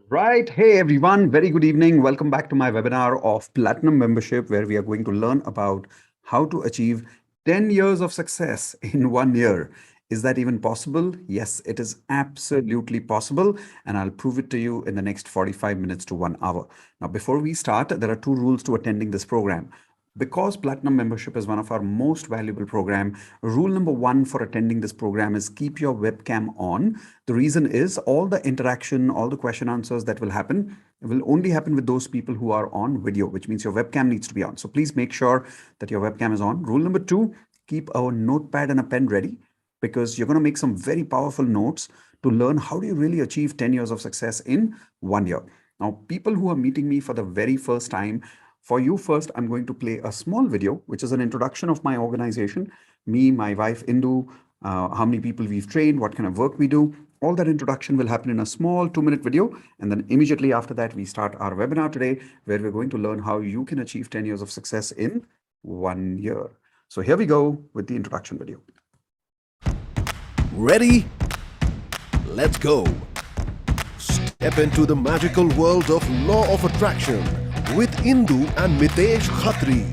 Right. Hey, everyone. Very good evening. Welcome back to my webinar of Platinum Membership, where we are going to learn about how to achieve 10 years of success in 1 year. Is that even possible? Yes, it is absolutely possible. And I'll prove it to you in the next 45 minutes to 1 hour. Now, before we start, there are two rules to attending this program. Because Platinum membership is one of our most valuable program, rule number one for attending this program is keep your webcam on. The reason is all the interaction, all the question answers that will happen will only happen with those people who are on video, which means your webcam needs to be on. So please make sure that your webcam is on. Rule number two, keep a notepad and a pen ready because you're going to make some very powerful notes to learn how do you really achieve 10 years of success in 1 year. Now, people who are meeting me for the very first time, for you first, I'm going to play a small video, which is an introduction of my organization, me, my wife, Indu, how many people we've trained, what kind of work we do. All that introduction will happen in a small 2-minute video. And then immediately after that, we start our webinar today, where we're going to learn how you can achieve 10 years of success in 1 year. So here we go with the introduction video. Ready? Let's go. Step into the magical world of Law of Attraction with Indu and Mitesh Khatri.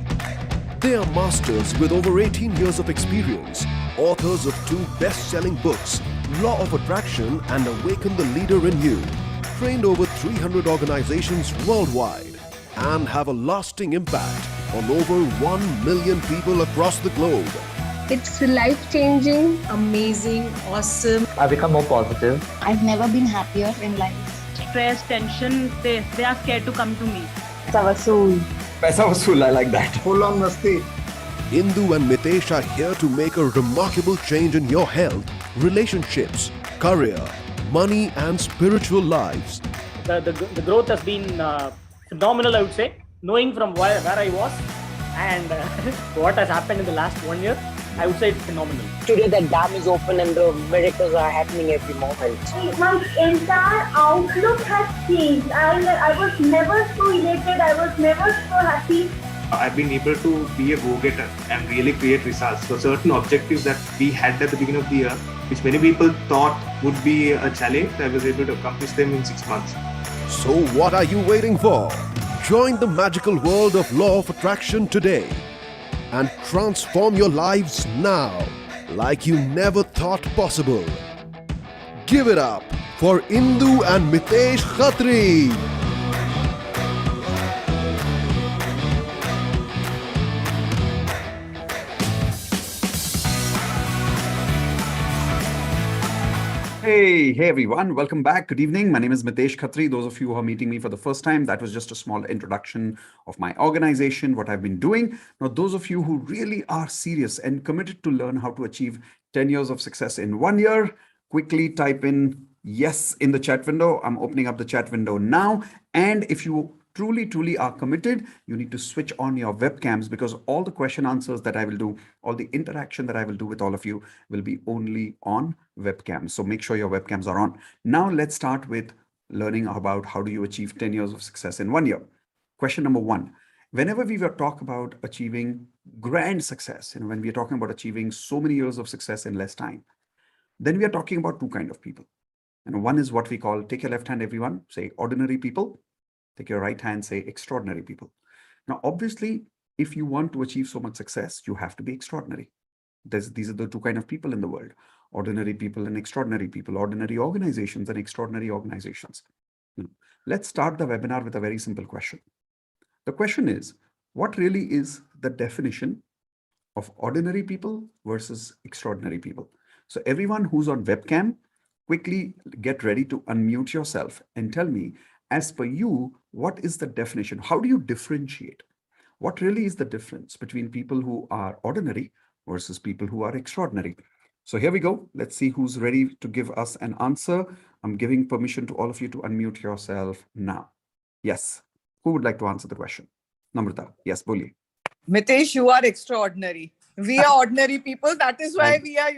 They are masters with over 18 years of experience, authors of 2 best-selling books, Law of Attraction and Awaken the Leader in You, trained over 300 organizations worldwide, and have a lasting impact on over 1 million people across the globe. It's life-changing, amazing, awesome. I become more positive. I've never been happier in life. Stress, tension, they are scared to come to me. Paisa vasool, I like that. Full on masti. Indu and Mitesh are here to make a remarkable change in your health, relationships, career, money and spiritual lives. The growth has been phenomenal, I would say. Knowing from where I was and what has happened in the last 1 year, I would say it's phenomenal. Today the dam is open and the miracles are happening every moment. My entire outlook has changed. I was never so elated. I was never so happy. I've been able to be a go-getter and really create results. So certain objectives that we had at the beginning of the year, which many people thought would be a challenge, I was able to accomplish them in 6 months. So what are you waiting for? Join the magical world of Law of Attraction today and transform your lives now like you never thought possible. Give it up for Indu and Mitesh Khatri. Hey everyone, welcome back. Good evening. My name is Mitesh Khatri. Those of you who are meeting me for the first time, that was just a small introduction of my organization, what I've been doing. Now, those of you who really are serious and committed to learn how to achieve 10 years of success in 1 year, quickly type in yes in the chat window. I'm opening up the chat window now. And if you truly are committed, you need to switch on your webcams because all the question answers that I will do, all the interaction that I will do with all of you will be only on webcams. So make sure your webcams are on. Now let's start with learning about how do you achieve 10 years of success in 1 year. Question number one, whenever we were talk about achieving grand success, when we are talking about achieving so many years of success in less time, then we are talking about 2 kinds of people. And one is what we call, take your left hand, everyone, say ordinary people. Take your right hand, say extraordinary people. Now, obviously, if you want to achieve so much success, you have to be extraordinary. These are the 2 kinds of people in the world, ordinary people and extraordinary people, ordinary organizations and extraordinary organizations. Let's start the webinar with a very simple question. The question is, what really is the definition of ordinary people versus extraordinary people? So everyone who's on webcam, quickly get ready to unmute yourself and tell me, as per you, what is the definition? How do you differentiate? What really is the difference between people who are ordinary versus people who are extraordinary? So here we go. Let's see who's ready to give us an answer. I'm giving permission to all of you to unmute yourself now. Yes. Who would like to answer the question? Namrata. Yes, Boli. Mitesh, you are extraordinary. We are ordinary people. That is why we are,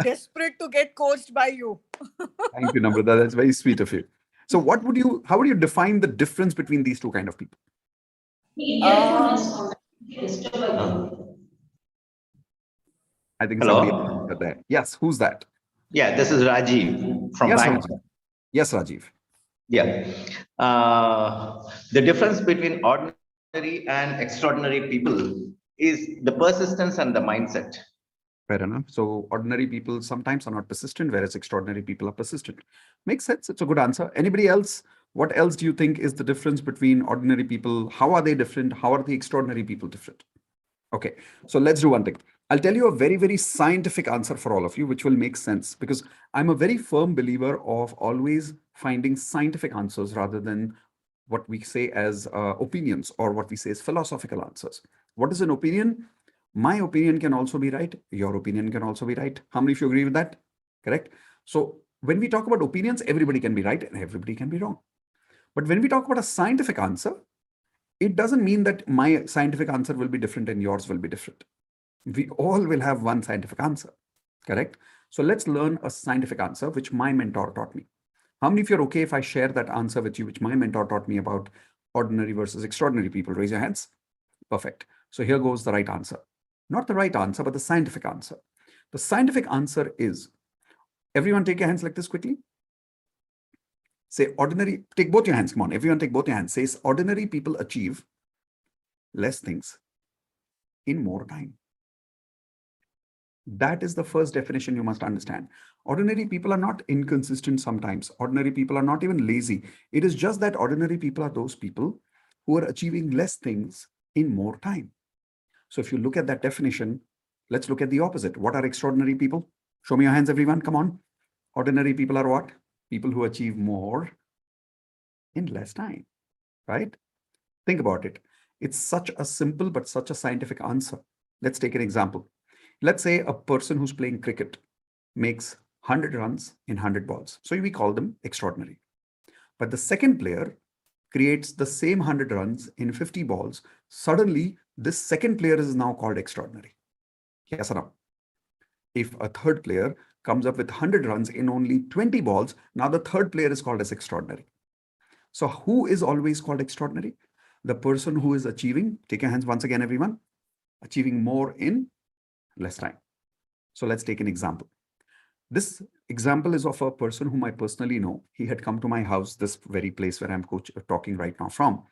desperate to get coached by you. Thank you, Namrata. That's very sweet of you. So how would you define the difference between these 2 kinds of people? I think somebody else there. Yes, who's that? Yeah, this is Rajiv from Yes, Bangalore. Rajiv. Yes, Rajiv. Yeah. The difference between ordinary and extraordinary people is the persistence and the mindset. Fair enough. So ordinary people sometimes are not persistent, whereas extraordinary people are persistent. Makes sense. It's a good answer. Anybody else? What else do you think is the difference between ordinary people? How are they different? How are the extraordinary people different? Okay, so let's do one thing. I'll tell you a very, very scientific answer for all of you, which will make sense because I'm a very firm believer of always finding scientific answers rather than what we say as opinions or what we say as philosophical answers. What is an opinion? My opinion can also be right. Your opinion can also be right. How many of you agree with that? Correct. So when we talk about opinions, everybody can be right and everybody can be wrong. But when we talk about a scientific answer, it doesn't mean that my scientific answer will be different and yours will be different. We all will have one scientific answer, correct? So let's learn a scientific answer, which my mentor taught me. How many of you are okay if I share that answer with you, which my mentor taught me about ordinary versus extraordinary people? Raise your hands. Perfect. So here goes the right answer. Not the right answer, but the scientific answer. The scientific answer is, everyone take your hands like this quickly. Say ordinary, take both your hands. Come on, everyone take both your hands. Says ordinary people achieve less things in more time. That is the first definition you must understand. Ordinary people are not inconsistent sometimes. Ordinary people are not even lazy. It is just that ordinary people are those people who are achieving less things in more time. So if you look at that definition, let's look at the opposite. What are extraordinary people? Show me your hands, everyone. Come on. Ordinary people are what? People who achieve more in less time, right? Think about it. It's such a simple but such a scientific answer. Let's take an example. Let's say a person who's playing cricket makes 100 runs in 100 balls. So we call them extraordinary. But the second player creates the same 100 runs in 50 balls. Suddenly, this second player is now called extraordinary. Yes or no? If a third player comes up with 100 runs in only 20 balls, now the third player is called as extraordinary. So who is always called extraordinary? The person who is achieving, take your hands once again, everyone, achieving more in less time. So let's take an example. This example is of a person whom I personally know. He had come to my house, this very place where I'm talking right now from,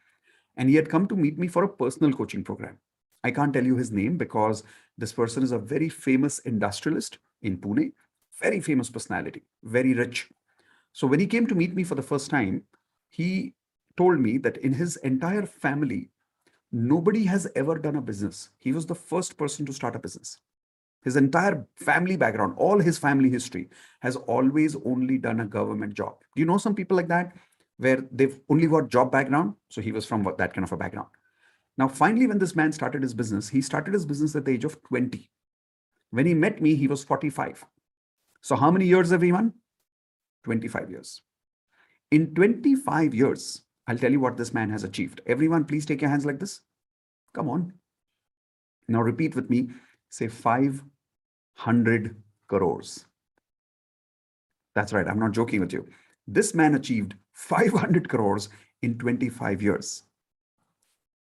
and he had come to meet me for a personal coaching program. I can't tell you his name because this person is a very famous industrialist in Pune, very famous personality, very rich. So when he came to meet me for the first time, he told me that in his entire family, nobody has ever done a business. He was the first person to start a business. His entire family background, all his family history has always only done a government job. Do you know some people like that where they've only got job background? So he was from that kind of a background. Now, finally, when this man started his business, he started his business at the age of 20. When he met me, he was 45. So how many years, everyone? 25 years. In 25 years, I'll tell you what this man has achieved. Everyone, please take your hands like this. Come on. Now repeat with me. Say 500 crores. That's right. I'm not joking with you. This man achieved 500 crores in 25 years.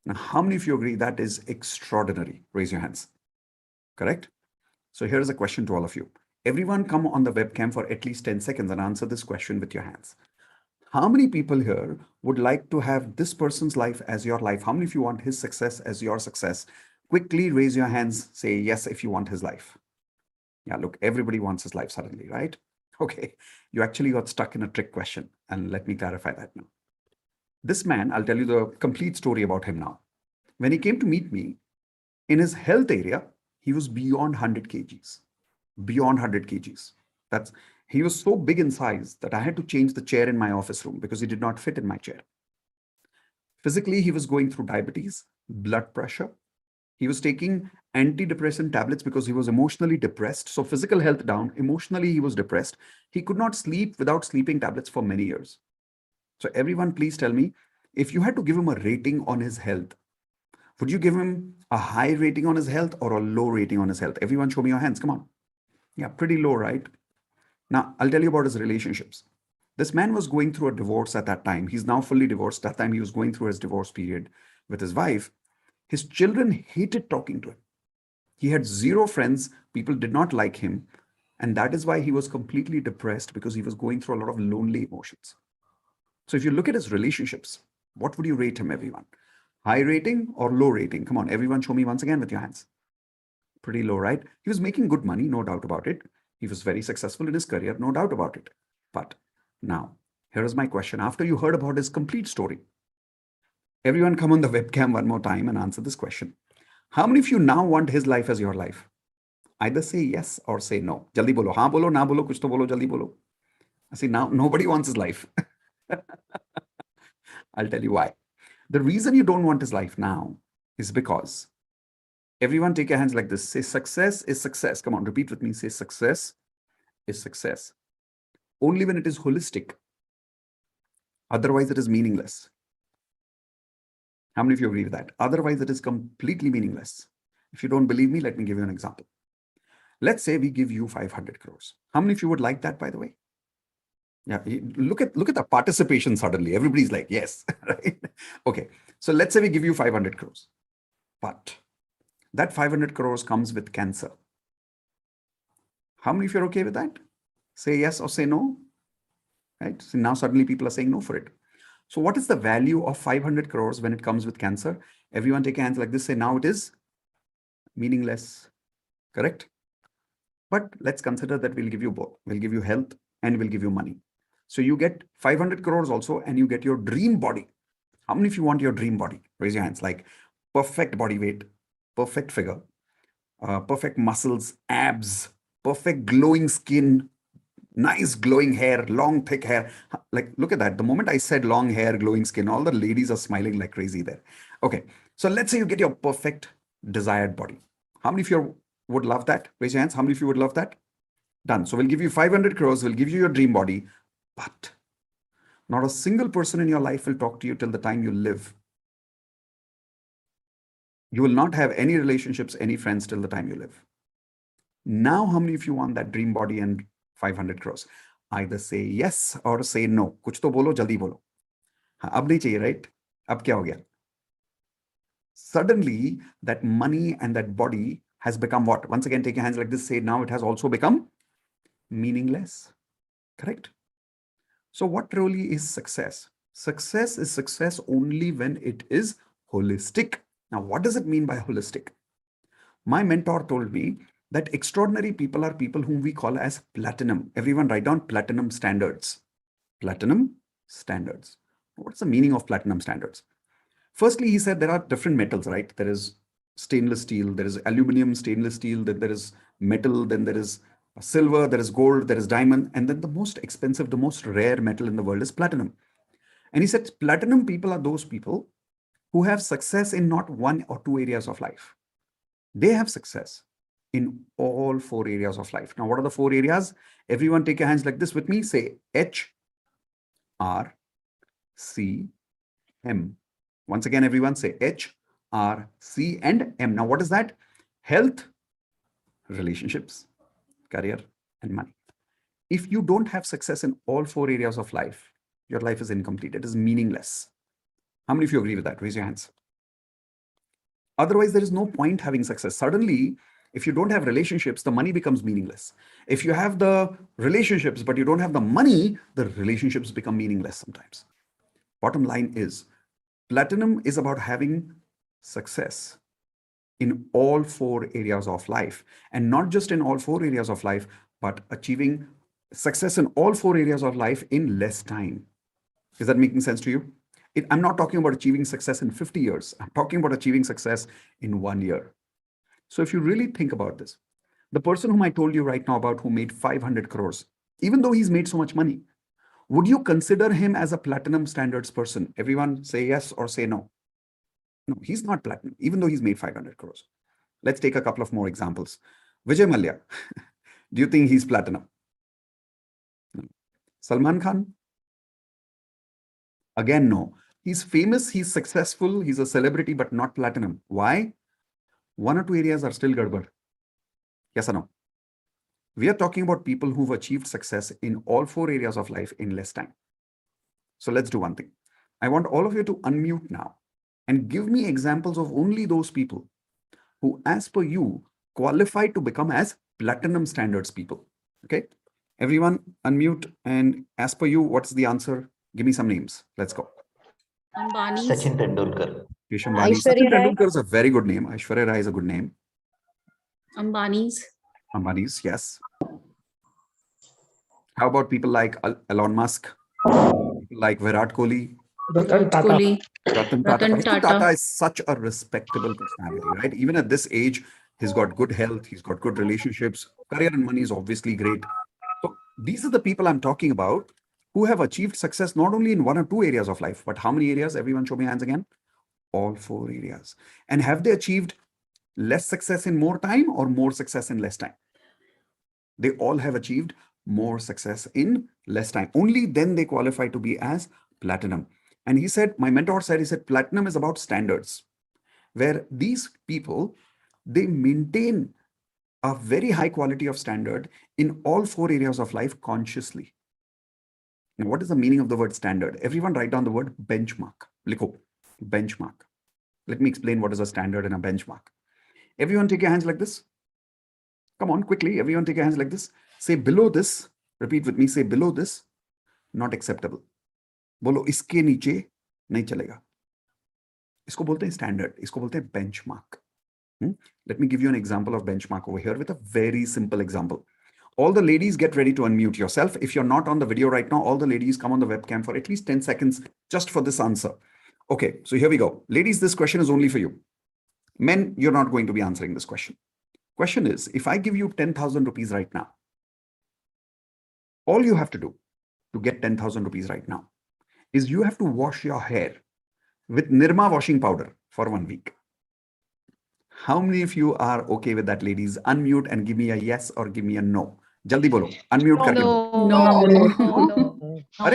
Now, how many of you agree that is extraordinary? Raise your hands. Correct? So here's a question to all of you. Everyone come on the webcam for at least 10 seconds and answer this question with your hands. How many people here would like to have this person's life as your life? How many of you want his success as your success? Quickly raise your hands. Say yes if you want his life. Yeah, look, everybody wants his life suddenly, right? Okay, you actually got stuck in a trick question. And let me clarify that now. This man, I'll tell you the complete story about him now. When he came to meet me, in his health area, he was beyond 100 kgs. Beyond 100 kgs. He was so big in size that I had to change the chair in my office room because he did not fit in my chair. Physically, he was going through diabetes, blood pressure. He was taking antidepressant tablets because he was emotionally depressed. So physical health down, emotionally he was depressed. He could not sleep without sleeping tablets for many years. So everyone, please tell me, if you had to give him a rating on his health, would you give him a high rating on his health or a low rating on his health? Everyone show me your hands. Come on. Yeah, pretty low, right? Now, I'll tell you about his relationships. This man was going through a divorce at that time. He's now fully divorced. That time he was going through his divorce period with his wife. His children hated talking to him. He had zero friends. People did not like him. And that is why he was completely depressed, because he was going through a lot of lonely emotions. So if you look at his relationships, what would you rate him, everyone? High rating or low rating? Come on, everyone, show me once again with your hands. Pretty low, right? He was making good money, no doubt about it. He was very successful in his career, no doubt about it. But now, here is my question. After you heard about his complete story, everyone come on the webcam one more time and answer this question. How many of you now want his life as your life? Either say yes or say no. Jaldi bolo. Haan bolo, na bolo, kuch to bolo, jaldi bolo. See, now nobody wants his life. I'll tell you why. The reason you don't want his life now is because everyone take your hands like this. Say success is success. Come on, repeat with me. Say success is success. Only when it is holistic. Otherwise, it is meaningless. How many of you agree with that? Otherwise, it is completely meaningless. If you don't believe me, let me give you an example. Let's say we give you 500 crores. How many of you would like that, by the way? Yeah, look at the participation suddenly. Everybody's like, yes, right? Okay, so let's say we give you 500 crores. But that 500 crores comes with cancer. How many of you are okay with that? Say yes or say no. Right? So now suddenly people are saying no for it. So what is the value of 500 crores when it comes with cancer? Everyone take hands like this. Say now it is meaningless. Correct? But let's consider that we'll give you both. We'll give you health and we'll give you money. So you get 500 crores also and you get your dream body. How many of you want your dream body? Raise your hands. Like perfect body weight, perfect figure, perfect muscles, abs, perfect glowing skin, nice glowing hair, long thick hair. Like look at that. The moment I said long hair, glowing skin, all the ladies are smiling like crazy there. Okay, so let's say you get your perfect desired body. How many of you would love that? Raise your hands. How many of you would love that? Done. So we'll give you 500 crores, we'll give you your dream body, but not a single person in your life will talk to you till the time you live. You will not have any relationships, any friends till the time you live. Now, how many of you want that dream body and 500 crores? Either say yes or say no. Kuch to bolo, jaldi bolo. Ab nahi chahiye, right? Ab kya ho gaya? Suddenly, that money and that body has become what? Once again, take your hands like this. Say now it has also become meaningless. Correct? So what really is success? Success is success only when it is holistic. Now, what does it mean by holistic? My mentor told me that extraordinary people are people whom we call as platinum. Everyone write down platinum standards. Platinum standards. What's the meaning of platinum standards? Firstly, he said there are different metals, right? There is stainless steel, there is aluminum, stainless steel, then there is metal, then there is silver, there is gold, there is diamond, and then the most expensive, the most rare metal in the world is platinum. And he said platinum people are those people who have success in not one or two areas of life. They have success in all four areas of life. Now, what are the four areas? Everyone take your hands like this with me. Say H, R, C, M. Once again, everyone say H, R, C, and M. Now, what is that? Health, relationships, career, and money. If you don't have success in all four areas of life, your life is incomplete. It is meaningless. How many of you agree with that? Raise your hands. Otherwise, there is no point having success. Suddenly, if you don't have relationships, the money becomes meaningless. If you have the relationships, but you don't have the money, the relationships become meaningless sometimes. Bottom line is, platinum is about having success in all four areas of life, and not just in all four areas of life, but achieving success in all four areas of life in less time. Is that making sense to you? I'm not talking about achieving success in 50 years. I'm talking about achieving success in 1 year. So if you really think about this, the person whom I told you right now about who made 500 crores, even though he's made so much money, would you consider him as a platinum standards person? Everyone say yes or say no. No, he's not platinum, even though he's made 500 crores. Let's take a couple of more examples. Vijay Mallya, do you think he's platinum? No. Salman Khan? Again, no. He's famous, he's successful, he's a celebrity, but not platinum. Why? One or two areas are still gadbad. Yes or no? We are talking about people who've achieved success in all four areas of life in less time. So let's do one thing. I want all of you to unmute now and give me examples of only those people who, as per you, qualify to become as platinum standards people. Okay? Everyone unmute, and as per you, what's the answer? Give me some names. Let's go. Sachin Tendulkar. Ambani. Sachin Tendulkar is a very good name. Aishwarya Rai is a good name. Ambani's, yes. How about people like Elon Musk? People like Virat Kohli? Ratan Tata. Ratan Tata is such a respectable personality, right? Even at this age, he's got good health, he's got good relationships, career and money is obviously great. So these are the people I'm talking about who have achieved success not only in one or two areas of life, but how many areas? Everyone show me hands again. All four areas. And have they achieved less success in more time or more success in less time? They all have achieved more success in less time. Only then they qualify to be as platinum. And he said, my mentor said, he said, platinum is about standards, where these people, they maintain a very high quality of standard in all four areas of life consciously. Now, what is the meaning of the word standard? Everyone write down the word benchmark. Likho, benchmark. Let me explain what is a standard and a benchmark. Everyone take your hands like this. Come on, quickly. Everyone take your hands like this. Say below this. Repeat with me. Say below this. Not acceptable. बोलो इसके नीचे नहीं चलेगा. इसको बोलते हैं standard. इसको बोलते हैं benchmark. Let me give you an example of benchmark over here with a very simple example. All the ladies get ready to unmute yourself. If you're not on the video right now, all the ladies come on the webcam for at least 10 seconds just for this answer. Okay, so here we go. Ladies, this question is only for you. Men, you're not going to be answering this question. Question is, if I give you 10,000 rupees right now, all you have to do to get 10,000 rupees right now is you have to wash your hair with Nirma washing powder for 1 week. How many of you are okay with that, ladies? Unmute and give me a yes or give me a no. Jaldi bolo. Unmute karke bolo. No. Are?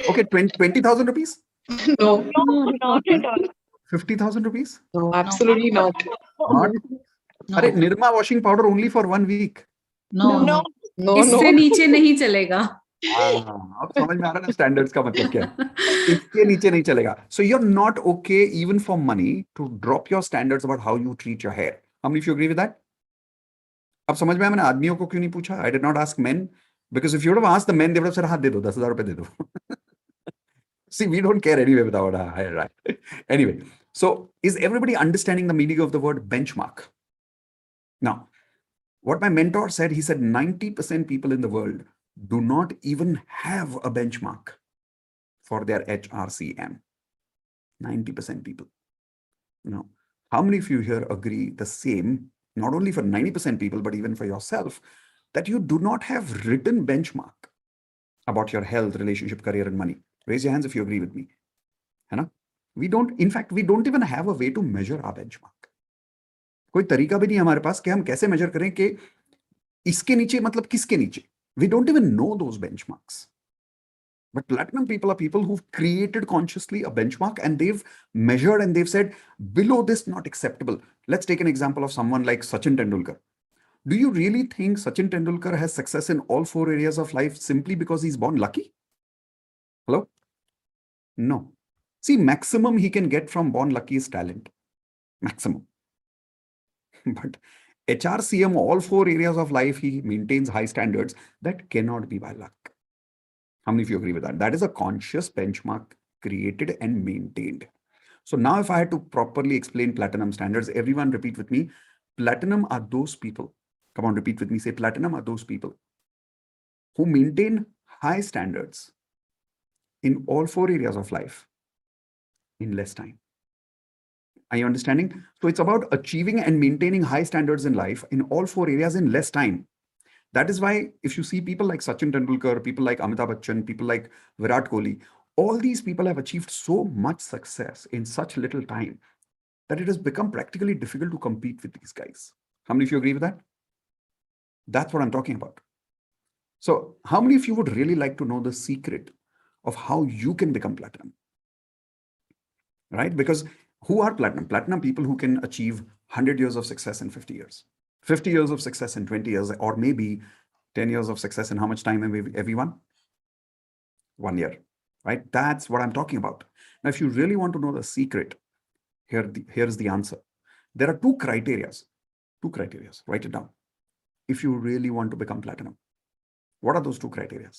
Okay, 20,000 rupees? No. Not at all. 50,000 rupees? No, absolutely not. Not? Are Nirma washing powder only for 1 week? No. इससे नीचे नहीं चलेगा. अब समझ में आ रहा है ना स्टैंडर्ड्स का मतलब क्या है. इसके नीचे नहीं चलेगा. So you're not okay even for money to drop your standards about how you treat your hair. How many of you agree with that? अब समझ में आया मैंने आदमियों को क्यों नहीं पूछा? I did not ask men because if you would have asked the men, they would have said हाथ दे दो 10,000 रुपए दे दो. See, we don't care anyway without our hair, right? Anyway, so is everybody understanding the meaning of the word benchmark? Now, what my mentor said, he said 90% people in the world do not even have a benchmark for their HRCM. 90% people. Now, how many of you here agree the same, not only for 90% people, but even for yourself, that you do not have written benchmark about your health, relationship, career, and money? Raise your hands if you agree with me. Hai we don't even have a way to measure our benchmark. कोई तरीका भी नहीं हमारे पास कि हम कैसे measure करें कि इसके नीचे मतलब किसके नीचे. We don't even know those benchmarks. But platinum people are people who've created consciously a benchmark and they've measured and they've said, below this, not acceptable. Let's take an example of someone like Sachin Tendulkar. Do you really think Sachin Tendulkar has success in all four areas of life simply because he's born lucky? Hello? No. See, maximum he can get from born lucky is talent. Maximum. But HRCM, all four areas of life, he maintains high standards that cannot be by luck. How many of you agree with that? That is a conscious benchmark created and maintained. So now if I had to properly explain platinum standards, everyone repeat with me. Platinum are those people. Come on, repeat with me. Say platinum are those people who maintain high standards in all four areas of life in less time. Are you understanding? So it's about achieving and maintaining high standards in life in all four areas in less time. That is why if you see people like Sachin Tendulkar, people like Amitabh Bachchan, people like Virat Kohli, all these people have achieved so much success in such little time that it has become practically difficult to compete with these guys. How many of you agree with that? That's what I'm talking about. So how many of you would really like to know the secret of how you can become platinum? Right? Because who are platinum? Platinum people who can achieve 100 years of success in 50 years, 50 years of success in 20 years, or maybe 10 years of success in how much time, everyone? 1 year, right? That's what I'm talking about. Now, if you really want to know the secret, here's the answer. There are two criteria. Write it down. If you really want to become platinum, what are those two criteria?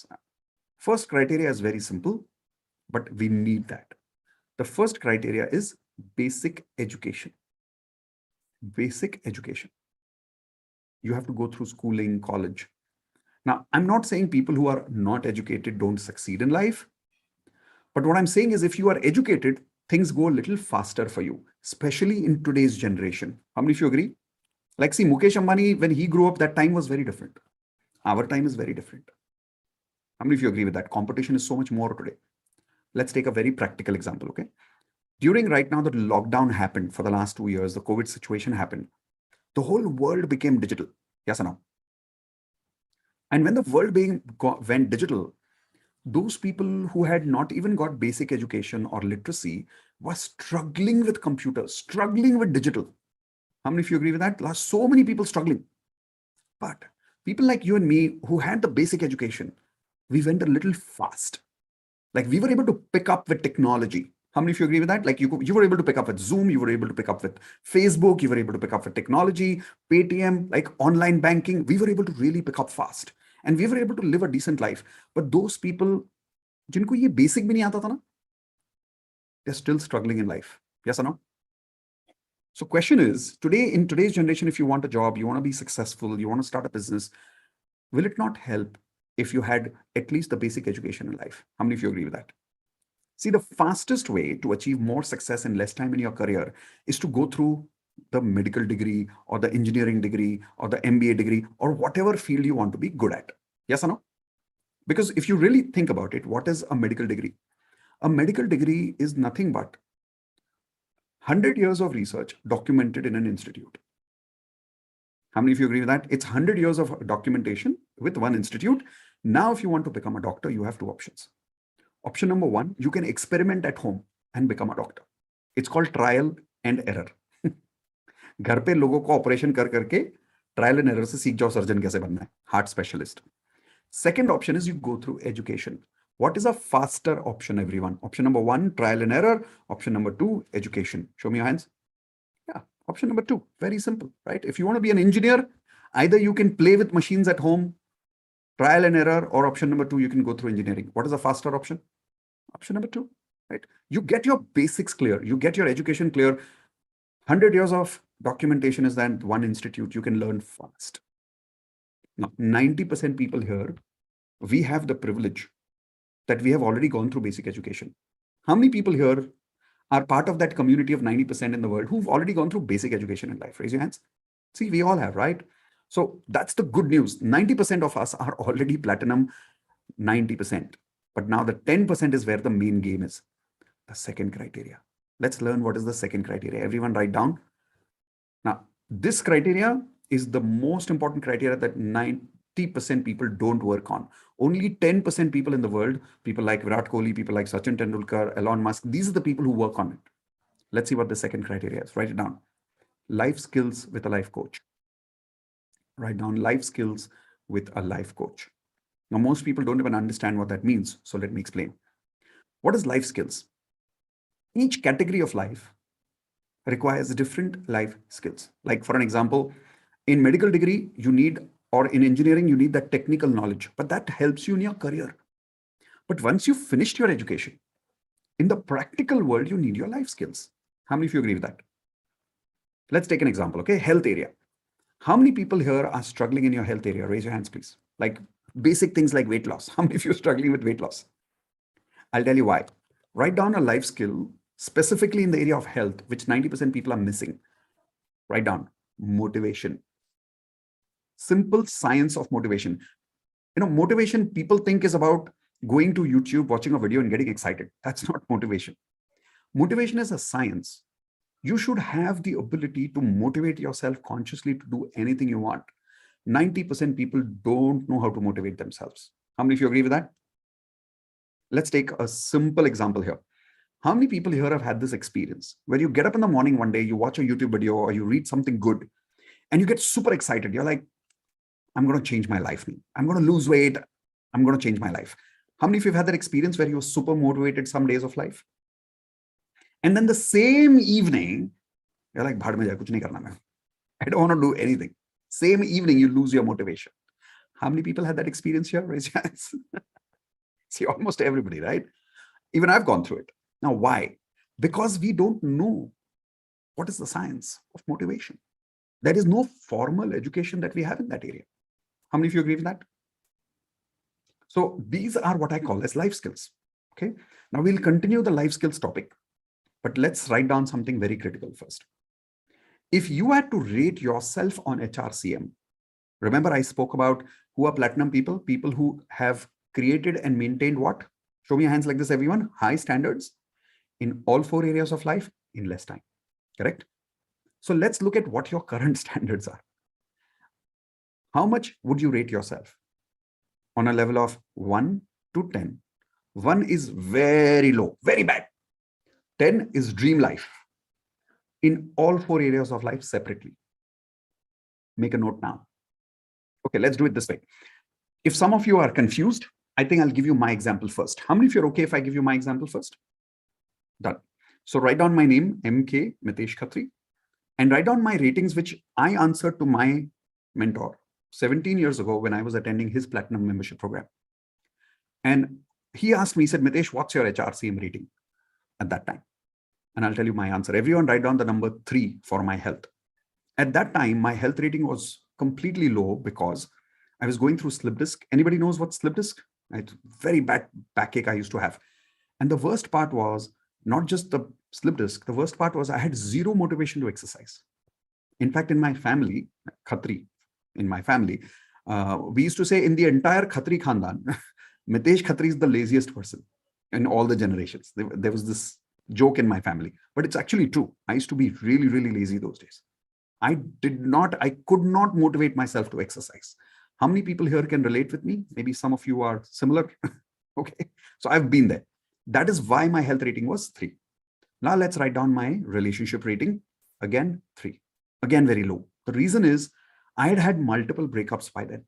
First criteria is very simple, but we need that. The first criteria is basic education. Basic education. You have to go through schooling, college. Now, I'm not saying people who are not educated don't succeed in life. But what I'm saying is if you are educated, things go a little faster for you, especially in today's generation. How many of you agree? Like, see, Mukesh Ambani, when he grew up, that time was very different. Our time is very different. How many of you agree with that? Competition is so much more today. Let's take a very practical example, okay? During right now, the lockdown happened for the last 2 years, the COVID situation happened. The whole world became digital. Yes or no? And when the world went digital, those people who had not even got basic education or literacy were struggling with computers, struggling with digital. How many of you agree with that? There are so many people struggling. But people like you and me who had the basic education, we went a little fast. Like we were able to pick up with technology. How many of you agree with that? Like you were able to pick up with Zoom, you were able to pick up with Facebook, you were able to pick up with technology, Paytm, like online banking. We were able to really pick up fast. And we were able to live a decent life. But those people, जिनको ये basic भी नहीं आता था ना, they're still struggling in life. Yes or no? So question is, today, in today's generation, if you want a job, you want to be successful, you want to start a business, will it not help if you had at least the basic education in life? How many of you agree with that? See, the fastest way to achieve more success in less time in your career is to go through the medical degree or the engineering degree or the MBA degree or whatever field you want to be good at. Yes or no? Because if you really think about it, what is a medical degree? A medical degree is nothing but 100 years of research documented in an institute. How many of you agree with that? It's 100 years of documentation with one institute. Now, if you want to become a doctor, you have two options. Option number one, you can experiment at home and become a doctor. It's called trial and error. घर पे लोगों को operation कर करके trial and error से सीख जाओ surgeon कैसे बनना है, heart specialist. Second option is you go through education. What is a faster option, everyone? Option number one, trial and error. Option number two, education. Show me your hands. Yeah, option number two, very simple, right? If you want to be an engineer, either you can play with machines at home, trial and error, or option number two, you can go through engineering. What is the faster option? Option number two, right? You get your basics clear, you get your education clear. 100 years of documentation is that one institute, you can learn fast. Now, 90% people here, we have the privilege that we have already gone through basic education. How many people here are part of that community of 90% in the world who've already gone through basic education in life? Raise your hands. See, we all have, right? So that's the good news. 90% of us are already platinum, 90%. But now the 10% is where the main game is. The second criteria. Let's learn what is the second criteria. Everyone write down. Now, this criteria is the most important criteria that 90% people don't work on. Only 10% people in the world, people like Virat Kohli, people like Sachin Tendulkar, Elon Musk, these are the people who work on it. Let's see what the second criteria is. Write it down. Life skills with a life coach. Write down life skills with a life coach. Now, most people don't even understand what that means. So let me explain. What is life skills? Each category of life requires different life skills. Like for an example, in medical degree, you need, or in engineering, you need that technical knowledge, but that helps you in your career. But once you've finished your education, in the practical world, you need your life skills. How many of you agree with that? Let's take an example, okay? Health area. How many people here are struggling in your health area? Raise your hands, please. Like basic things like weight loss. How many of you are struggling with weight loss? I'll tell you why. Write down a life skill specifically in the area of health, which 90% people are missing. Write down motivation. Simple science of motivation. You know, motivation people think is about going to YouTube, watching a video and getting excited. That's not motivation. Motivation is a science. You should have the ability to motivate yourself consciously to do anything you want. 90% people don't know how to motivate themselves. How many of you agree with that? Let's take a simple example here. How many people here have had this experience where you get up in the morning one day, you watch a YouTube video or you read something good and you get super excited. You're like, I'm going to change my life. I'm going to lose weight. I'm going to change my life. How many of you have had that experience where you're super motivated some days of life? And then the same evening, you're like, "Bhad mein jaa, kuch nahi karna main. I don't want to do anything." Same evening, you lose your motivation. How many people had that experience here? Raise your hands. See, almost everybody, right? Even I've gone through it. Now, why? Because we don't know what is the science of motivation. There is no formal education that we have in that area. How many of you agree with that? So these are what I call as life skills. Okay. Now we'll continue the life skills topic, but let's write down something very critical first. If you had to rate yourself on HRCM, remember I spoke about who are platinum people, people who have created and maintained what? Show me your hands like this, everyone. High standards in all 4 areas of life in less time. Correct? So let's look at what your current standards are. How much would you rate yourself? On a level of 1 to 10. 1 is very low, very bad. 10 is dream life. In all 4 areas of life separately. Make a note now. Okay, let's do it this way. If some of you are confused, I think I'll give you my example first. How many of you are okay if I give you my example first? Done. So write down my name, MK Mitesh Khatri, and write down my ratings, which I answered to my mentor 17 years ago when I was attending his platinum membership program. And he asked me, he said, Mitesh, what's your HRCM rating at that time? And I'll tell you my answer. Everyone write down the number 3 for my health. At that time, my health rating was completely low because I was going through slip disc. Anybody knows what slip disc? It's very bad backache I used to have. And the worst part was not just the slip disc. The worst part was I had zero motivation to exercise. In fact, in my family, Khatri, in my family, we used to say in the entire Khatri Khandan, Mitesh Khatri is the laziest person in all the generations. There was this joke in my family, but it's actually true. I used to be really, really lazy those days. I could not motivate myself to exercise. How many people here can relate with me? Maybe some of you are similar. Okay, so I've been there. That is why my health rating was 3. Now let's write down my relationship rating. Again, 3. Again, very low. The reason is I had had multiple breakups by then.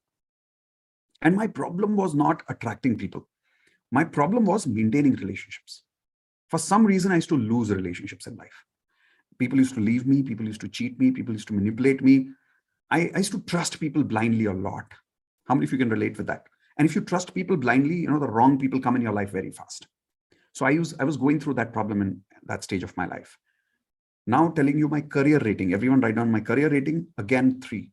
And my problem was not attracting people. My problem was maintaining relationships. For some reason, I used to lose relationships in life. People used to leave me. People used to cheat me. People used to manipulate me. I used to trust people blindly a lot. How many of you can relate with that? And if you trust people blindly, the wrong people come in your life very fast. So I was going through that problem in that stage of my life. Now telling you my career rating. Everyone write down my career rating. Again, 3.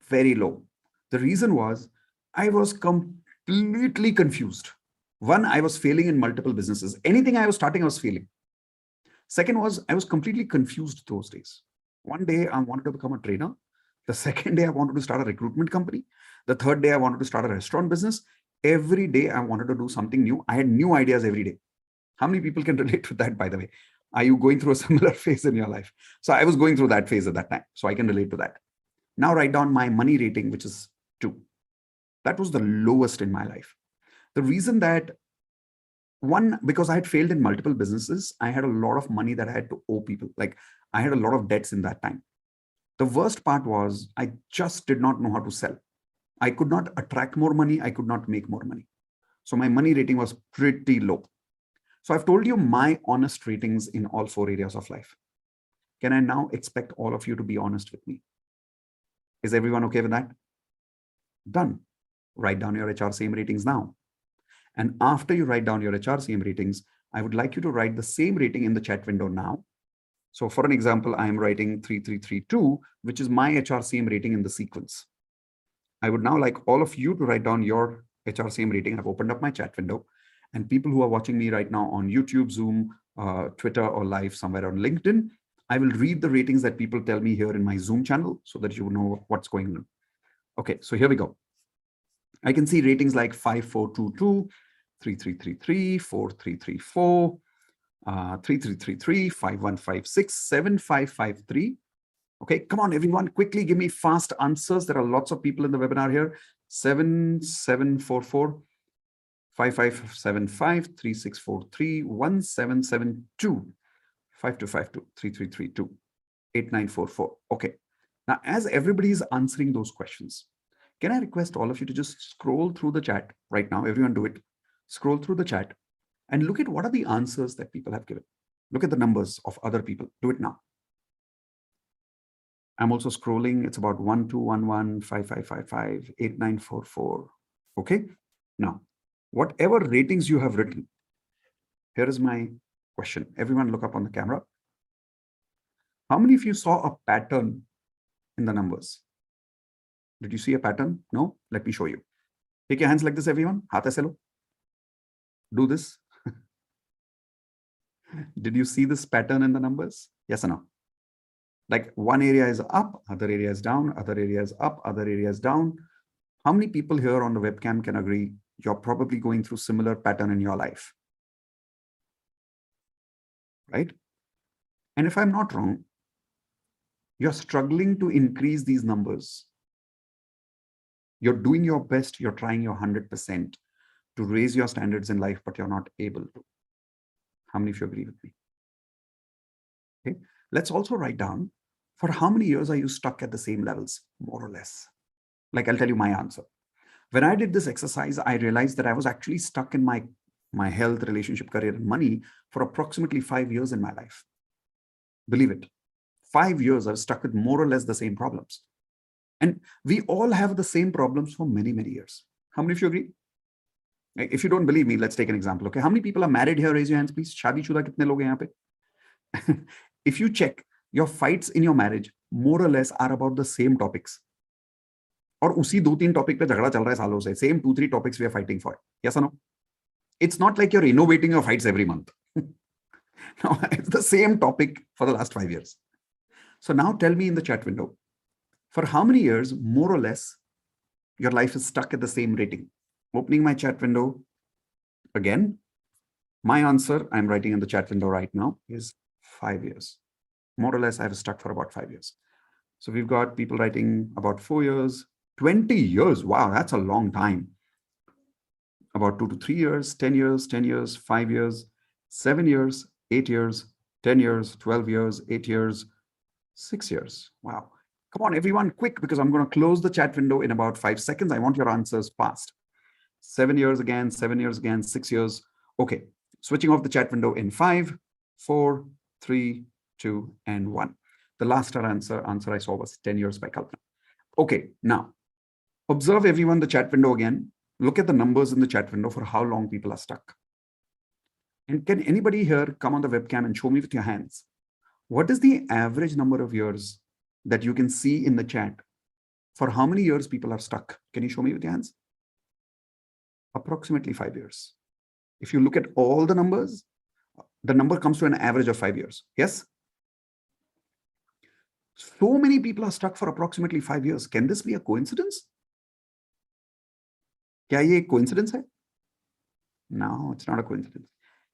Very low. The reason was I was completely confused. One, I was failing in multiple businesses. Anything I was starting, I was failing. Second was I was completely confused those days. One day I wanted to become a trainer. The second day I wanted to start a recruitment company. The third day I wanted to start a restaurant business. Every day I wanted to do something new. I had new ideas every day. How many people can relate to that, by the way? Are you going through a similar phase in your life? So I was going through that phase at that time. So I can relate to that. Now write down my money rating, which is 2. That was the lowest in my life. The reason that, one, because I had failed in multiple businesses, I had a lot of money that I had to owe people. Like I had a lot of debts in that time. The worst part was I just did not know how to sell. I could not attract more money. I could not make more money. So my money rating was pretty low. So I've told you my honest ratings in all 4 areas of life. Can I now expect all of you to be honest with me? Is everyone okay with that? Done. Write down your HRCM ratings now. And after you write down your HRCM ratings, I would like you to write the same rating in the chat window now. So for an example, I am writing 3332, which is my HRCM rating in the sequence. I would now like all of you to write down your HRCM rating. I've opened up my chat window, and people who are watching me right now on YouTube, Zoom, Twitter, or live somewhere on LinkedIn, I will read the ratings that people tell me here in my Zoom channel so that you know what's going on. Okay, so here we go. I can see ratings like 5422, 3333, 4334, 3333, 5156, 7553. Okay, come on, everyone, quickly give me fast answers. There are lots of people in the webinar here. 7744, 5575, 3643, 1772, 5252, 3332, 8944. Okay, now as everybody is answering those questions, can I request all of you to just scroll through the chat right now? Everyone do it. Scroll through the chat and look at what are the answers that people have given. Look at the numbers of other people. Do it now. I'm also scrolling. It's about 1211, 5555, 8944. Okay. Now, whatever ratings you have written, here is my question. Everyone look up on the camera. How many of you saw a pattern in the numbers? Did you see a pattern? No? Let me show you. Take your hands like this, everyone. Haath aise lo. Do this. Did you see this pattern in the numbers? Yes or no? Like one area is up, other area is down, other area is up, other area is down. How many people here on the webcam can agree you're probably going through similar pattern in your life? Right? And if I'm not wrong, you're struggling to increase these numbers. You're doing your best, you're trying your 100% to raise your standards in life, but you're not able to. How many of you agree with me? Okay, let's also write down for how many years are you stuck at the same levels, more or less. Like I'll tell you my answer. When I did this exercise, I realized that I was actually stuck in my health, relationship, career, and money for approximately 5 years in my life. Believe it. 5 years I was stuck with more or less the same problems. And we all have the same problems for many, many years. How many of you agree? If you don't believe me, let's take an example. Okay, how many people are married here? Raise your hands, please. Shadi shuda kitne log hain yahan pe? If you check, your fights in your marriage more or less are about the same topics. और उसी 2-3 topic पे झगड़ा चल रहा है सालों से. Same 2-3 topics we are fighting for. Yes or no? It's not like you're innovating your fights every month. No, it's the same topic for the last 5 years. So now tell me in the chat window, for how many years, more or less, your life is stuck at the same rating? Opening my chat window again. My answer, I'm writing in the chat window right now, is 5 years. More or less, I was stuck for about 5 years. So we've got people writing about 4 years, 20 years. Wow, that's a long time. About 2 to 3 years, 10 years, 10 years, 5 years, 7 years, 8 years, 10 years, 12 years, 8 years, 6 years. Wow. Come on, everyone, quick, because I'm going to close the chat window in about 5 seconds. I want your answers fast. 7 years again, 7 years again, 6 years. Okay, switching off the chat window in 5, 4, 3, 2, and 1. The last answer I saw was 10 years by Kalpana. Okay, now, observe everyone the chat window again. Look at the numbers in the chat window for how long people are stuck. And can anybody here come on the webcam and show me with your hands? What is the average number of years that you can see in the chat for how many years people are stuck? Can you show me with your hands? Approximately 5 years. If you look at all the numbers, the number comes to an average of 5 years. Yes? So many people are stuck for approximately 5 years. Can this be a coincidence? क्या ये एक coincidence है? No, it's not a coincidence.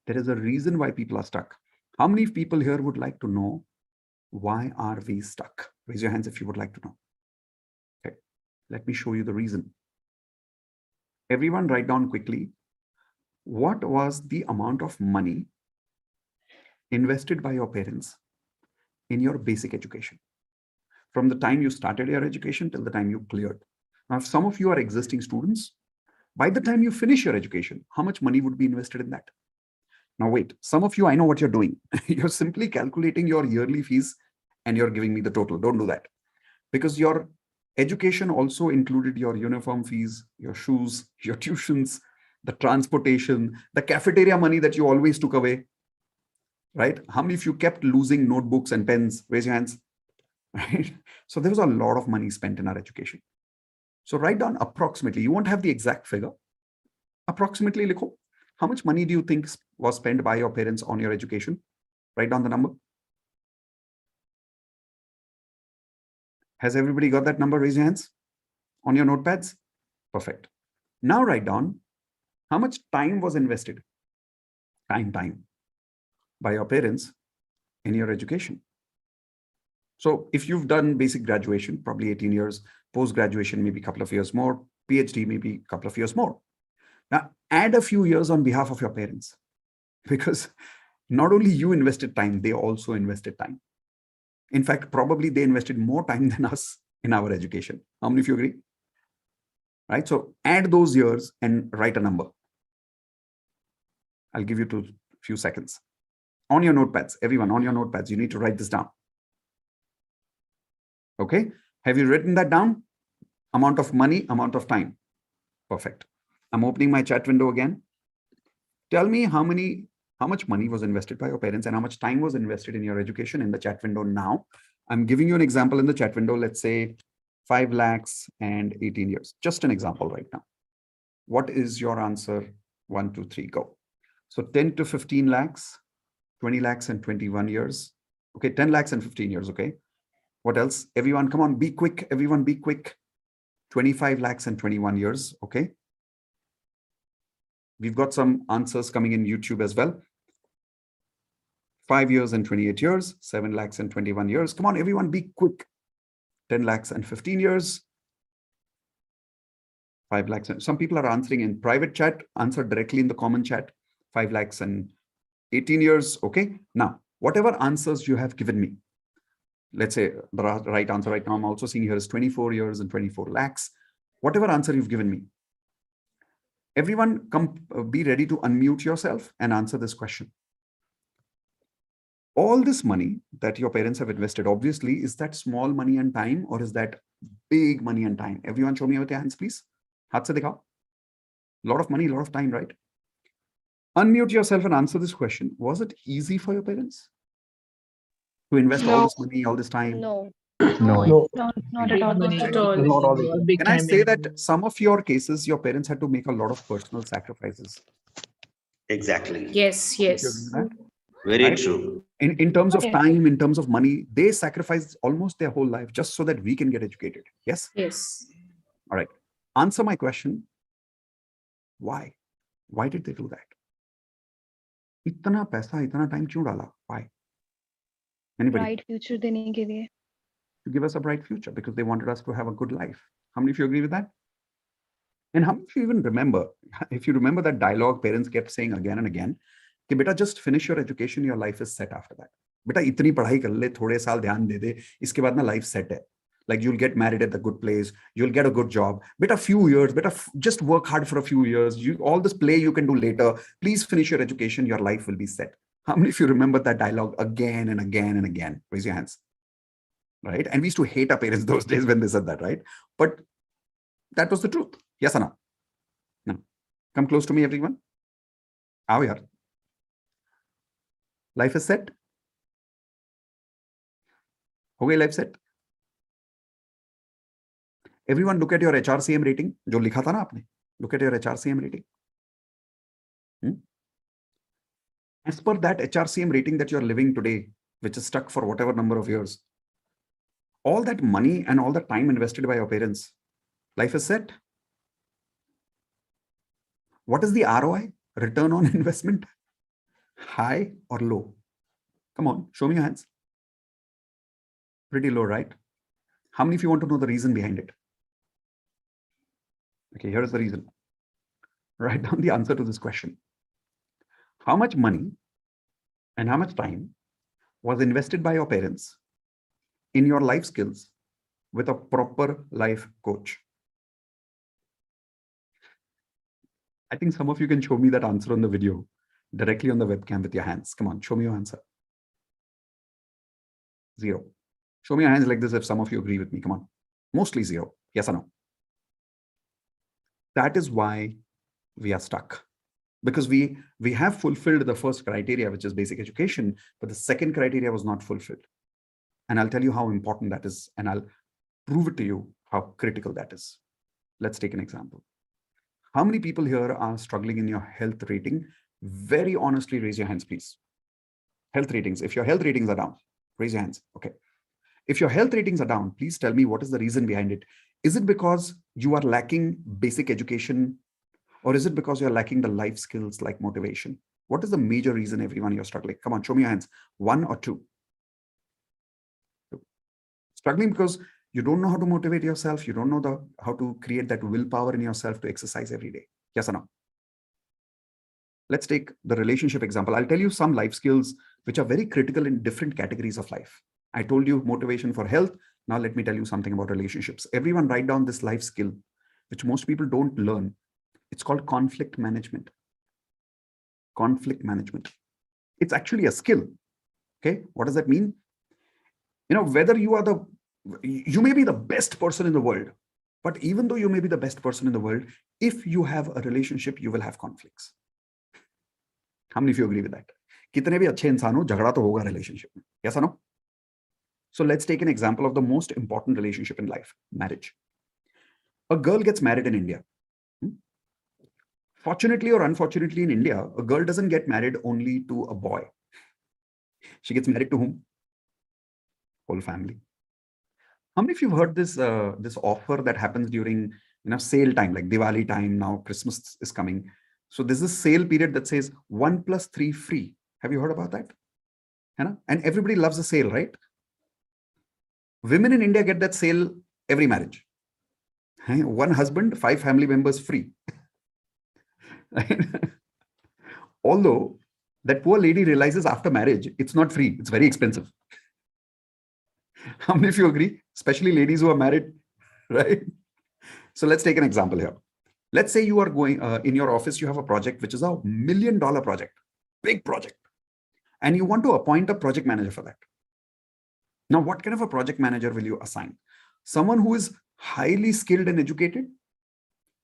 There is a reason why people are stuck. How many people here would like to know why are we stuck? Raise your hands if you would like to know. Okay, let me show you the reason. Everyone write down quickly. What was the amount of money invested by your parents in your basic education? From the time you started your education till the time you cleared. Now, if some of you are existing students, by the time you finish your education, how much money would be invested in that? Now wait, some of you, I know what you're doing. You're simply calculating your yearly fees and you're giving me the total. Don't do that. Because your education also included your uniform fees, your shoes, your tuitions, the transportation, the cafeteria money that you always took away. Right? How many of you kept losing notebooks and pens? Raise your hands. Right? So there was a lot of money spent in our education. So write down approximately. You won't have the exact figure. Approximately, likho. How much money do you think was spent by your parents on your education? Write down the number. Has everybody got that number? Raise your hands on your notepads. Perfect. Now write down how much time was invested. Time by your parents in your education. So if you've done basic graduation, probably 18 years, post-graduation, maybe a couple of years more, PhD, maybe a couple of years more. Now add a few years on behalf of your parents, because not only you invested time, they also invested time. In fact, probably they invested more time than us in our education. How many of you agree? Right? So add those years and write a number. I'll give you a few seconds. On your notepads, everyone on your notepads, you need to write this down. Okay, have you written that down? Amount of money, amount of time. Perfect. I'm opening my chat window again. Tell me how much money was invested by your parents and how much time was invested in your education in the chat window now. I'm giving you an example in the chat window. Let's say 5 lakhs and 18 years. Just an example right now. What is your answer? 1, 2, 3, go. So 10 to 15 lakhs, 20 lakhs and 21 years. Okay, 10 lakhs and 15 years. Okay. What else? Everyone, come on, be quick. Everyone, be quick. 25 lakhs and 21 years. Okay. We've got some answers coming in YouTube as well. 5 years and 28 years, 7 lakhs and 21 years. Come on, everyone, be quick. 10 lakhs and 15 years. 5 lakhs. And some people are answering in private chat. Answer directly in the common chat. 5 lakhs and 18 years. Okay. Now, whatever answers you have given me, let's say the right answer right now I'm also seeing here is 24 years and 24 lakhs. Whatever answer you've given me, everyone be ready to unmute yourself and answer this question. All this money that your parents have invested, obviously, is that small money and time, or is that big money and time? Everyone show me with your hands, please. Haath se dikhao. Lot of money, lot of time, right? Unmute yourself and answer this question. Was it easy for your parents to invest all this money, all this time? No. Not at all. Not at all. Can I say that some of your cases, your parents had to make a lot of personal sacrifices? Exactly. Yes, Do you agree yes. with that? Very Right? true. In terms of time, in terms of money, they sacrificed almost their whole life just so that we can get educated. Yes? Yes. All right. Answer my question. Why? Why did they do that? Itna paisa, itna time kyun dala? Why? Anybody? Bright future देने के लिए. To give us a bright future, because they wanted us to have a good life. How many of you agree with that? And how many of you even remember, if you remember that dialogue parents kept saying again and again, कि बेटा just finish your education, your life is set after that. बेटा इतनी पढ़ाई कर ले, थोड़े साल ध्यान दे दे, इसके बाद ना life set है. Like you'll get married at the good place, you'll get a good job. Beta, few years, beta, just work hard for a few years. All this play you can do later. Please finish your education, your life will be set. How many of you remember that dialogue again and again and again? Raise your hands. Right? And we used to hate our parents those days when they said that, right? But that was the truth. Yes or no? No. Come close to me, everyone. How are you? Life is set. Okay, life set. Everyone look at your HRCM rating. जो लिखा था ना आपने. Look at your HRCM rating. As per that HRCM rating that you're living today, which is stuck for whatever number of years, all that money and all the time invested by your parents, life is set. What is the ROI? Return on investment? High or low? Come on, show me your hands. Pretty low, right? How many of you want to know the reason behind it? Okay, here is the reason. Write down the answer to this question. How much money and how much time was invested by your parents in your life skills with a proper life coach? I think some of you can show me that answer on the video directly on the webcam with your hands. Come on, show me your answer. 0. Show me your hands like this if some of you agree with me. Come on. Mostly 0. Yes or no? That is why we are stuck. Because we have fulfilled the first criteria, which is basic education, but the second criteria was not fulfilled. And I'll tell you how important that is, and I'll prove it to you how critical that is. Let's take an example. How many people here are struggling in your health rating? Very honestly, raise your hands, please. Health ratings. If your health ratings are down, raise your hands. Okay. If your health ratings are down, please tell me what is the reason behind it. Is it because you are lacking basic education, or is it because you're lacking the life skills like motivation? What is the major reason, everyone, you're struggling? Come on, show me your hands. 1 or 2. Struggling because you don't know how to motivate yourself. You don't know how to create that willpower in yourself to exercise every day. Yes or no? Let's take the relationship example. I'll tell you some life skills which are very critical in different categories of life. I told you motivation for health. Now let me tell you something about relationships. Everyone write down this life skill, which most people don't learn. It's called conflict management. Conflict management. It's actually a skill. Okay. What does that mean? You know, whether you may be the best person in the world, But even though you may be the best person in the world, if you have a relationship, you will have conflicts. How many of you agree with that? कितने भी अच्छे इंसान हो, झगड़ा तो होगा relationship में. Yes or no? So let's take an example of the most important relationship in life, marriage. A girl gets married in India. Fortunately or unfortunately in India, a girl doesn't get married only to a boy. She gets married to whom? Whole family. How many of you have heard this this offer that happens during sale time, like Diwali time? Now Christmas is coming. So there's this sale period that says 1+3 free. Have you heard about that? And everybody loves a sale, right? Women in India get that sale every marriage. One husband, 5 family members free. Although that poor lady realizes after marriage, it's not free, it's very expensive. How many of you agree? Especially ladies who are married, right? So let's take an example here. Let's say you are going in your office, you have a project which is a $1 million project, big project, and you want to appoint a project manager for that. Now, what kind of a project manager will you assign? Someone who is highly skilled and educated,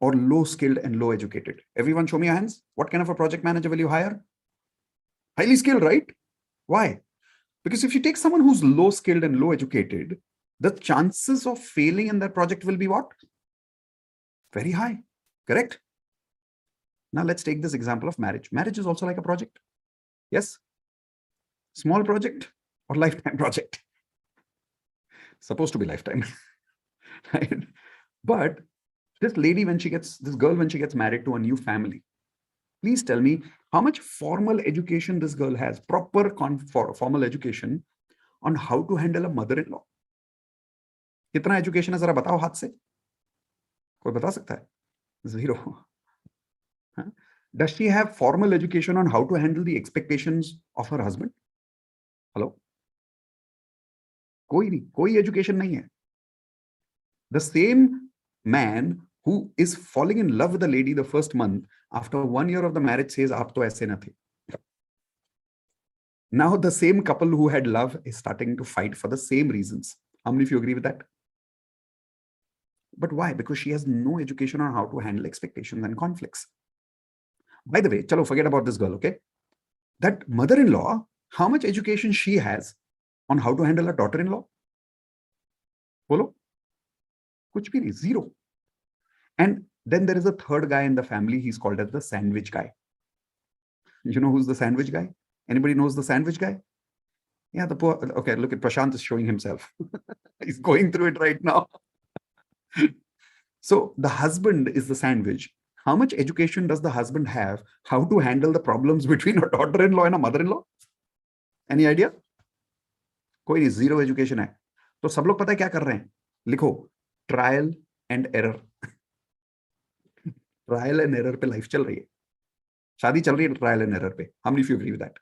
or low skilled and low educated? Everyone show me your hands. What kind of a project manager will you hire? Highly skilled, right? Why? Because if you take someone who's low skilled and low educated, the chances of failing in that project will be what? Very high, correct? Now let's take this example of marriage. Marriage is also like a project. Yes? Small project or lifetime project? Supposed to be lifetime, right? But this lady, this girl, when she gets married to a new family, please tell me how much formal education this girl has, proper formal education on how to handle a mother-in-law. कितना education है जरा बताओ हाथ से? कोई बता सकता है? Zero. Does she have formal education on how to handle the expectations of her husband? Hello? कोई education नहीं है. The same man who is falling in love with the lady the first month, after 1 year of the marriage says, "Aap to aise na the." Now the same couple who had love is starting to fight for the same reasons. How many of you agree with that? But why? Because she has no education on how to handle expectations and conflicts. By the way, chalo, forget about this girl, okay? That mother-in-law, how much education she has on how to handle a daughter-in-law? Bolo? Kuch bhi nahi, zero. And then there is a third guy in the family. He's called as the sandwich guy. You know who's the sandwich guy? Anybody knows the sandwich guy? Yeah, the poor. Okay, look at Prashant is showing himself. He's going through it right now. So the husband is the sandwich. How much education does the husband have how to handle the problems between a daughter-in-law and a mother-in-law? Any idea? कोई नहीं, zero education है. तो सब लोग पता है क्या कर रहे हैं? लिखो trial and error. Trial and error पे life चल रही है. शादी चल रही है trial and error पे. How many of you agree with that?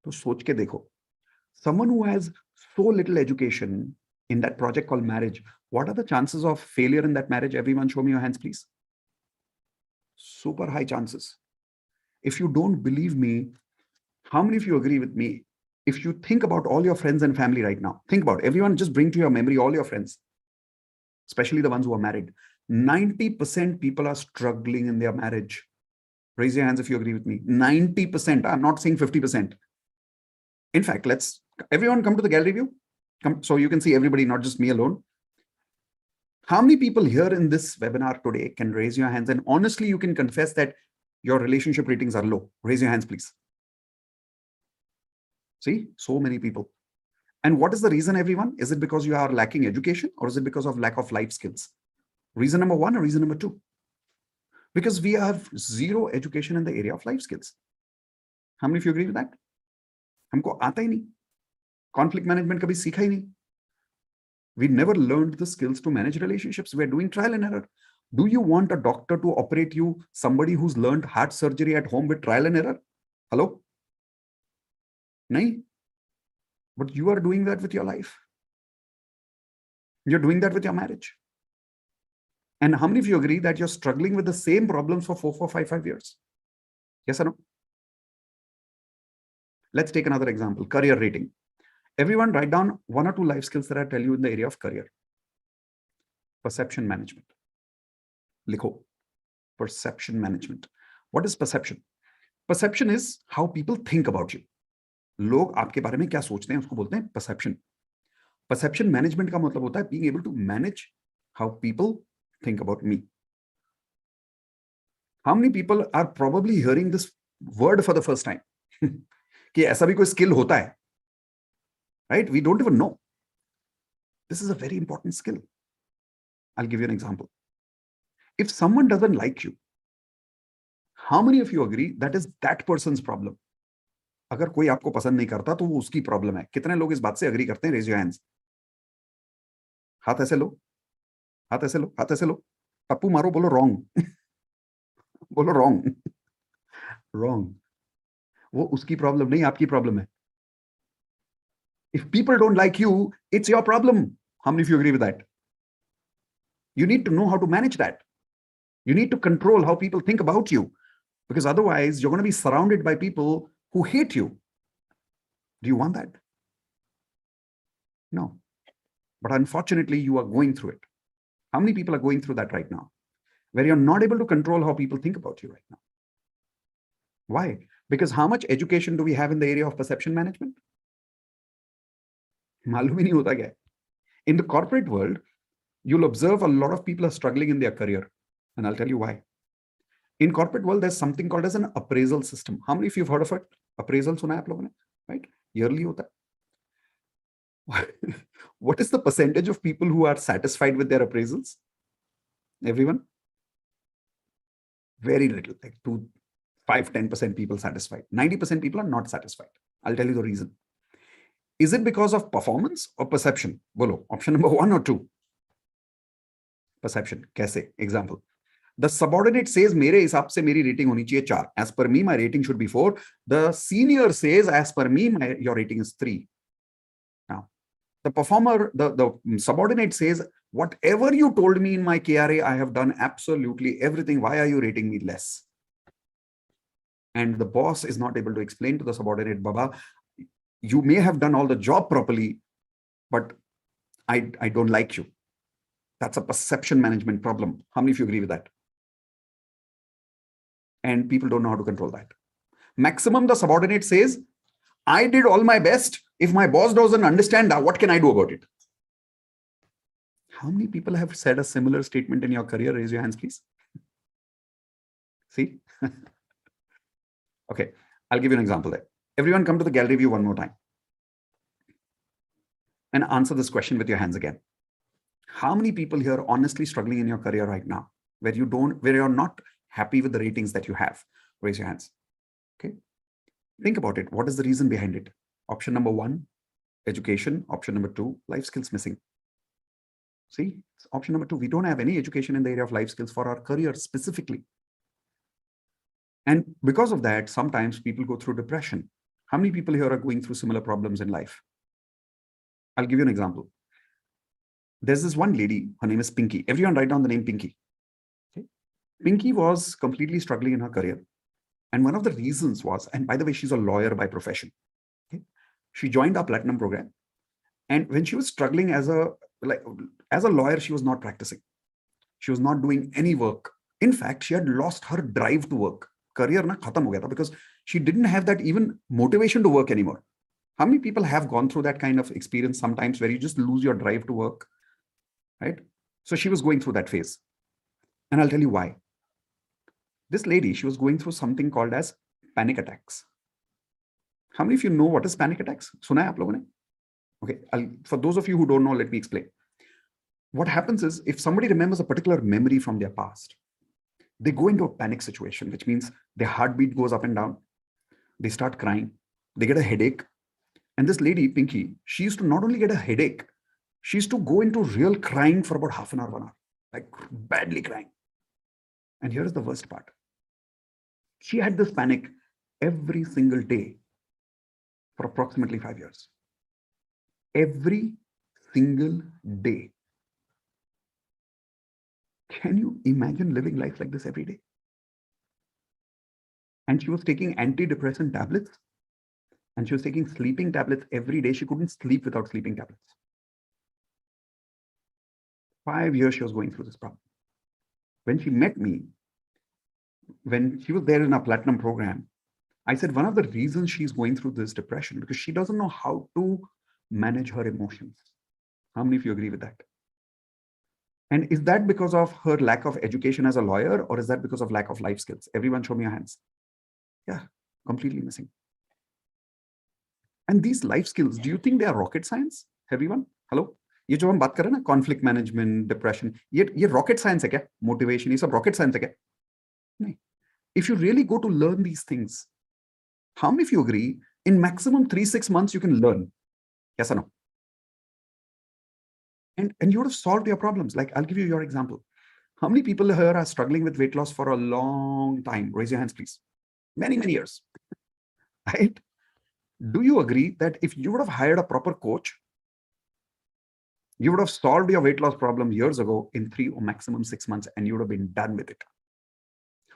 तो सोच के देखो. Someone who has so little education in that project called marriage, what are the chances of failure in that marriage? Everyone show me your hands, please. Super high chances. If you don't believe me, how many of you agree with me? If you think about all your friends and family right now, think about everyone, just bring to your memory all your friends, especially the ones who are married. 90% people are struggling in their marriage. Raise your hands if you agree with me. 90%. I'm not saying 50%. In fact, let's everyone come to the gallery view. Come, so you can see everybody, not just me alone. How many people here in this webinar today can raise your hands and honestly you can confess that your relationship ratings are low? Raise your hands, please. See, so many people. And what is the reason, everyone? Is it because you are lacking education or is it because of lack of life skills? Reason number one or reason number two? Because we have zero education in the area of life skills. How many of you agree with that? हमको आता ही नहीं. Conflict management कभी सीखा ही नहीं. We never learned the skills to manage relationships. We are doing trial and error. Do you want a doctor to operate you, somebody who's learned heart surgery at home with trial and error? Hello? No. But you are doing that with your life. You're doing that with your marriage. And how many of you agree that you're struggling with the same problems for 4, 5 years? Yes or no? Let's take another example, career rating. Everyone write down 1 or 2 life skills that I tell you in the area of career. Perception management. Likho. Perception management. What is perception? Perception is how people think about you. लोग आपके बारे में क्या सोचते हैं उसको बोलते हैं perception. Perception management का मतलब होता है being able to manage how people think about me. How many people are probably hearing this word for the first time? कि ऐसा भी कोई skill होता है, right? We don't even know. This is a very important skill. I'll give you an example. If someone doesn't like you, how many of you agree that is that person's problem? अगर कोई आपको पसंद नहीं करता तो वो उसकी problem है. कितने लोग इस बात से अग्री करते हैं? Raise your hands. हाथ ऐसे लो, हाथ ऐसे लो, हाथ ऐसे लो. टप्पू मारो, बोलो रॉन्ग. बोलो रॉन्ग. रॉन्ग. वो उसकी प्रॉब्लम नहीं, आपकी प्रॉब्लम है. If people don't like you, it's your problem. How many of you agree with that? You need to know how to manage that. You need to control how people think about you, because otherwise you're going to be surrounded by people who hate you. Do you want that? No. But unfortunately, you are going through it. How many people are going through that right now, where you're not able to control how people think about you right now? Why? Because how much education do we have in the area of perception management? मालूम ही नहीं होता क्या. In the corporate world, you'll observe a lot of people are struggling in their career. And I'll tell you why. In corporate world, there's something called as an appraisal system. How many of you have heard of it? Appraisal सुना है आप लोगों ने? Right? Yearly होता है. What is the percentage of people who are satisfied with their appraisals? Everyone? Very little, like 2, 5, 10% people satisfied. 90% people are not satisfied. I'll tell you the reason. Is it because of performance or perception? Bolo, option number 1 or 2? Perception. Kaise? Example. The subordinate says, मेरे हिसाब से मेरी rating होनी चाहिए 4. As per me, my rating should be 4. The senior says, as per me, your rating is 3. Now, the performer, the subordinate says, whatever you told me in my KRA, I have done absolutely everything. Why are you rating me less? And the boss is not able to explain to the subordinate, Baba, you may have done all the job properly, but I don't like you. That's a perception management problem. How many of you agree with that? And people don't know how to control that. Maximum, the subordinate says, I did all my best. If my boss doesn't understand that, what can I do about it? How many people have said a similar statement in your career? Raise your hands, please. See? Okay, I'll give you an example there. Everyone come to the gallery view one more time. And answer this question with your hands again. How many people here are honestly struggling in your career right now, where you're not happy with the ratings that you have? Raise your hands. Okay. Think about it. What is the reason behind it? Option number 1, education. Option number 2, life skills missing. See, option number 2, we don't have any education in the area of life skills for our career specifically. And because of that, sometimes people go through depression. How many people here are going through similar problems in life? I'll give you an example. There's this one lady, her name is Pinky. Everyone write down the name Pinky. Okay. Pinky was completely struggling in her career. And one of the reasons was, and by the way, she's a lawyer by profession. Okay. She joined our platinum program. And when she was struggling as a lawyer, she was not practicing. She was not doing any work. In fact, she had lost her drive to work. Career na khatam ho gaya tha, because she didn't have that even motivation to work anymore. How many people have gone through that kind of experience sometimes where you just lose your drive to work, right? So she was going through that phase. And I'll tell you why. This lady, she was going through something called as panic attacks. How many of you know what is panic attacks? Suna hai aap logon ne? Okay, for those of you who don't know, let me explain. What happens is, if somebody remembers a particular memory from their past, they go into a panic situation, which means their heartbeat goes up and down. They start crying. They get a headache. And this lady, Pinky, she used to not only get a headache, she used to go into real crying for about half an hour, 1 hour, like badly crying. And here is the worst part. She had this panic every single day for approximately 5 years. Every single day. Can you imagine living life like this every day? And she was taking antidepressant tablets, and she was taking sleeping tablets every day. She couldn't sleep without sleeping tablets. 5 years she was going through this problem. When she met me, when she was there in our platinum program, I said, one of the reasons she's going through this depression, because she doesn't know how to manage her emotions. How many of you agree with that? And is that because of her lack of education as a lawyer, or is that because of lack of life skills? Everyone show me your hands. Yeah, completely missing. And these life skills, do you think they are rocket science? Everyone, hello? ये जो हम बात कर रहे हैं ना, conflict management, depression, ये rocket science है क्या? Motivation, ये सब rocket science है क्या? नहीं. If you really go to learn these things, how many of you agree in maximum 3-6 months you can learn? Yes or no? And you would have solved your problems. Like, I'll give you your example. How many people here are struggling with weight loss for a long time? Raise your hands, please. Many, many years. Right? Do you agree that if you would have hired a proper coach, you would have solved your weight loss problem years ago in 3 or maximum 6 months, and you would have been done with it?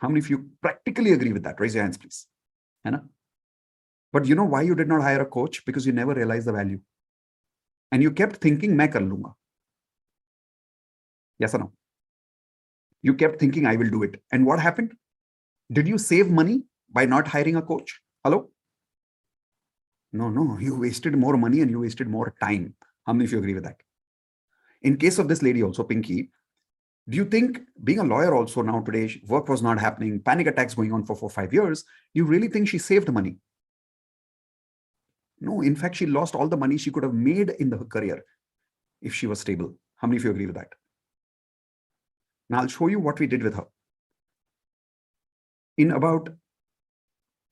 How many of you practically agree with that? Raise your hands, please. Anna? But you know why you did not hire a coach? Because you never realized the value. And you kept thinking, main kar lunga. Yes or no? You kept thinking, I will do it. And what happened? Did you save money by not hiring a coach? Hello? No, you wasted more money and you wasted more time. How many of you agree with that? In case of this lady also, Pinky, do you think being a lawyer also now today, work was not happening, panic attacks going on for 4-5 years, you really think she saved money? No, in fact, she lost all the money she could have made in her career if she was stable. How many of you agree with that? Now I'll show you what we did with her. In about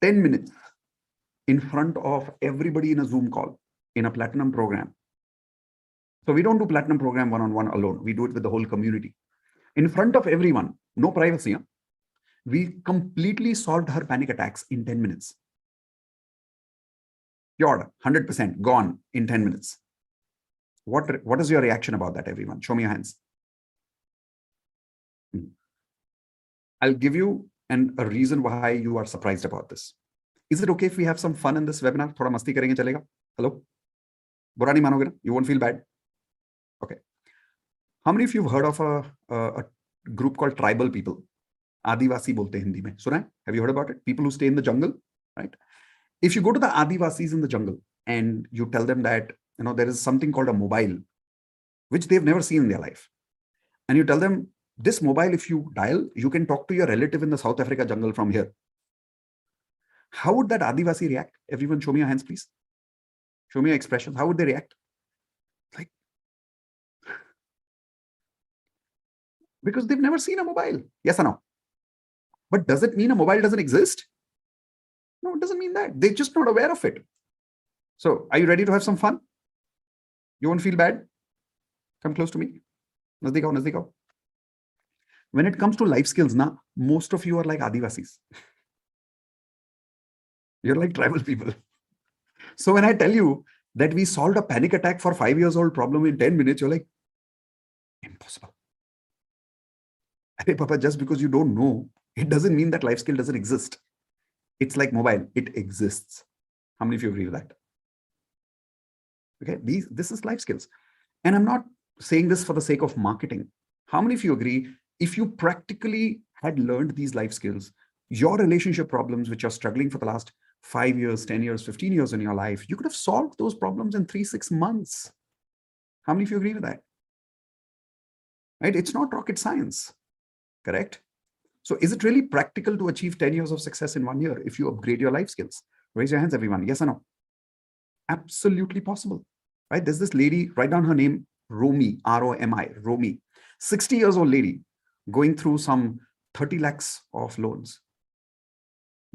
10 minutes, in front of everybody in a Zoom call, in a platinum program. So we don't do platinum program one-on-one alone. We do it with the whole community. In front of everyone, no privacy. Huh? We completely solved her panic attacks in 10 minutes. Cured, 100% gone in 10 minutes. What is your reaction about that, everyone? Show me your hands. I'll give you a reason why you are surprised about this. Is it okay if we have some fun in this webinar? Thoda masti karenge chalega? Hello? Bura nahi manoge na? You won't feel bad? Okay. How many of you have heard of a group called tribal people? Adivasi bolte Hindi mein. Suna hai? Have you heard about it? People who stay in the jungle, right? If you go to the Adivasis in the jungle and you tell them that, there is something called a mobile, which they've never seen in their life. And you tell them, this mobile, if you dial, you can talk to your relative in the South Africa jungle from here. How would that Adivasi react? Everyone show me your hands, please. Show me your expressions. How would they react? Like, because they've never seen a mobile. Yes or no? But does it mean a mobile doesn't exist? No, it doesn't mean that. They're just not aware of it. So are you ready to have some fun? You won't feel bad? Come close to me. Nazdik aao, nazdik aao. When it comes to life skills, most of you are like Adivasis. You're like tribal people. So when I tell you that we solved a panic attack for 5-year-old problem in 10 minutes, you're like, impossible. Hey, Papa, just because you don't know, it doesn't mean that life skill doesn't exist. It's like mobile. It exists. How many of you agree with that? Okay, this is life skills. And I'm not saying this for the sake of marketing. How many of you agree, if you practically had learned these life skills, your relationship problems, which are struggling for the last 5 years, 10 years, 15 years in your life, you could have solved those problems in 3-6 months. How many of you agree with that? Right? It's not rocket science, correct? So is it really practical to achieve 10 years of success in 1 year if you upgrade your life skills? Raise your hands, everyone. Yes or no? Absolutely possible, right? There's this lady, write down her name, Romi, R-O-M-I, Romi, 60 years old lady going through some 30 lakhs of loans.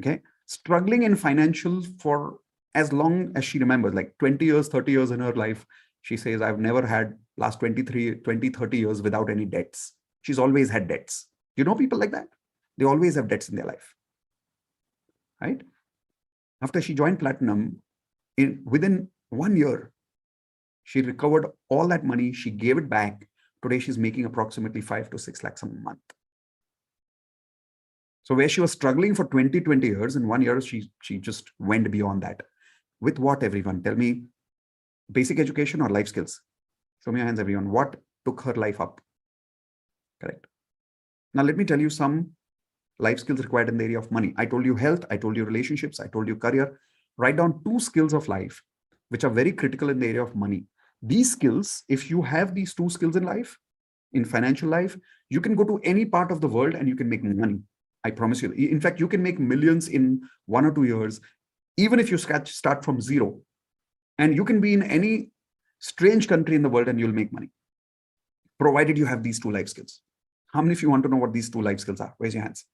Okay. Struggling in financial for as long as she remembers, like 20 years, 30 years in her life. She says, I've never had last 20, 30 years without any debts. She's always had debts. You know people like that? They always have debts in their life, right? After she joined Platinum, within 1 year, she recovered all that money. She gave it back. Today, she's making approximately 5 to 6 lakhs a month. So where she was struggling for 20 years, in 1 year, she just went beyond that. With what, everyone? Tell me, basic education or life skills? Show me your hands, everyone. What took her life up? Correct. Now, let me tell you some life skills required in the area of money. I told you health, I told you relationships, I told you career. Write down 2 skills of life, which are very critical in the area of money. These skills, if you have these 2 skills in life, in financial life, you can go to any part of the world and you can make money. I promise you. In fact, you can make millions in 1 or 2 years, even if you start from zero. And you can be in any strange country in the world and you'll make money, provided you have these 2 life skills. How many of you want to know what these 2 life skills are? Raise your hands.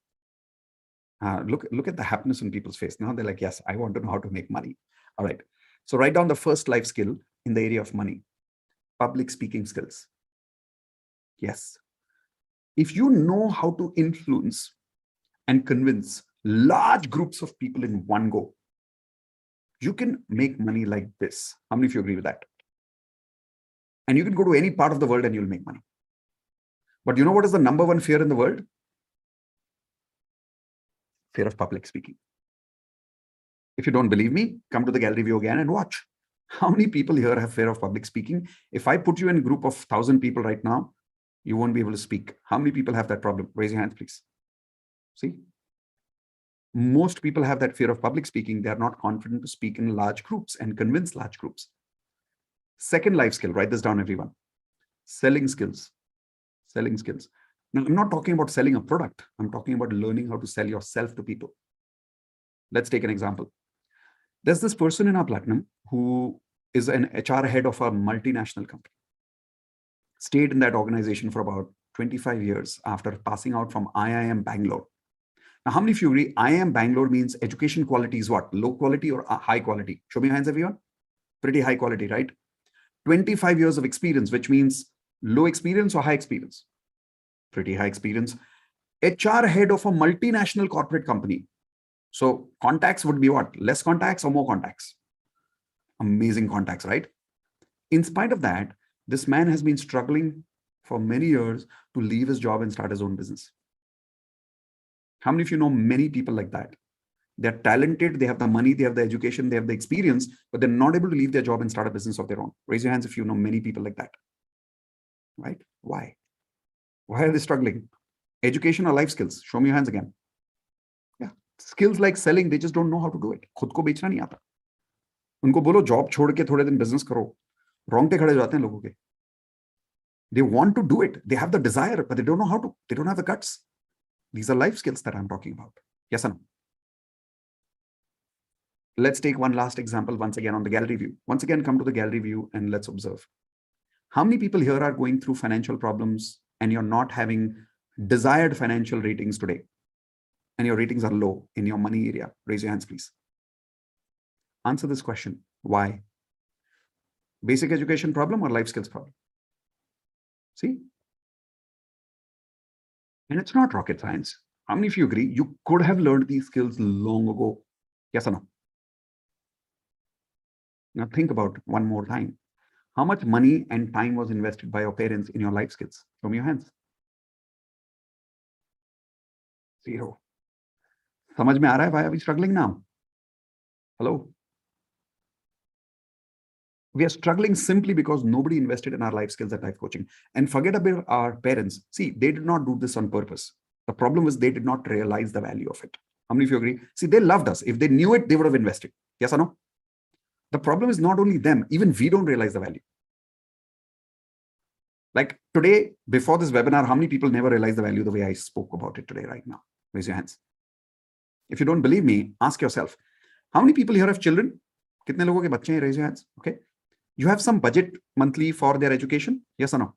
Look at the happiness in people's face. Now they're like, yes, I want to know how to make money. All right. So write down the first life skill in the area of money. Public speaking skills. Yes. If you know how to influence and convince large groups of people in one go, you can make money like this. How many of you agree with that? And you can go to any part of the world and you'll make money. But you know what is the number 1 fear in the world? Fear of public speaking. If you don't believe me, come to the gallery view again and watch. How many people here have fear of public speaking? If I put you in a group of 1,000 people right now, you won't be able to speak. How many people have that problem? Raise your hands, please. See? Most people have that fear of public speaking. They are not confident to speak in large groups and convince large groups. Second life skill, write this down, everyone. Selling skills. Selling skills. Now, I'm not talking about selling a product. I'm talking about learning how to sell yourself to people. Let's take an example. There's this person in our Platinum who is an HR head of a multinational company. Stayed in that organization for about 25 years after passing out from IIM Bangalore. Now, how many of you agree IIM Bangalore means education quality is what? Low quality or high quality? Show me your hands, everyone. Pretty high quality, right? 25 years of experience, which means low experience or high experience? Pretty high experience. HR head of a multinational corporate company. So contacts would be what? Less contacts or more contacts? Amazing contacts, right? In spite of that, this man has been struggling for many years to leave his job and start his own business. How many of you know many people like that? They're talented, they have the money, they have the education, they have the experience, but they're not able to leave their job and start a business of their own. Raise your hands if you know many people like that. Right? Why? Why are they struggling? Education or life skills? Show me your hands again. Yeah. Skills like selling, they just don't know how to do it. खुद को बेचना नहीं आता. उनको बोलो job छोड़ के थोड़े दिन बिजनेस करो. रोंगटे खड़े हो जाते हैं लोगों के. They want to do it. They have the desire, but they don't know how to. They don't have the guts. These are life skills that I'm talking about. Yes or no? Let's take one last example once again on the gallery view. Once again, come to the gallery view and let's observe. How many people here are going through financial problems and you're not having desired financial ratings today? And your ratings are low in your money area? Raise your hands, please. Answer this question. Why? Basic education problem or life skills problem? See? And it's not rocket science. How many of you agree you could have learned these skills long ago? Yes or no? Now think about one more time. How much money and time was invested by your parents in your life skills? Show me your hands. 0. समझ में आ रहा है? Why are we struggling now? Hello? We are struggling simply because nobody invested in our life skills at life coaching. And forget about our parents. See, they did not do this on purpose. The problem is they did not realize the value of it. How many of you agree? See, they loved us. If they knew it, they would have invested. Yes or no? The problem is not only them, even we don't realize the value. Like today, before this webinar, how many people never realized the value the way I spoke about it today, right now? Raise your hands. If you don't believe me, ask yourself, how many people here have children? Kitne logo ke bacche hain? Raise your hands. Okay. You have some budget monthly for their education? Yes or no?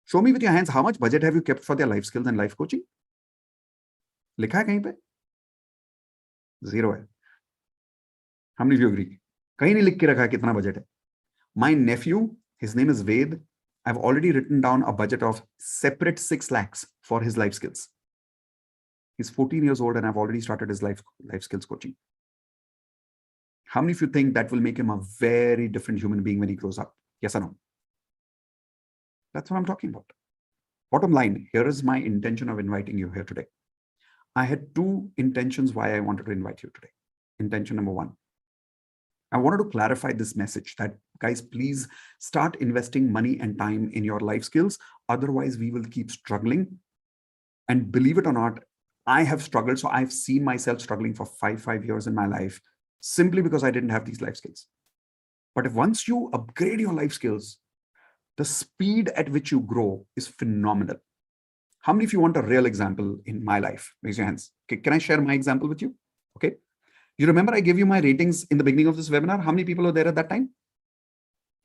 Show me with your hands, how much budget have you kept for their life skills and life coaching? लिखा है कहीं पे? 0 है. How many of you agree? कहीं नहीं लिख के रखा है कितना budget है. My nephew, his name is Ved. I've already written down a budget of separate 6 lakhs for his life skills. He's 14 years old and I've already started his life skills coaching. How many of you think that will make him a very different human being when he grows up? Yes or no? That's what I'm talking about. Bottom line, here is my intention of inviting you here today. I had 2 intentions why I wanted to invite you today. Intention number 1. I wanted to clarify this message that, guys, please start investing money and time in your life skills. Otherwise, we will keep struggling. And believe it or not, I have struggled. So I've seen myself struggling for five years in my life simply because I didn't have these life skills. But if once you upgrade your life skills, the speed at which you grow is phenomenal. How many of you want a real example in my life? Raise your hands. Okay, can I share my example with you? Okay. You remember I gave you my ratings in the beginning of this webinar? How many people were there at that time?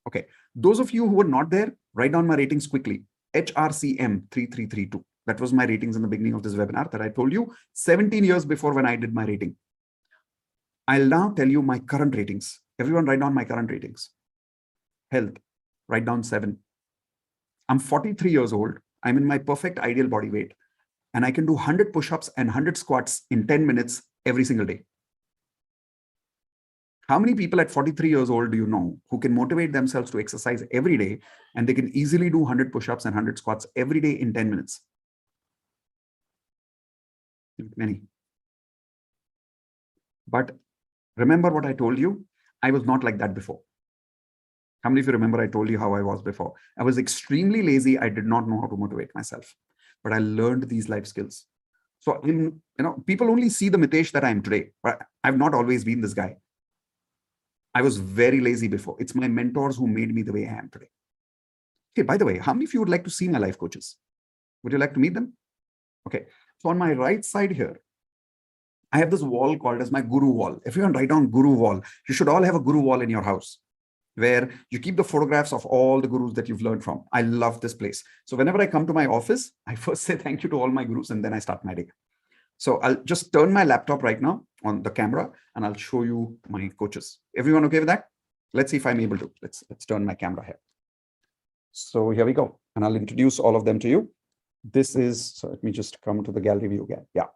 Okay. Those of you who were not there, write down my ratings quickly. HRCM 3332. That was my ratings in the beginning of this webinar that I told you 17 years before when I did my rating. I'll now tell you my current ratings. Everyone write down my current ratings. Health, write down 7. I'm 43 years old. I'm in my perfect ideal body weight. And I can do 100 push-ups and 100 squats in 10 minutes every single day. How many people at 43 years old do you know who can motivate themselves to exercise every day and they can easily do 100 push-ups and 100 squats every day in 10 minutes? Many. But remember what I told you? I was not like that before. How many of you remember I told you how I was before? I was extremely lazy. I did not know how to motivate myself, but I learned these life skills. So, people only see the Mitesh that I am today, but I've not always been this guy. I was very lazy before. It's my mentors who made me the way I am today. Okay, by the way, how many of you would like to see my life coaches? Would you like to meet them? Okay, so on my right side here, I have this wall called as my guru wall. If you want to write down guru wall, you should all have a guru wall in your house where you keep the photographs of all the gurus that you've learned from. I love this place. So whenever I come to my office, I first say thank you to all my gurus and then I start my day. So I'll just turn my laptop right now on the camera and I'll show you my coaches. Everyone okay with that? Let's see if I'm able to. Let's turn my camera here. So here we go. And I'll introduce all of them to you. This is, so let me just come to the gallery view again. Yeah.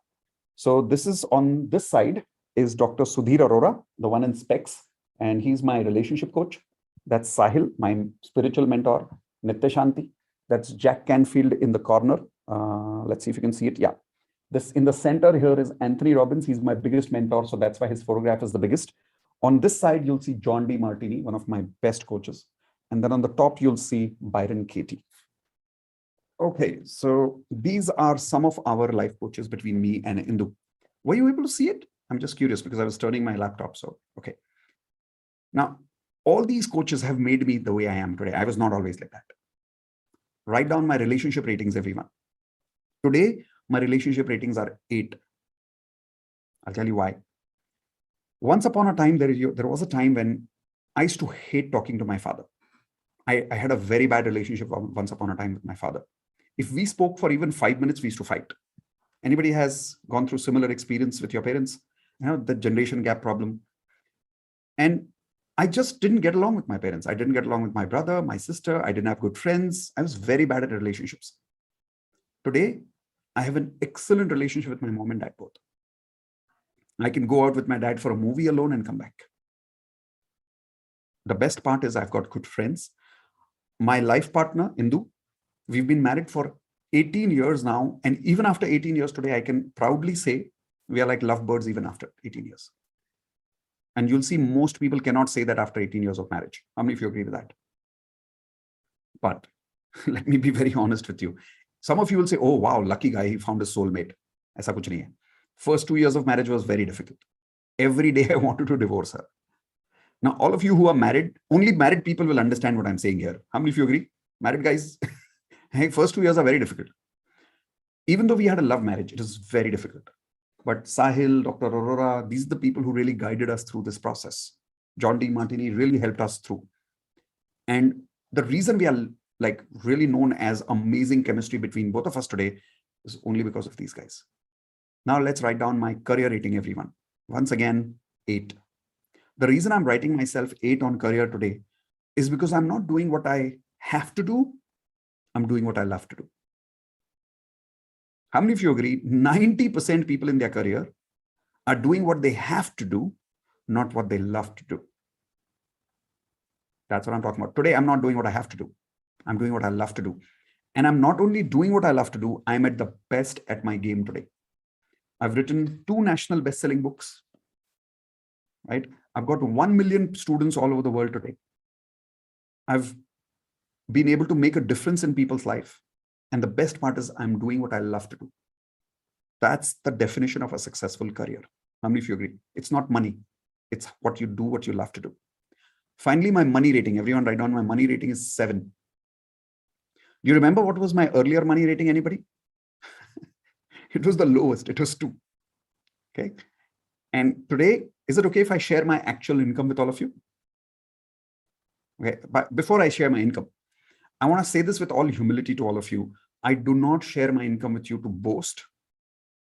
So this is on this side is Dr. Sudhir Arora, the one in specs, and he's my relationship coach. That's Sahil, my spiritual mentor. Nitya, that's Jack Canfield in the corner. Let's see if you can see it. Yeah. This in the center here is Anthony Robbins. He's my biggest mentor, so that's why his photograph is the biggest. On this side, you'll see John D. Martini, one of my best coaches. And then on the top, you'll see Byron Katie. Okay, so these are some of our life coaches between me and Indu. Were you able to see it? I'm just curious because I was turning my laptop. So, okay. Now, all these coaches have made me the way I am today. I was not always like that. Write down my relationship ratings, everyone. Today, my relationship ratings are 8. I'll tell you why. Once upon a time, there was a time when I used to hate talking to my father. I had a very bad relationship once upon a time with my father. If we spoke for even 5 minutes, we used to fight. Anybody has gone through similar experience with your parents? The generation gap problem. And I just didn't get along with my parents. I didn't get along with my brother, my sister. I didn't have good friends. I was very bad at relationships. Today, I have an excellent relationship with my mom and dad both. I can go out with my dad for a movie alone and come back. The best part is I've got good friends. My life partner, Indu, we've been married for 18 years now. And even after 18 years today, I can proudly say we are like lovebirds even after 18 years. And you'll see most people cannot say that after 18 years of marriage. How many of you agree with that? But let me be very honest with you. Some of you will say, oh, wow, lucky guy, he found his soulmate. Aisa kuch nahi hai. First 2 years of marriage was very difficult. Every day I wanted to divorce her. Now, all of you who are married, only married people will understand what I'm saying here. How many of you agree? Married guys, first 2 years are very difficult. Even though we had a love marriage, it was very difficult. But Sahil, Dr. Aurora, these are the people who really guided us through this process. John D. Martini really helped us through. And the reason we are like really known as amazing chemistry between both of us today is only because of these guys. Now let's write down my career rating, everyone. Once again, 8. The reason I'm writing myself 8 on career today is because I'm not doing what I have to do. I'm doing what I love to do. How many of you agree? 90% people in their career are doing what they have to do, not what they love to do. That's what I'm talking about. Today, I'm not doing what I have to do. I'm doing what I love to do. And I'm not only doing what I love to do, I'm at the best at my game today. I've written 2 national best-selling books, right? I've got 1 million students all over the world today. I've been able to make a difference in people's life. And the best part is I'm doing what I love to do. That's the definition of a successful career. How many of you agree? It's not money. It's what you do, what you love to do. Finally, my money rating. Everyone write down my money rating is 7. Do you remember what was my earlier money rating, anybody? It was the lowest. It was 2. Okay. And today, is it okay if I share my actual income with all of you? Okay. But before I share my income, I want to say this with all humility to all of you. I do not share my income with you to boast.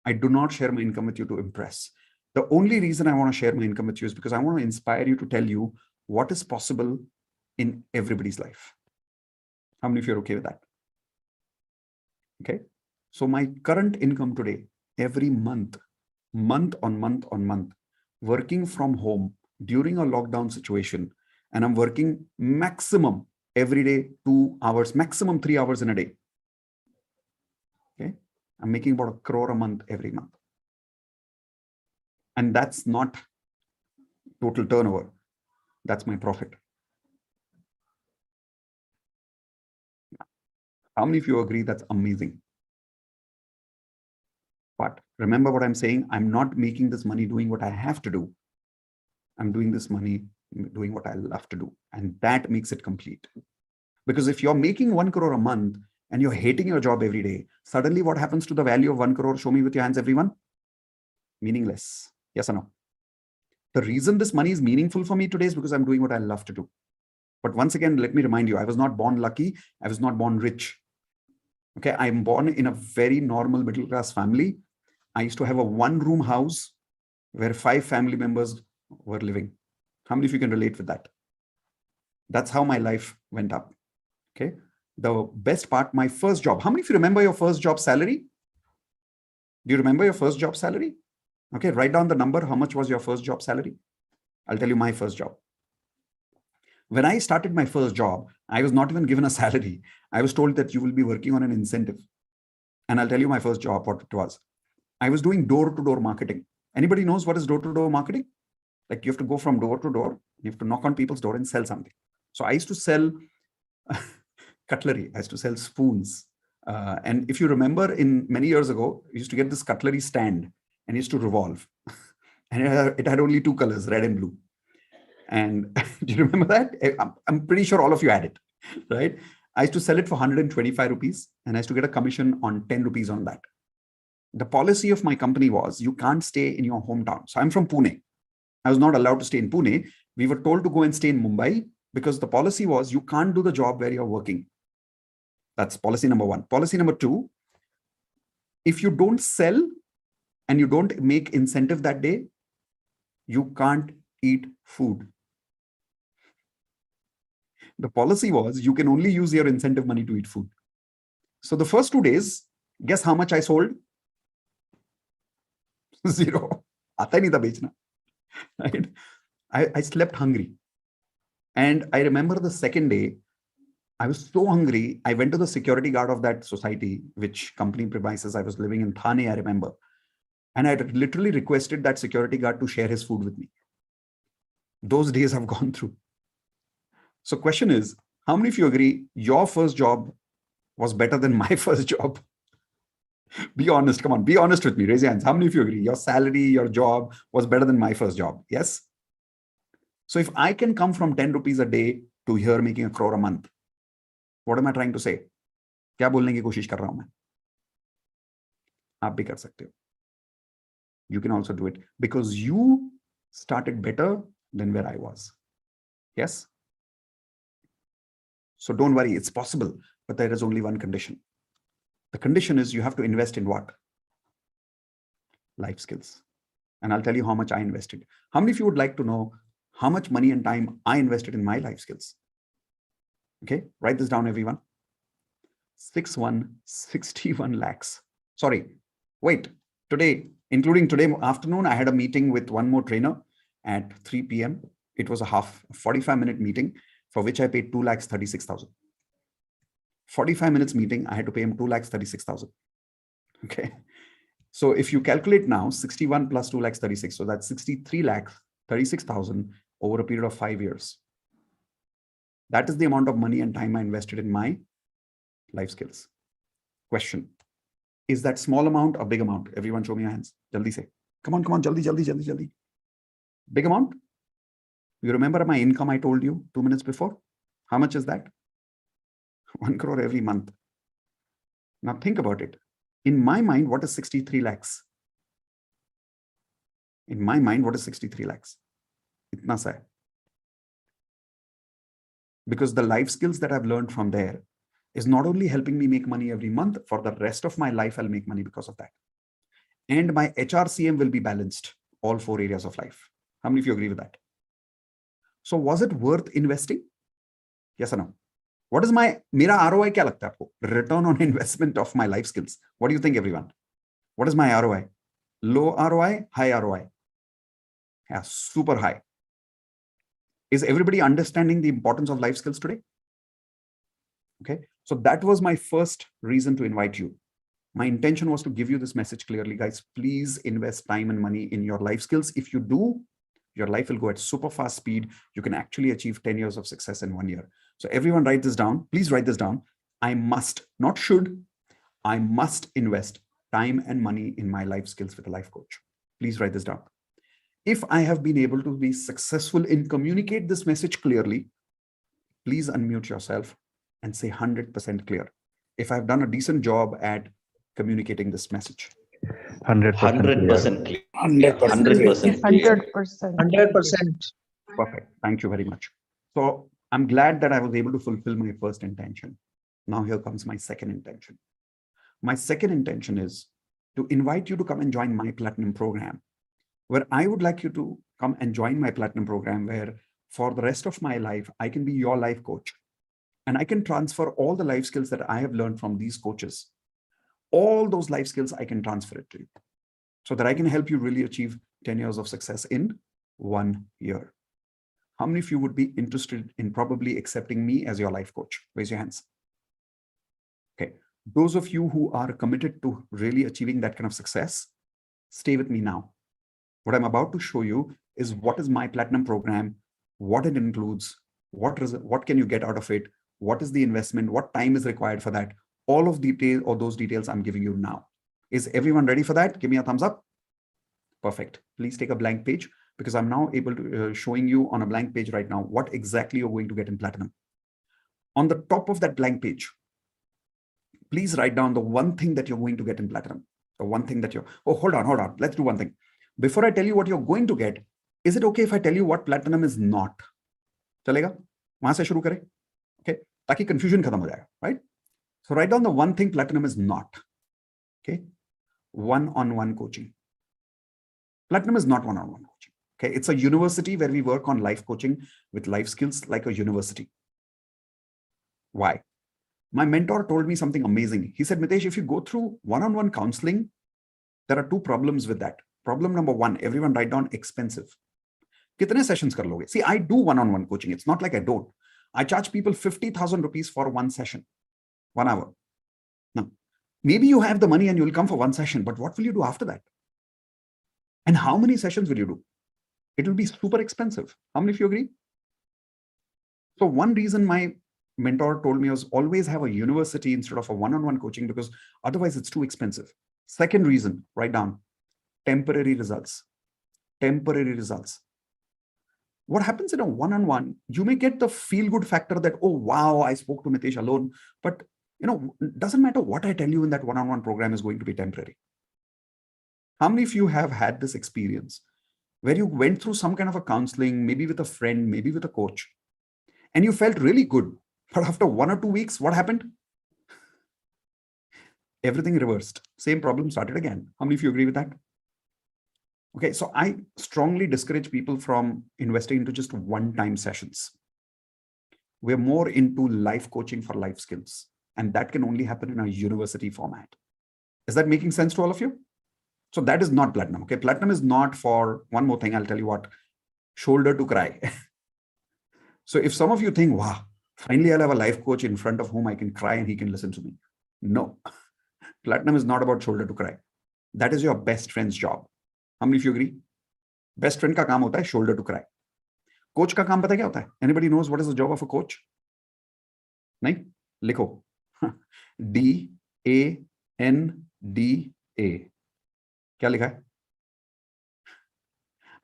I do not share my income with you to impress. The only reason I want to share my income with you is because I want to inspire you to tell you what is possible in everybody's life. How many of you are okay with that? Okay. So my current income today, every month on month, working from home during a lockdown situation, and I'm working maximum every day 2 hours, maximum 3 hours in a day. Okay. I'm making about 1 crore a month every month. And that's not total turnover. That's my profit. How many of you agree that's amazing? But remember what I'm saying, I'm not making this money doing what I have to do. I'm doing this money doing what I love to do. And that makes it complete. Because if you're making 1 crore a month and you're hating your job every day, suddenly what happens to the value of 1 crore? Show me with your hands, everyone. Meaningless. Yes or no? The reason this money is meaningful for me today is because I'm doing what I love to do. But once again, let me remind you, I was not born lucky. I was not born rich. Okay, I'm born in a very normal middle class family. I used to have a 1-room house where 5 family members were living. How many of you can relate with that? That's how my life went up. Okay. The best part, my first job. How many of you remember your first job salary? Do you remember your first job salary? Okay, write down the number. How much was your first job salary? I'll tell you my first job. When I started my first job, I was not even given a salary. I was told that you will be working on an incentive. And I'll tell you my first job, what it was. I was doing door-to-door marketing. Anybody knows what is door-to-door marketing? Like you have to go from door to door. You have to knock on people's door and sell something. So I used to sell cutlery. I used to sell spoons. And if you remember, in many years ago, we used to get this cutlery stand and it used to revolve. And it had only 2 colors, red and blue. And do you remember that? I'm pretty sure all of you had it, right? I used to sell it for 125 rupees and I used to get a commission on 10 rupees on that. The policy of my company was you can't stay in your hometown. So I'm from Pune. I was not allowed to stay in Pune. We were told to go and stay in Mumbai because the policy was you can't do the job where you're working. That's policy number 1. Policy number 2, if you don't sell and you don't make incentive that day, you can't eat food. The policy was you can only use your incentive money to eat food. So the first 2 days, guess how much I sold? 0. Aata hi nahi tha bechna. Right? I slept hungry. And I remember the second day, I was so hungry. I went to the security guard of that society, which company premises I was living in Thane, I remember. And I literally requested that security guard to share his food with me. Those days have gone through. So question is, how many of you agree your first job was better than my first job? Be honest. Come on, be honest with me. Raise your hands. How many of you agree your salary, your job was better than my first job? Yes? So if I can come from 10 rupees a day to here making 1 crore a month, what am I trying to say? क्या बोलने की कोशिश कर रहा हूं मैं? आप भी कर सकते हो. You can also do it because you started better than where I was. Yes? So don't worry, it's possible, but there is only one condition. The condition is you have to invest in what? Life skills. And I'll tell you how much I invested. How many of you would like to know how much money and time I invested in my life skills? Okay, write this down, everyone. 61 lakhs. Sorry, wait, today, including today afternoon, I had a meeting with one more trainer at 3 p.m. It was a 45-minute meeting for which I paid 2,36,000. 45 minutes meeting, I had to pay him 2,36,000. Okay. So if you calculate now, 61 plus 2,36, so that's 63 lakhs 36,000 over a period of 5 years. That is the amount of money and time I invested in my life skills. Question. Is that small amount or big amount? Everyone show me your hands. Jaldi say. Come on, jaldi. Big amount? You remember my income I told you 2 minutes before? How much is that? 1 crore every month. Now think about it. In my mind, what is 63 lakhs? In my mind, what is 63 lakhs? Itna sa hai. Because the life skills that I've learned from there is not only helping me make money every month, for the rest of my life, I'll make money because of that. And my HRCM will be balanced, all 4 areas of life. How many of you agree with that? So was it worth investing? Yes or no? What is mera ROI kya lagta hai aapko? Return on investment of my life skills. What do you think, everyone? What is my ROI? Low ROI, high ROI? Yeah, super high. Is everybody understanding the importance of life skills today? Okay, so that was my first reason to invite you. My intention was to give you this message clearly, guys. Please invest time and money in your life skills. If you do, your life will go at super fast speed. You can actually achieve 10 years of success in 1 year. So everyone write this down. Please write this down. I must, not should, I must invest time and money in my life skills with a life coach. Please write this down. If I have been able to be successful in communicate this message clearly, please unmute yourself and say 100% clear. If I've done a decent job at communicating this message. 100% clear. 100%. 100%. Perfect. Thank you very much. So I'm glad that I was able to fulfill my first intention. Now here comes my second intention. My second intention is to invite you to come and join my Platinum program, where I would like you to come and join my Platinum program, where for the rest of my life, I can be your life coach. And I can transfer all the life skills that I have learned from these coaches. All those life skills, I can transfer it to you so that I can help you really achieve 10 years of success in 1 year. How many of you would be interested in probably accepting me as your life coach? Raise your hands. Okay. Those of you who are committed to really achieving that kind of success, stay with me now. What I'm about to show you is what is my Platinum program, what it includes, what can you get out of it, what is the investment, what time is required for that. All of those details I'm giving you now. Is everyone ready for that? Give me a thumbs up. Perfect. Please take a blank page, because I'm now able to showing you on a blank page right now what exactly you're going to get in Platinum. On the top of that blank page, please write down the one thing that you're going to get in Platinum. The one thing that hold on. Let's do one thing. Before I tell you what you're going to get, is it okay if I tell you what Platinum is not? Chalega? Wahan se shuru kare? Okay. Taki confusion khatam ho jayega, right? So write down the one thing Platinum is not. Okay. One-on-one coaching. Platinum is not one-on-one coaching. Okay. It's a university where we work on life coaching with life skills like a university. Why? My mentor told me something amazing. He said, Mitesh, if you go through one-on-one counseling, there are 2 problems with that. Problem number 1, everyone write down expensive. Kitne sessions kar loge? See, I do one-on-one coaching. It's not like I don't. I charge people 50,000 rupees for 1 session, 1 hour. Now, maybe you have the money and you'll come for 1 session, but what will you do after that? And how many sessions will you do? It will be super expensive. How many of you agree? So one reason my mentor told me was always have a university instead of a one-on-one coaching, because otherwise it's too expensive. Second reason, write down, temporary results. Temporary results. What happens in a one-on-one, you may get the feel-good factor that, oh, wow, I spoke to Mitesh alone. But, doesn't matter what I tell you in that one-on-one program is going to be temporary. How many of you have had this experience where you went through some kind of a counseling, maybe with a friend, maybe with a coach, and you felt really good, but after 1 or 2 weeks, what happened? Everything reversed. Same problem started again. How many of you agree with that? Okay, so I strongly discourage people from investing into just one-time sessions. We're more into life coaching for life skills, and that can only happen in a university format. Is that making sense to all of you? So that is not Platinum. Okay, Platinum is not for, one more thing, I'll tell you what, shoulder to cry. So if some of you think, wow, finally I'll have a life coach in front of whom I can cry and he can listen to me. No, Platinum is not about shoulder to cry. That is your best friend's job. How many of you agree? Best friend का काम होता है shoulder to cry. Coach का काम पता है क्या होता है? Anybody knows what is the job of a coach? नहीं? लिखो. DANDA. क्या लिखा है?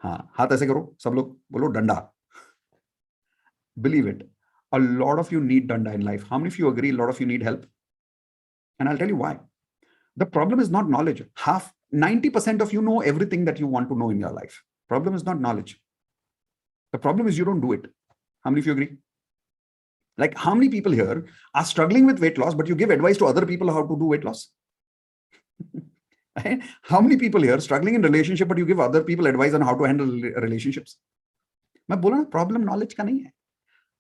हाँ, हाथ ऐसे करो, सब लोग बोलो डंडा. Believe it, a lot of you need danda in life. How many of you agree a lot of you need help? And I'll tell you why. The problem is not knowledge. 90% of you know everything that you want to know in your life. Problem is not knowledge. The problem is you don't do it. How many of you agree? Like, how many people here are struggling with weight loss, but you give advice to other people how to do weight loss? How many people here struggling in relationship, but you give other people advice on how to handle relationships? मैं बोला ना, problem knowledge का नहीं है.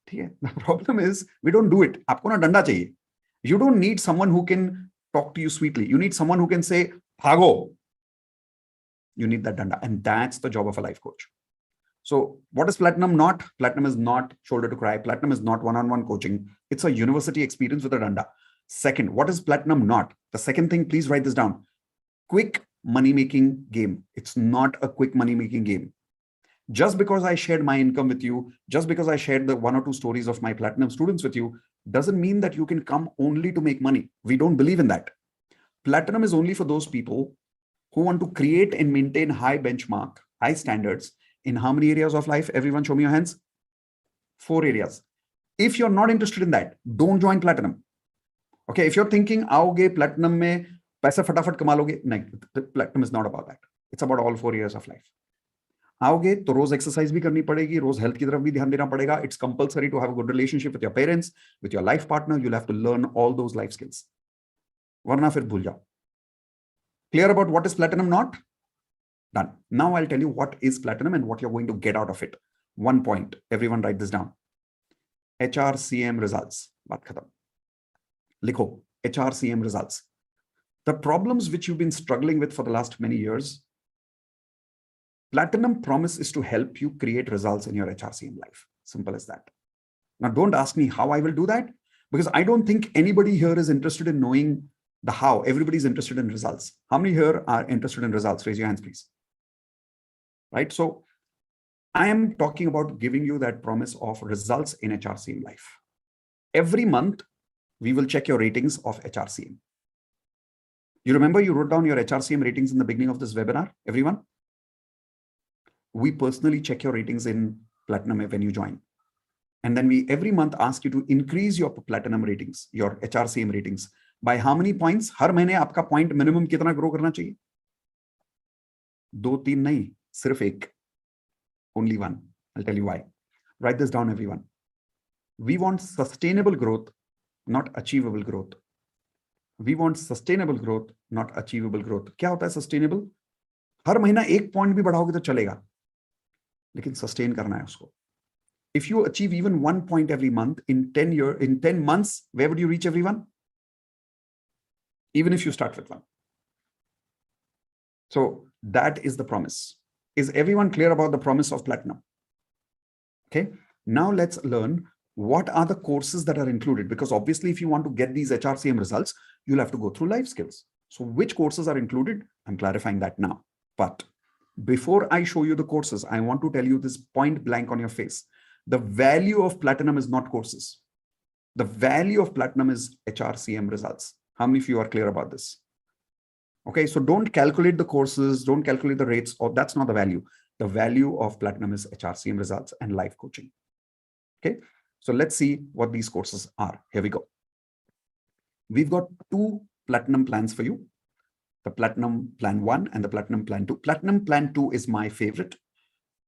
ठीक है? The problem is we don't do it. आपको ना डंडा चाहिए. You don't need someone who can talk to you sweetly. You need someone who can say, भागो. You need that danda, and that's the job of a life coach. So what is Platinum not? Platinum is not shoulder to cry. Platinum is not one-on-one coaching. It's a university experience with a danda. Second, what is Platinum not? The second thing, please write this down. Quick money-making game. It's not a quick money-making game. Just because I shared my income with you, just because I shared the 1 or 2 stories of my Platinum students with you, doesn't mean that you can come only to make money. We don't believe in that. Platinum is only for those people who want to create and maintain high benchmark, high standards in how many areas of life? Everyone show me your hands. 4 areas. If you're not interested in that, don't join Platinum. Okay, if you're thinking, आओगे Platinum में पैसा फटाफट कमा लोगे, नहीं, Platinum is not about that. It's about all 4 areas of life. आओगे तो रोज exercise भी करनी पड़ेगी, रोज हेल्थ की तरफ भी ध्यान देना पड़ेगा. It's compulsory to have a good relationship with your parents, with your life partner. You have to learn all those life skills, वरना फिर भूल जाओ. Clear about what is Platinum not? Done. Now I'll tell you what is Platinum and what you're going to get out of it. 1 point. Everyone write this down. HRCM results. बात खत्म. लिखो HRCM results. The problems which you've been struggling with for the last many years, Platinum promise is to help you create results in your HRCM life. Simple as that. Now, don't ask me how I will do that, because I don't think anybody here is interested in knowing the how. Everybody's interested in results. How many here are interested in results? Raise your hands, please. Right? So I am talking about giving you that promise of results in HRCM life. Every month, we will check your ratings of HRCM. You remember you wrote down your HRCM ratings in the beginning of this webinar, everyone? We personally check your ratings in Platinum when you join. And then we every month ask you to increase your Platinum ratings, your HRCM ratings. By how many points? हर महीने आपका point minimum कितना grow करना चाहिए? 2, 3 नहीं, सिर्फ 1. Only 1. I'll tell you why. Write this down, everyone. We want sustainable growth, not achievable growth. We want sustainable growth, not achievable growth. क्या होता है sustainable? हर महीना 1 point भी बढ़ाओगे तो चलेगा, लेकिन sustain करना है उसको. If you achieve even 1 point every month in 10 months, where would you reach, everyone? Even if you start with 1. So that is the promise. Is everyone clear about the promise of Platinum? Okay. Now let's learn what are the courses that are included, because obviously if you want to get these HRCM results, you'll have to go through life skills. So which courses are included? I'm clarifying that now. But before I show you the courses, I want to tell you this point blank on your face. The value of Platinum is not courses. The value of Platinum is HRCM results. How many of you are clear about this? Okay, so don't calculate the courses, don't calculate the rates, or that's not the value. The value of Platinum is HRCM results and life coaching. Okay, so let's see what these courses are. Here we go. We've got 2 Platinum plans for you. The Platinum Plan 1 and the Platinum Plan 2. Platinum Plan 2 is my favorite.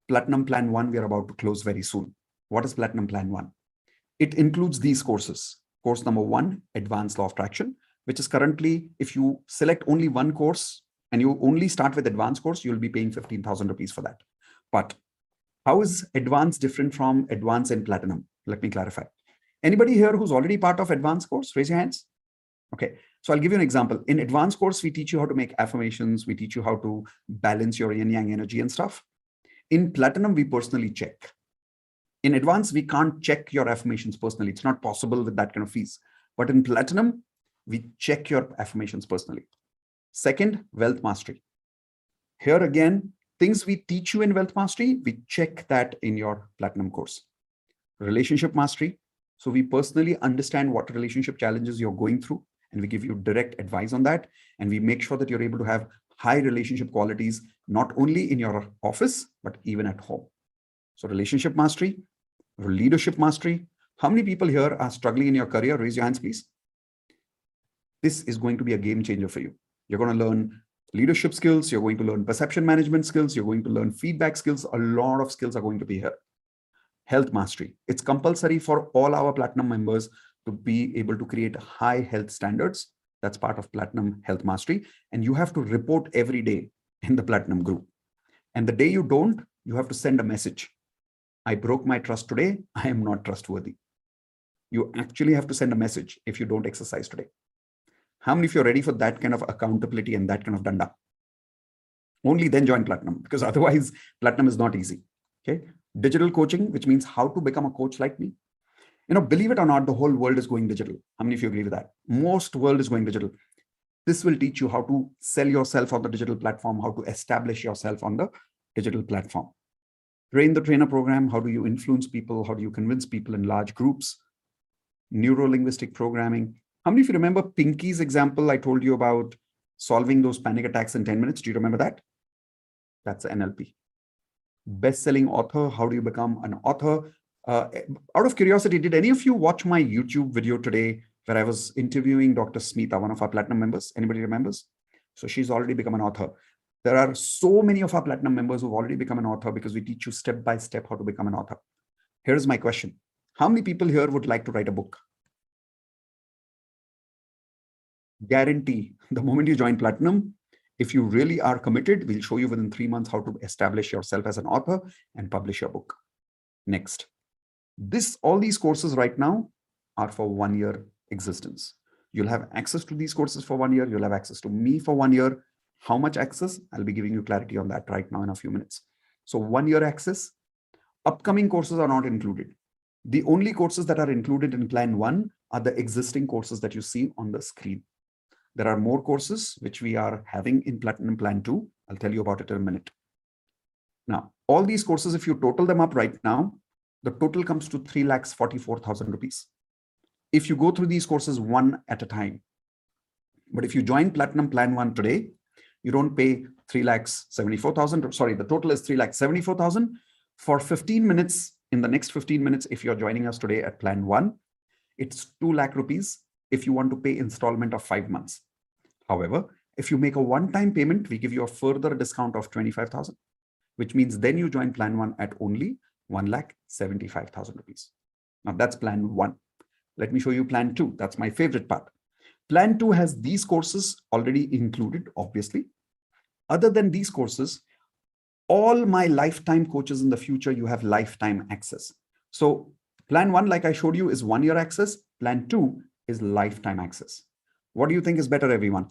Platinum Plan 1, we are about to close very soon. What is Platinum Plan 1? It includes these courses. Course number 1, Advanced Law of Attraction, which is currently, if you select only one course and you only start with advanced course, you'll be paying 15,000 rupees for that. But how is advanced different from advanced and Platinum? Let me clarify. Anybody here who's already part of advanced course? Raise your hands. Okay, so I'll give you an example. In advanced course, we teach you how to make affirmations. We teach you how to balance your yin yang energy and stuff. In Platinum, we personally check. In advanced, we can't check your affirmations personally. It's not possible with that kind of fees. But in Platinum, we check your affirmations personally. Second, wealth mastery. Here again, Things we teach you in Wealth Mastery, we check that in your Platinum course. Relationship Mastery. So we personally understand what relationship challenges you're going through, and we give you direct advice on that. And we make sure that you're able to have high relationship qualities, not only in your office, but even at home. So Relationship Mastery, Leadership Mastery. How many people here are struggling in your career? Raise your hands, please. This is going to be a game changer for you. You're going to learn leadership skills. You're going to learn perception management skills. You're going to learn feedback skills. A lot of skills are going to be here. Health Mastery. It's compulsory for all our Platinum members to be able to create high health standards. That's part of Platinum Health Mastery. And you have to report every day in the Platinum group. And the day you don't, you have to send a message. I broke my trust today. I am not trustworthy. You actually have to send a message if you don't exercise today. How many of you are ready for that kind of accountability and that kind of danda? Only then join Platinum, because otherwise Platinum is not easy. Okay. Digital coaching, which means how to become a coach like me. Believe it or not, the whole world is going digital. How many of you agree with that? Most world is going digital. This will teach you how to sell yourself on the digital platform, how to establish yourself on the digital platform. Train the Trainer program. How do you influence people? How do you convince people in large groups? Neuro-linguistic programming. How many of you remember Pinky's example I told you about solving those panic attacks in 10 minutes? Do you remember that? That's NLP. Best-selling author. How do you become an author? Out of curiosity, did any of you watch my YouTube video today where I was interviewing Dr. Smita, one of our Platinum members? Anybody remembers? So she's already become an author. There are so many of our Platinum members who've already become an author because we teach you step by step how to become an author. Here's my question. How many people here would like to write a book? Guarantee the moment you join Platinum, if you really are committed, we'll show you within 3 months how to establish yourself as an author and publish your book. Next. All these courses right now are for 1 year existence. You'll have access to these courses for 1 year. You'll have access to me for 1 year. How much access? I'll be giving you clarity on that right now in a few minutes. So 1 year access. Upcoming courses are not included. The only courses that are included in Plan 1 are the existing courses that you see on the screen. There are more courses which we are having in Platinum Plan 2. I'll tell you about it in a minute. Now, all these courses, if you total them up right now, the total comes to 3,44,000 rupees. If you go through these courses one at a time. But if you join Platinum Plan 1 today, you don't pay 3,74,000. Sorry, the total is 3,74,000 for 15 minutes. In the next 15 minutes, if you're joining us today at Plan 1, it's 2 lakh rupees if you want to pay installment of 5 months. However, if you make a one-time payment, we give you a further discount of 25,000, which means then you join Plan 1 at only 1,75,000 rupees. Now that's Plan 1. Let me show you Plan 2. That's my favorite part. Plan 2 has these courses already included, obviously. Other than these courses, all my lifetime coaches in the future, you have lifetime access. So Plan 1, like I showed you, is 1 year access. Plan 2 is lifetime access. What do you think is better, everyone?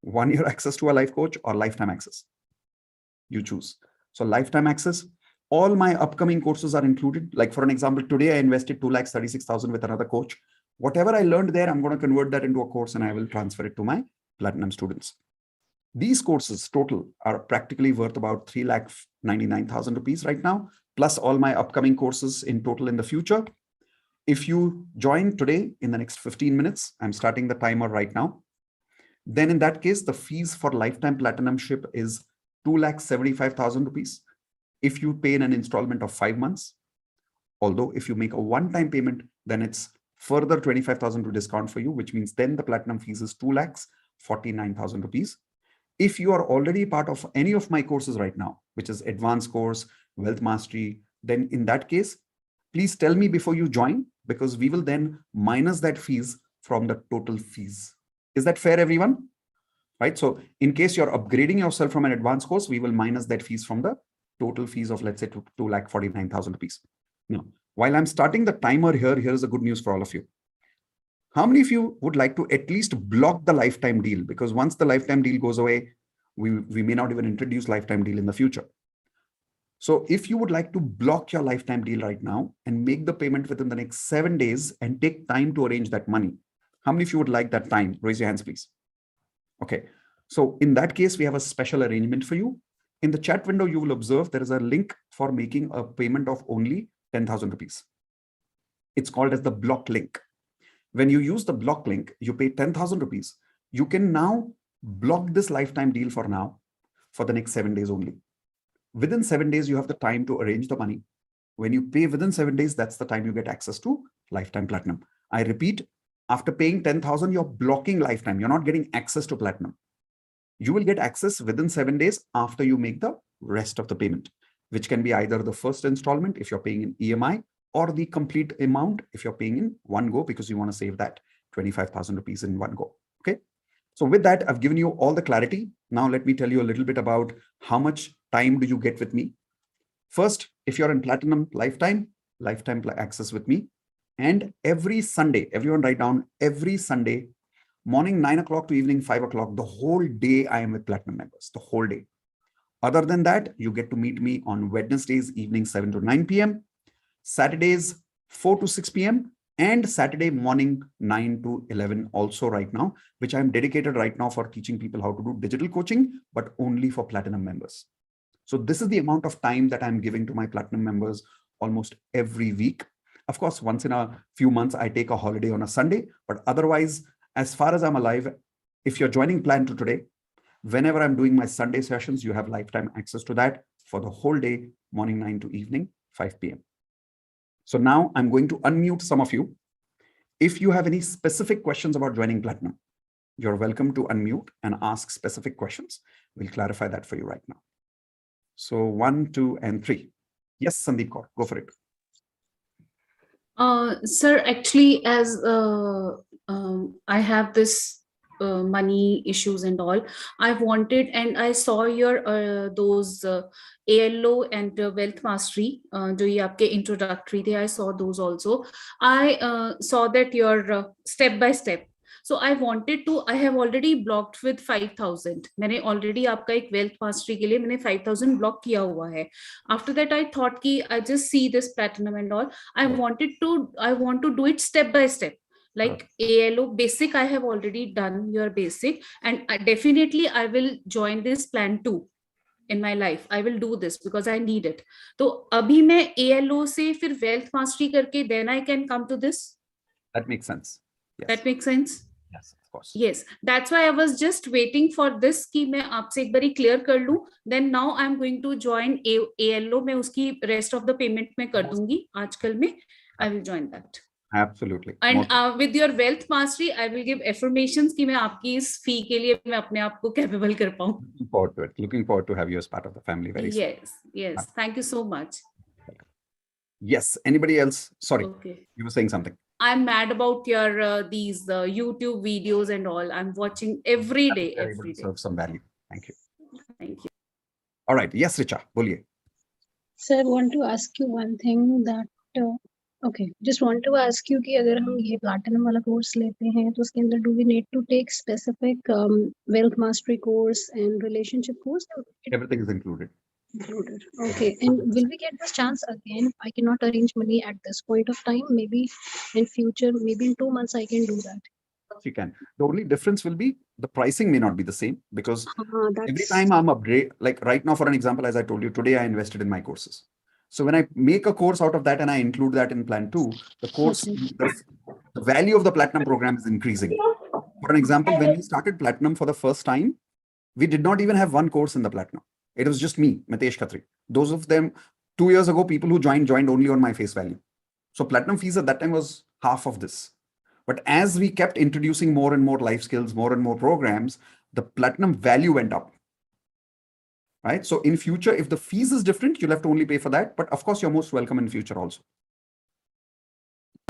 1 year access to a life coach or lifetime access? You choose. So lifetime access, all my upcoming courses are included. Like for an example, today I invested 2,36,000 with another coach. Whatever I learned there, I'm going to convert that into a course and I will transfer it to my Platinum students. These courses total are practically worth about 3,99,000 rupees right now, plus all my upcoming courses in total in the future. If you join today in the next 15 minutes, I'm starting the timer right now. Then in that case, the fees for lifetime platinumship is 2,75,000 rupees. If you pay in an installment of 5 months, although if you make a one-time payment, then it's further 25,000 to discount for you, which means then the platinum fees is 2,49,000 rupees. If you are already part of any of my courses right now, which is advanced course, wealth mastery, then in that case, please tell me before you join, because we will then minus that fees from the total fees. Is that fair, everyone? Right? So in case you're upgrading yourself from an advanced course, we will minus that fees from the total fees of, let's say, 2,49,000 rupees. Now, while I'm starting the timer here, here's the good news for all of you. How many of you would like to at least block the lifetime deal? Because once the lifetime deal goes away, we may not even introduce lifetime deal in the future. So if you would like to block your lifetime deal right now and make the payment within the next 7 days and take time to arrange that money, how many of you would like that time? Raise your hands, please. Okay. So in that case, we have a special arrangement for you. In the chat window, you will observe there is a link for making a payment of only 10,000 rupees. It's called as the block link. When you use the block link, you pay 10,000 rupees. You can now block this lifetime deal for now, for the next 7 days only. Within 7 days, you have the time to arrange the money. When you pay within 7 days, that's the time you get access to lifetime platinum. I repeat, after paying 10,000, you're blocking lifetime. You're not getting access to platinum. You will get access within 7 days after you make the rest of the payment, which can be either the first installment if you're paying in EMI, or the complete amount if you're paying in one go because you want to save that 25,000 rupees in one go. Okay. So with that, I've given you all the clarity. Now let me tell you a little bit about how much time do you get with me. First, if you're in platinum lifetime access with me. And every Sunday, everyone write down, every Sunday, morning 9 o'clock to evening 5 o'clock, the whole day I am with platinum members, the whole day. Other than that, you get to meet me on Wednesdays, evening 7 to 9 p.m., Saturdays, 4 to 6 p.m., and Saturday morning, 9 to 11 also right now, which I'm dedicated right now for teaching people how to do digital coaching, but only for platinum members. So this is the amount of time that I'm giving to my platinum members almost every week. Of course, once in a few months, I take a holiday on a Sunday, but otherwise, as far as I'm alive, if you're joining Plan 2 today, whenever I'm doing my Sunday sessions, you have lifetime access to that for the whole day, morning 9 to evening 5 p.m. So now I'm going to unmute some of you. If you have any specific questions about joining Platinum, you're welcome to unmute and ask specific questions. We'll clarify that for you right now. So 1, 2, and 3. Yes, Sandeep Kaur, go for it. Sir, actually, as I have this money issues and all, I wanted, and I saw your those ALO and Wealth Mastery, जो ये आपके introductory थे, I saw those also. I saw that your step by step. So I wanted to, I have already blocked with 5,000. मैंने already आपका एक Wealth Mastery के लिए मैंने 5,000 block किया हुआ है. After that, I thought कि I just see this platinum and all. I want to do it step by step. Like ALO basic, I have already done your basic, and definitely I will join this plan 2 in my life. I will do this because I need it. So abhi मैं ALO से फिर Wealth Mastery करके then I can come to this. That makes sense. Yes. That makes sense. Yes, of course. Yes, that's why I was just waiting for this कि मैं आपसे एक बारी clear कर लूं. Then now I'm going to join ALO. मैं उसकी rest of the payment में कर दूंगी आजकल में. I will join that. Absolutely. And with your Wealth Mastery, I will give affirmations कि मैं आपकी इस fee के लिए मैं अपने आप को capable कर पाऊं. Looking forward to it. Looking forward to have you as part of the family very soon. Yes, yes. Thank you so much. Yes. Anybody else? Sorry, okay. You were saying something. I'm mad about your these YouTube videos and all. I'm watching every day. Every day. Serve some value. Thank you. Thank you. All right. Yes, Richa. Boliye. Sir, I want to ask you one thing that. Okay, just want to ask you कि अगर हम ये platinum वाला course लेते हैं तो उसके अंदर do we need to take specific wealth mastery course and relationship course? Everything is included. Included. Okay, and will we get this chance again? I cannot arrange money at this point of time. Maybe in future, maybe in 2 months I can do that. You can. The only difference will be the pricing may not be the same because every time I'm upgrade, like right now, for an example, as I told you, today I invested in my courses. So when I make a course out of that and I include that in plan 2, the course, the value of the platinum program is increasing. For an example, when we started platinum for the first time, we did not even have one course in the platinum. It was just me, Mitesh Khatri. Those of them, 2 years ago, people who joined only on my face value. So platinum fees at that time was half of this. But as we kept introducing more and more life skills, more and more programs, the platinum value went up. Right? So in future, if the fees is different, you'll have to only pay for that. But of course, you're most welcome in future also.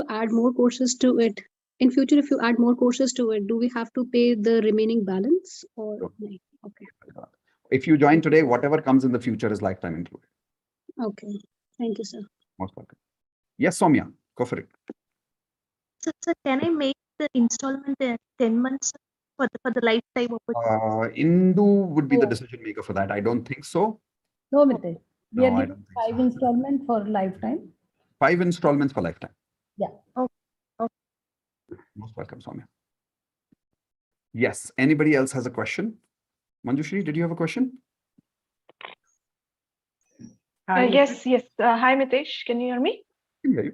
Add more courses to it. In future, if you add more courses to it, do we have to pay the remaining balance or no? Okay. If you join today, whatever comes in the future is lifetime included. Okay. Thank you, sir. Most welcome. Yes, Soumya, go for it. Sir, can I make the installment 10 months for the lifetime opportunity? Indu would be the decision maker for that. I don't think so. No, Mitesh. We No, are giving 5 installments for lifetime. 5 installments for lifetime. Yeah. Okay. Most welcome, Soumya. Yes. Anybody else has a question? Manjushri, did you have a question? Yes. Hi, Mitesh. Can you hear me? Yeah,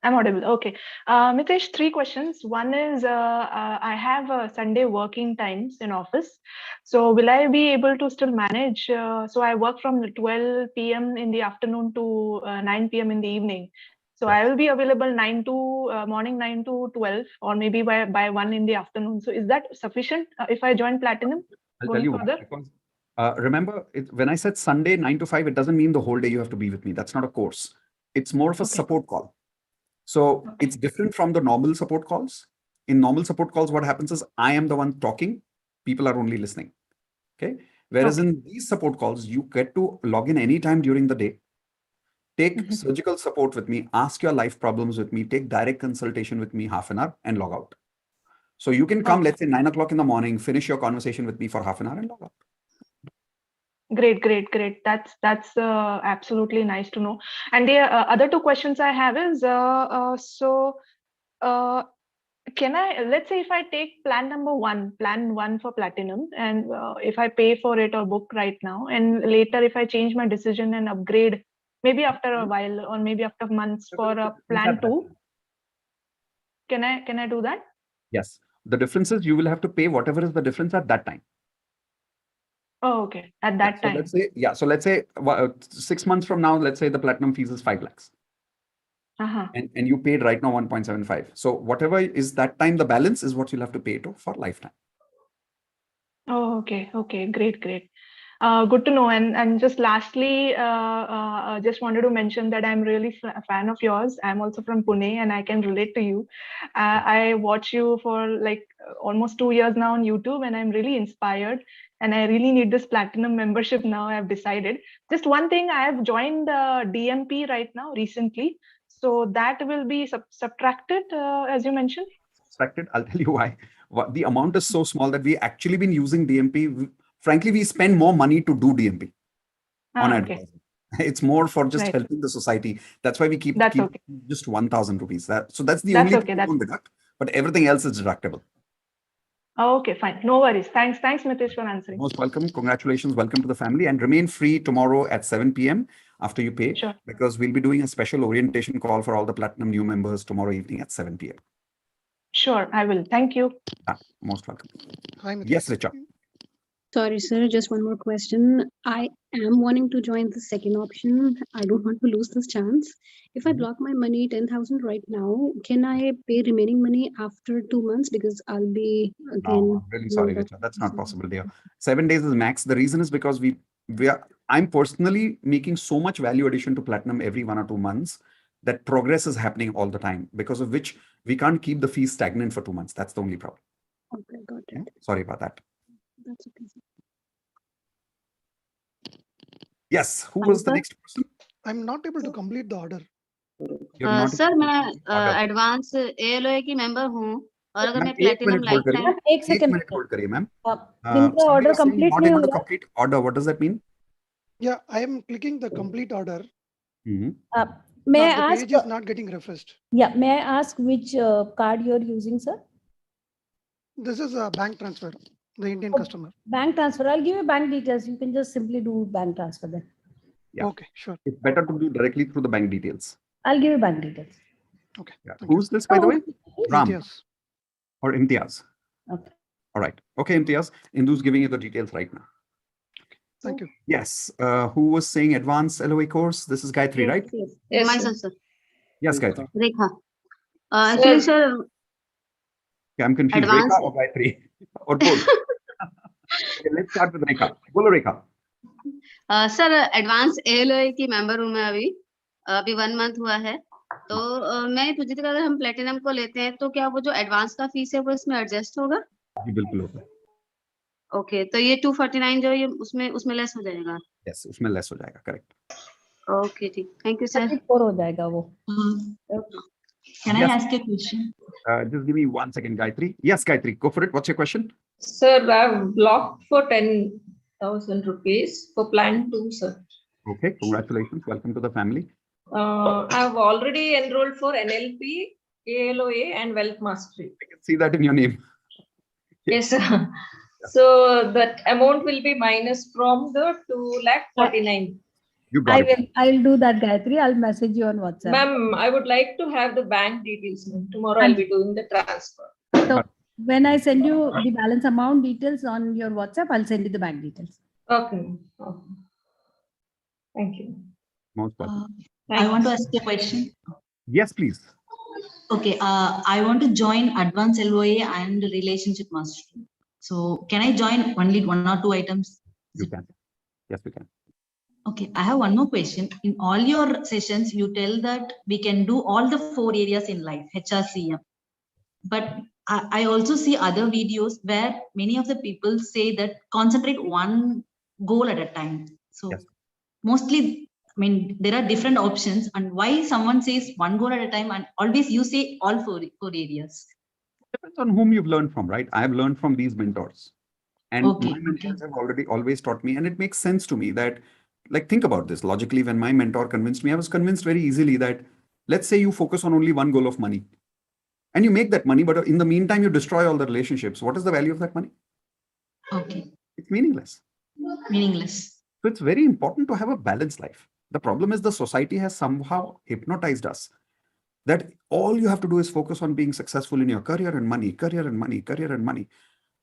I'm audible. Okay. Mitesh, 3 questions. One is I have Sunday working times in office. So will I be able to still manage? So I work from 12 p.m. in the afternoon to 9 p.m. in the evening. So I will be available 9 to morning 9 to 12, or maybe by 1 in the afternoon. So is that sufficient if I join Platinum I'll tell going you why. further? Because remember, when I said Sunday 9 to 5, it doesn't mean the whole day you have to be with me. That's not a course. It's more of a support call. So it's different from the normal support calls. In normal support calls, what happens is I am the one talking. People are only listening. Okay. Whereas in these support calls, you get to log in anytime during the day, take surgical support with me, ask your life problems with me, take direct consultation with me half an hour and log out. So you can come, let's say 9 o'clock in the morning, finish your conversation with me for half an hour and log out. Great. That's absolutely nice to know. And the other 2 questions I have is can I, let's say if I take plan one for Platinum, and if I pay for it or book right now, and later if I change my decision and upgrade, maybe after a while or maybe after months for plan 2, can I do that? Yes. The difference is you will have to pay whatever is the difference at that time. Oh, okay. At that time. So let's say 6 months from now, let's say the platinum fees is 5 lakhs. And you paid right now 1.75. So whatever is that time, the balance is what you'll have to pay to for lifetime. Oh, okay. Great. Good to know. And just lastly, just wanted to mention that I'm really a fan of yours. I'm also from Pune and I can relate to you. I watch you for like almost 2 years now on YouTube, and I'm really inspired. And I really need this platinum membership now. I've decided. Just one thing, I have joined DMP right now recently. So that will be subtracted, as you mentioned. Subtracted. I'll tell you why. The amount is so small that we actually been using DMP. Frankly, we spend more money to do DMP on advertising. It's more for just helping the society. That's why we keep just 1,000 rupees. So that's the only thing we don't deduct, but everything else is deductible. Okay, fine. No worries. Thanks, Mitesh, for answering. Most welcome. Congratulations. Welcome to the family. And remain free tomorrow at 7 p.m. after you pay. Sure. Because we'll be doing a special orientation call for all the Platinum new members tomorrow evening at 7 p.m. Sure, I will. Thank you. Most welcome. Hi, Mitesh. Yes, Richa. Sorry, sir. Just one more question. I am wanting to join the second option. I don't want to lose this chance. If I block my money 10,000 right now, can I pay remaining money after 2 months? Because I'll be again. I'm really sorry, Richa. That's not possible, dear. 7 days is max. The reason is because I'm personally making so much value addition to Platinum every 1 or 2 months that progress is happening all the time, because of which we can't keep the fees stagnant for 2 months. That's the only problem. Okay, got it. Sorry about that. That's okay. Yes, who was the next person? I'm not able to complete the order. Sir मैं advance ALOA की member हूँ, और अगर मैं platinum life time एक second hold करिए ma'am. जिनका order complete नहीं हुआ, complete order, what does that mean? Yeah, I am clicking the complete order. May I ask? The page is not getting refreshed. Yeah, may I ask which card you're using, sir? This is a bank transfer. The Indian customer. Bank transfer. I'll give you bank details. You can just simply do bank transfer then. Yeah. Okay, sure. It's better to do directly through the bank details. I'll give you bank details. Okay. Yeah. Who's this, by the way? Ram. Imtiaz. Or Imtiaz. Okay. All right. Okay, Imtiaz. Indu's giving you the details right now. Thank you. Yes. Who was saying advanced LOA course? This is Gayatri, right? Yes, myself, sir. Yes, Gayatri. Rekha. Actually, sir. Okay, I'm confused. Advanced. Rekha or Gayatri? Or both? Okay, let's start with Rekha. Bolo, Rekha. Sir advance ALOA की member हूँ मैं अभी 1 month हुआ है, तो मैं पूछती थी अगर हम प्लेटिनम को लेते हैं तो क्या वो जो एडवांस का फीस है वो इसमें एडजस्ट होगा? जी बिल्कुल होगा. ओके, तो ये 249 जो ये उसमें लेस हो जाएगा? यस, उसमें लेस हो जाएगा. करेक्ट. ओके, ठीक. Thank you sir. 34 हो जाएगा वो. Can I ask a question? Just give me 1 second, Gayatri. Yes, Gayatri, go for it. What's your question? Sir, I've blocked for 10,000 rupees for plan 2, sir. Okay, congratulations. Welcome to the family. I've already enrolled for NLP, ALOA, and Wealth Mastery. I can see that in your name. Yes, sir. So that amount will be minus from the 2,49,000. You got it. I'll do that, Gayatri. I'll message you on WhatsApp. Ma'am, I would like to have the bank details. Ma'am. Tomorrow I'll be doing the transfer. So when I send you the balance amount details on your WhatsApp, I'll send you the bank details. Okay. Okay. Thank you. Most welcome. I want to ask you a question. Yes, please. Okay, I want to join Advanced LOA and Relationship Mastery. So can I join only 1 or 2 items? You can. Yes, we can. Okay, I have one more question. In all your sessions, you tell that we can do all the 4 areas in life, HRCM. But I also see other videos where many of the people say that concentrate one goal at a time. So mostly, I mean, there are different options, and why someone says one goal at a time and always you say all four areas? Depends on whom you've learned from, right? I have learned from these mentors. And my mentors have always taught me, and it makes sense to me that, like, think about this logically. When my mentor convinced me, I was convinced very easily that, let's say you focus on only one goal of money and you make that money, but in the meantime, you destroy all the relationships. What is the value of that money? Okay. It's meaningless. Meaningless. So it's very important to have a balanced life. The problem is the society has somehow hypnotized us that all you have to do is focus on being successful in your career and money, career and money, career and money.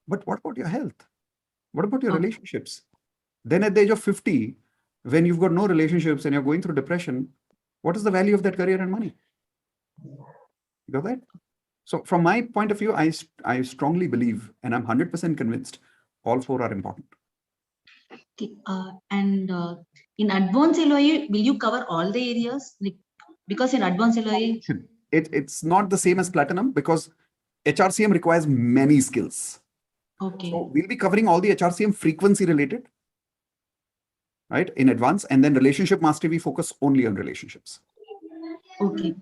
But what about your health? What about your relationships? Then at the age of 50, when you've got no relationships and you're going through depression, what is the value of that career and money? You got that? So from my point of view, I strongly believe, and I'm 100% convinced, all 4 are important. Okay. And in Advanced LOA, will you cover all the areas? Like, because in Advanced LOA... It's not the same as Platinum because HRCM requires many skills. Okay. So we'll be covering all the HRCM frequency related, right, in advance. And then Relationship Mastery, we focus only on relationships. Okay.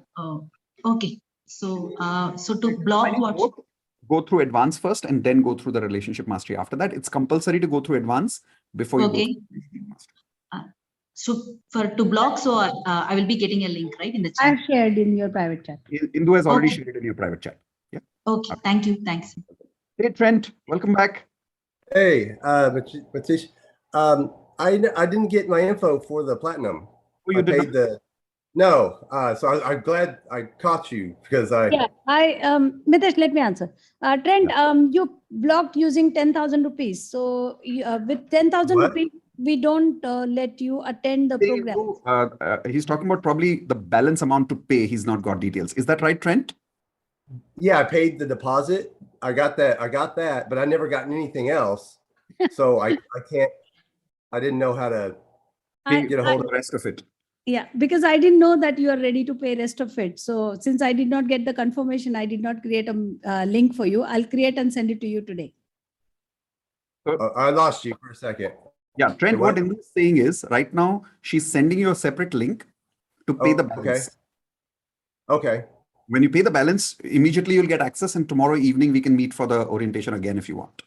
Okay. So, so to block what? Go through advance first and then go through the Relationship Mastery. After that, it's compulsory to go through advance before you go through Relationship Mastery. So to block, so I will be getting a link, right, in the chat. I've shared in your private chat. Indu has already shared it in your private chat. Yeah. Okay. Thank you. Thanks. Hey, Trent, welcome back. Hey, Mitesh. I didn't get my info for the Platinum. Oh, you paid the... No, so I'm glad I caught you because I... Yeah, Mitesh, let me answer. Trent, you blocked using 10,000 rupees. So with 10,000 rupees, we don't let you attend the program. He's talking about probably the balance amount to pay. He's not got details. Is that right, Trent? Yeah, I paid the deposit. I got that, but I never gotten anything else. So I didn't know how to get a hold of the rest of it. Yeah, because I didn't know that you are ready to pay rest of it. So since I did not get the confirmation, I did not create a link for you. I'll create and send it to you today. I lost you for a second. Yeah, Trent, what Indu is saying is right now she's sending you a separate link to pay the balance. Okay. When you pay the balance, immediately you'll get access, and tomorrow evening we can meet for the orientation again if you want.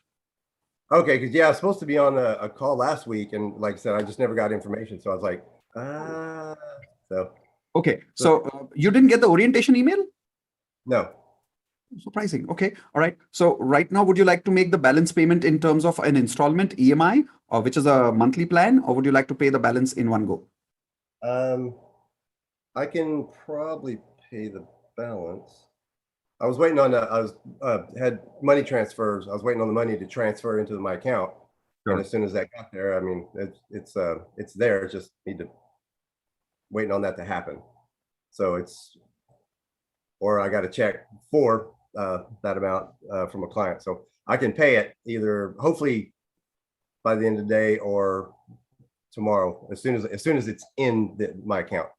Okay, because I was supposed to be on a call last week, and like I said, I just never got information. So I was like, so. Okay, so you didn't get the orientation email? No. Surprising. Okay, all right. So right now, would you like to make the balance payment in terms of an installment EMI, or which is a monthly plan, or would you like to pay the balance in one go? I can probably pay the balance. I was waiting on had money transfers. I was waiting on the money to transfer into my account. Sure. And as soon as that got there, I mean, it's there. Just need to waiting on that to happen. So or I got a check for that amount from a client. So I can pay it either hopefully by the end of the day or tomorrow, as soon as it's in my account.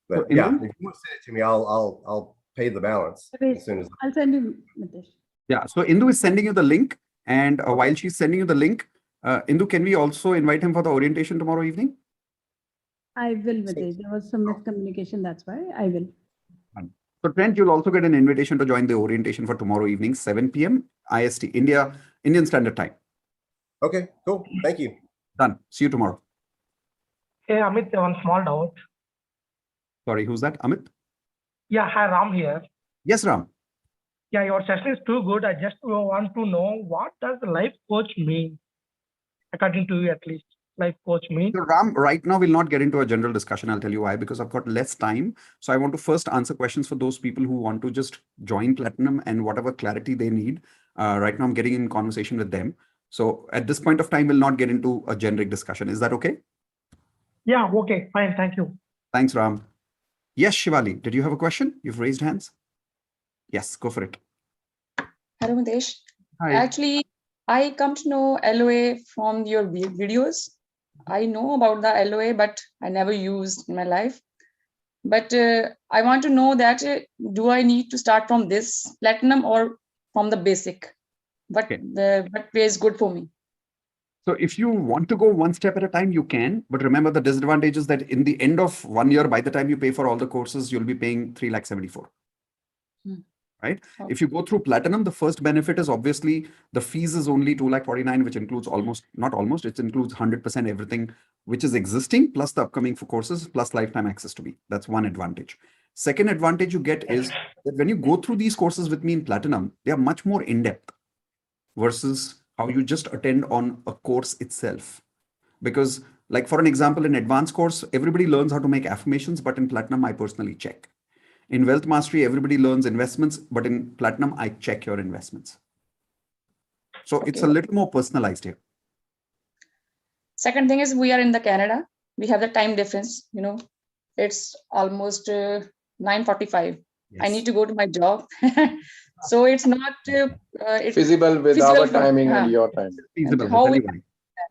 But yeah, if you want to send it to me, I'll pay the balance as soon as I'll send you, Mitesh. Yeah, so Indu is sending you the link, and while she's sending you the link, Indu, can we also invite him for the orientation tomorrow evening? I will, Mitesh. There was some miscommunication, that's why I will. So Trent, you'll also get an invitation to join the orientation for tomorrow evening, 7 p.m. IST, Indian Standard Time. Okay, cool. Thank you. Done. See you tomorrow. Hey, Amit, one small doubt. Sorry, who's that? Amit? Yeah, hi, Ram here. Yes, Ram. Yeah, your session is too good. I just want to know, what does the life coach mean, according to you at least? like coach me? So Ram, right now we'll not get into a general discussion. I'll tell you why, because I've got less time. So I want to first answer questions for those people who want to just join Platinum and whatever clarity they need. Right now I'm getting in conversation with them. So at this point of time, we'll not get into a generic discussion. Is that okay? Yeah, okay, fine, thank you. Thanks, Ram. Yes, Shivali, did you have a question? You've raised hands. Yes, go for it. Hello, Mitesh. Hi. Actually, I come to know LOA from your videos. I know about the LOA, but I never used in my life. But I want to know that do I need to start from this platinum or from the basic? What way is good for me? So if you want to go one step at a time, you can. But remember, the disadvantage is that in the end of 1 year, by the time you pay for all the courses, you'll be paying 3,74,000. Right? Okay. If you go through Platinum, the first benefit is obviously the fees is only 2,49,000, which includes it includes 100% everything which is existing, plus the upcoming courses, plus lifetime access to me. That's one advantage. Second advantage you get is that when you go through these courses with me in Platinum, they are much more in-depth versus how you just attend on a course itself. Because like for an example, in advanced course, everybody learns how to make affirmations, but in Platinum, I personally check. In Wealth Mastery, everybody learns investments, but in Platinum, I check your investments. So it's a little more personalized here. Second thing is we are in the Canada. We have the time difference, it's almost 9:45. Yes. I need to go to my job. So it's not feasible with our timing and your time. Feasible.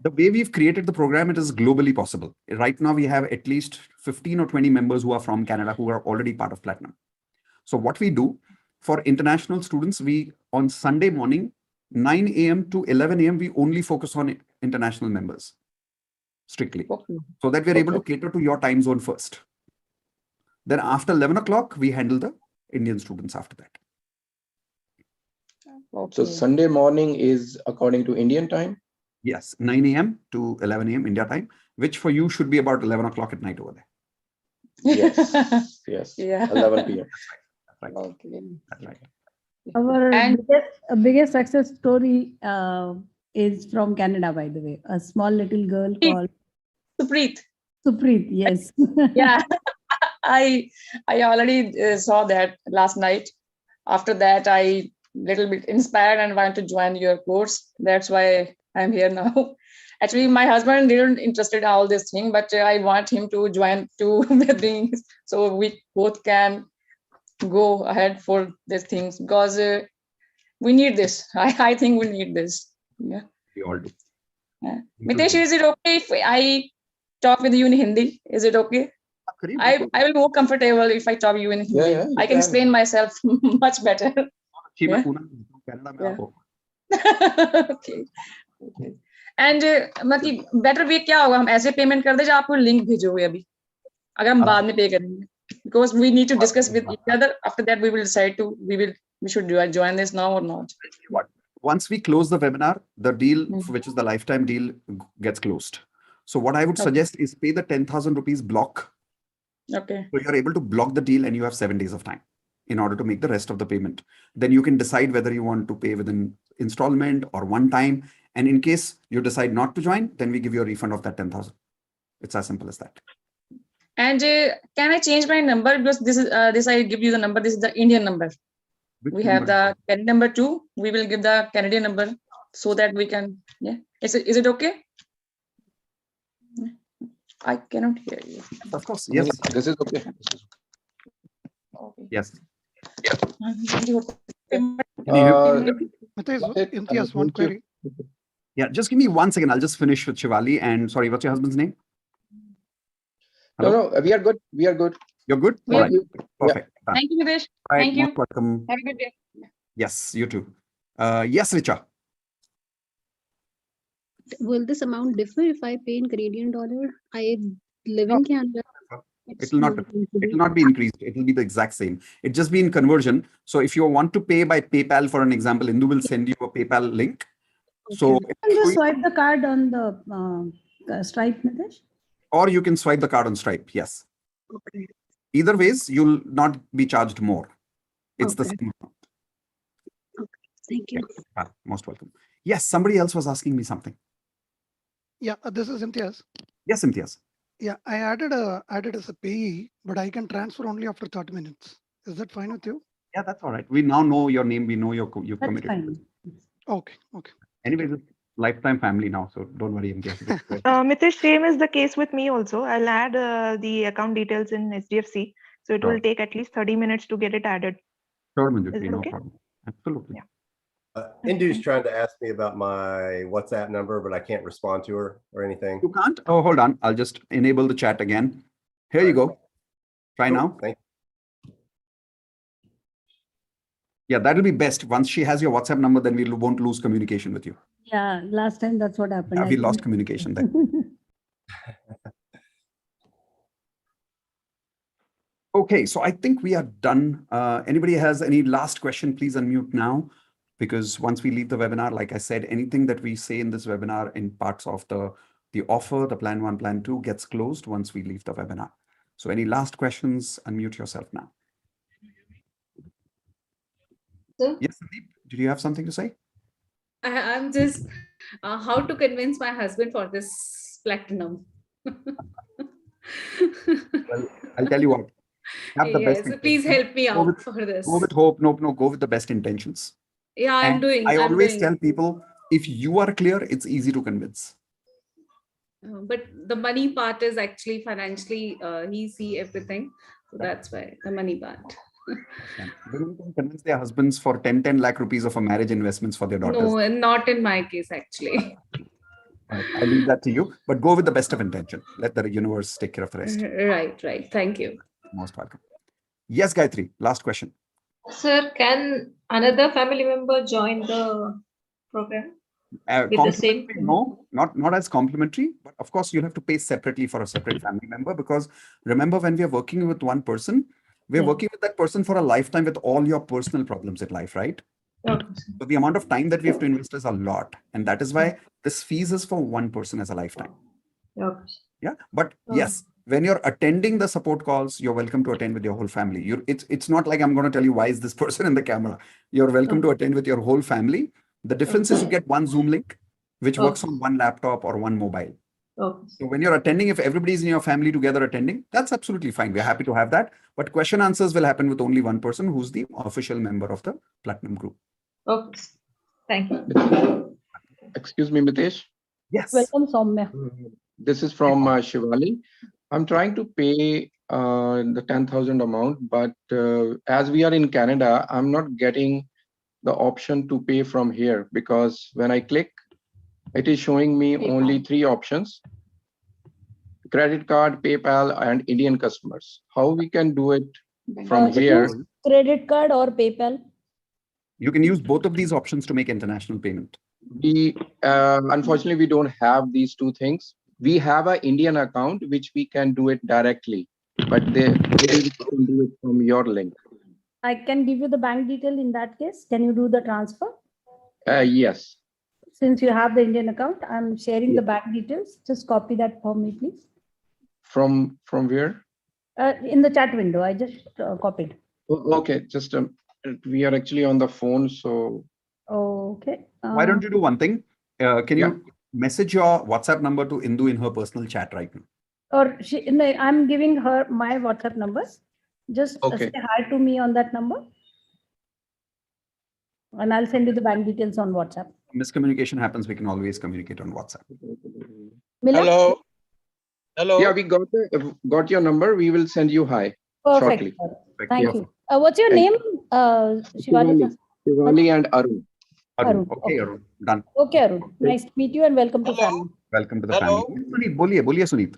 The way we've created the program, it is globally possible. Right now, we have at least 15 or 20 members who are from Canada who are already part of Platinum. So what we do for international students, we on Sunday morning, 9 a.m. to 11 a.m., we only focus on international members strictly. Okay. So that we're able to cater to your time zone first. Then after 11 o'clock, we handle the Indian students after that. Okay. So Sunday morning is according to Indian time? Yes, 9 a.m. to 11 a.m. India time, which for you should be about 11 o'clock at night over there. Yes, yes, yeah. 11 p.m. That's right. Okay. That's right. Our biggest success story is from Canada, by the way. A small little girl called Supreet. Supreet, yes. Yeah, I already saw that last night. After that, I little bit inspired and want to join your course. That's why I'm here now. Actually, my husband didn't interested in all this thing, but I want him to join too with me, so we both can go ahead for these things because we need this. I think we need this. Yeah. We all do. Yeah. Mitesh, is it okay if I talk with you in Hindi? Is it okay? I will be more comfortable if I talk you in Hindi. Yeah, I can explain myself much better. Yeah. Okay. Okay. And मतलब better way क्या होगा हम ऐसे payment कर दे जो आपको link भेजोगे अभी अगर हम बाद में पे करेंगे because we need to discuss with each other. After that we will decide we should join this now or not. Once we close the webinar, the deal, which is the lifetime deal, gets closed. So what I would suggest is pay the 10,000 rupees block. Okay. So you're able to block the deal and you have 7 days of time in order to make the rest of the payment. Then you can decide whether you want to pay within installment or one time. And in case you decide not to join, then we give you a refund of that 10,000. It's as simple as that. And can I change my number? Because this I give you the number. This is the Indian number. We have the Canadian number too. We will give the Canadian number so that we can. Yeah. Is it okay? I cannot hear you. Of course. Yes. This is okay. Okay. Yes. Imtiaz, one query. Yeah, just give me 1 second. I'll just finish with Shivali. And sorry, what's your husband's name? Hello? No, we are good. We are good. You're good? All right. Perfect. Yeah. Thank you, Mitesh. Right, thank you. most welcome. Have a good day. Yes, you too. Yes, Richa. Will this amount differ if I pay in Canadian dollar? I live in Canada. It will not be increased. It will be the exact same. It just be in conversion. So if you want to pay by PayPal, for an example, Indu will send you a PayPal link. Okay. So you can just swipe the card on the Stripe, Mitesh? Or you can swipe the card on Stripe. Yes. Okay. Either ways, you'll not be charged more. It's the same amount. Okay. Thank you. Most welcome. Yes, somebody else was asking me something. Yeah, this is Imtiaz. Yes, Imtiaz. Yeah, I added as a payee, but I can transfer only after 30 minutes. Is that fine with you? Yeah, that's all right. We now know your name. We know you're That's committed. fine. Okay, okay. Anyway, it's lifetime family now, so don't worry, Imtiaz. Mitesh, same is the case with me also. I'll add the account details in SDFC. So it will take at least 30 minutes to get it added. Sure, Is Manjushri, it no okay? problem. Absolutely. Indu's trying to ask me about my WhatsApp number, but I can't respond to her or anything. You can't? Oh, hold on. I'll just enable the chat again. Here you go. Try now. Thank Yeah, that'll be best. Once she has your WhatsApp number, then we won't lose communication with you. Yeah, last time that's what happened. Yeah, I we lost think. communication then. Okay, so I think we are done. Anybody has any last question, please unmute now. Because once we leave the webinar, like I said, anything that we say in this webinar in parts of the offer, the plan 1, plan 2 gets closed once we leave the webinar. So any last questions, unmute yourself now. Sir? Yes, Sandeep, did you have something to say? I'm just how to convince my husband for this platinum. Well, I'll tell you what. Have the best Yes, so please intentions. help me Go out with, for this. go with hope. No, go with the best intentions. Yeah, I'm And doing. I I'm always doing. tell people, if you are clear, it's easy to convince. But the money part is actually financially, he see everything. So that's why the money part. Women can convince their husbands for 10 lakh rupees of a marriage investments for their daughters. No, and not in my case, actually. I leave that to you, but go with the best of intention. Let the universe take care of the rest. Right. Thank you. Most welcome. Yes, Gayatri, last question. Sir, can another family member join the program? With the same Complimentary, no, not as complimentary, but of course you'll have to pay separately for a separate family member, because remember, when we are working with one person, we're working with that person for a lifetime with all your personal problems in life, right? Okay. So the amount of time that we have to invest is a lot. And that is why this fees is for one person as a lifetime. Okay. Yeah. But yes, when you're attending the support calls, you're welcome to attend with your whole family. It's not like I'm going to tell you why is this person in the camera. You're welcome to attend with your whole family. The difference is you get one Zoom link, which works on one laptop or one mobile. Okay. So when you're attending, if everybody's in your family together attending, that's absolutely fine. We're happy to have that. But question answers will happen with only one person who's the official member of the Platinum Group. Okay. Thank you. Excuse me, Mitesh. Yes. Welcome, Soumya. This is from Shivali. I'm trying to pay the 10,000 amount, but as we are in Canada, I'm not getting the option to pay from here, because when I click, it is showing me only 3 options: credit card, PayPal, and Indian customers. How we can do it from here? Use credit card or PayPal. You can use both of these options to make international payment. We unfortunately we don't have these 2 things. We have an Indian account which we can do it directly, but they can do it from your link. I can give you the bank detail in that case. Can you do the transfer? Yes. Since you have the Indian account, I'm sharing the bank details. Just copy that for me, please. From where? In the chat window, I just copied. Okay, just we are actually on the phone, so. Okay. Why don't you do one thing? Can you message your WhatsApp number to Indu in her personal chat right now? Or I'm giving her my WhatsApp numbers. Just say hi to me on that number. And I'll send you the bank details on WhatsApp. Miscommunication happens. We can always communicate on WhatsApp. Hello. Yeah, we got your number. We will send you hi shortly. Thank you. What's your name? Shivali. Shivali and Arun. Arun. Okay, Arun. Done. Okay, Arun. Nice to meet you and welcome to family. Welcome to the family. Sunit, boliye Sunit.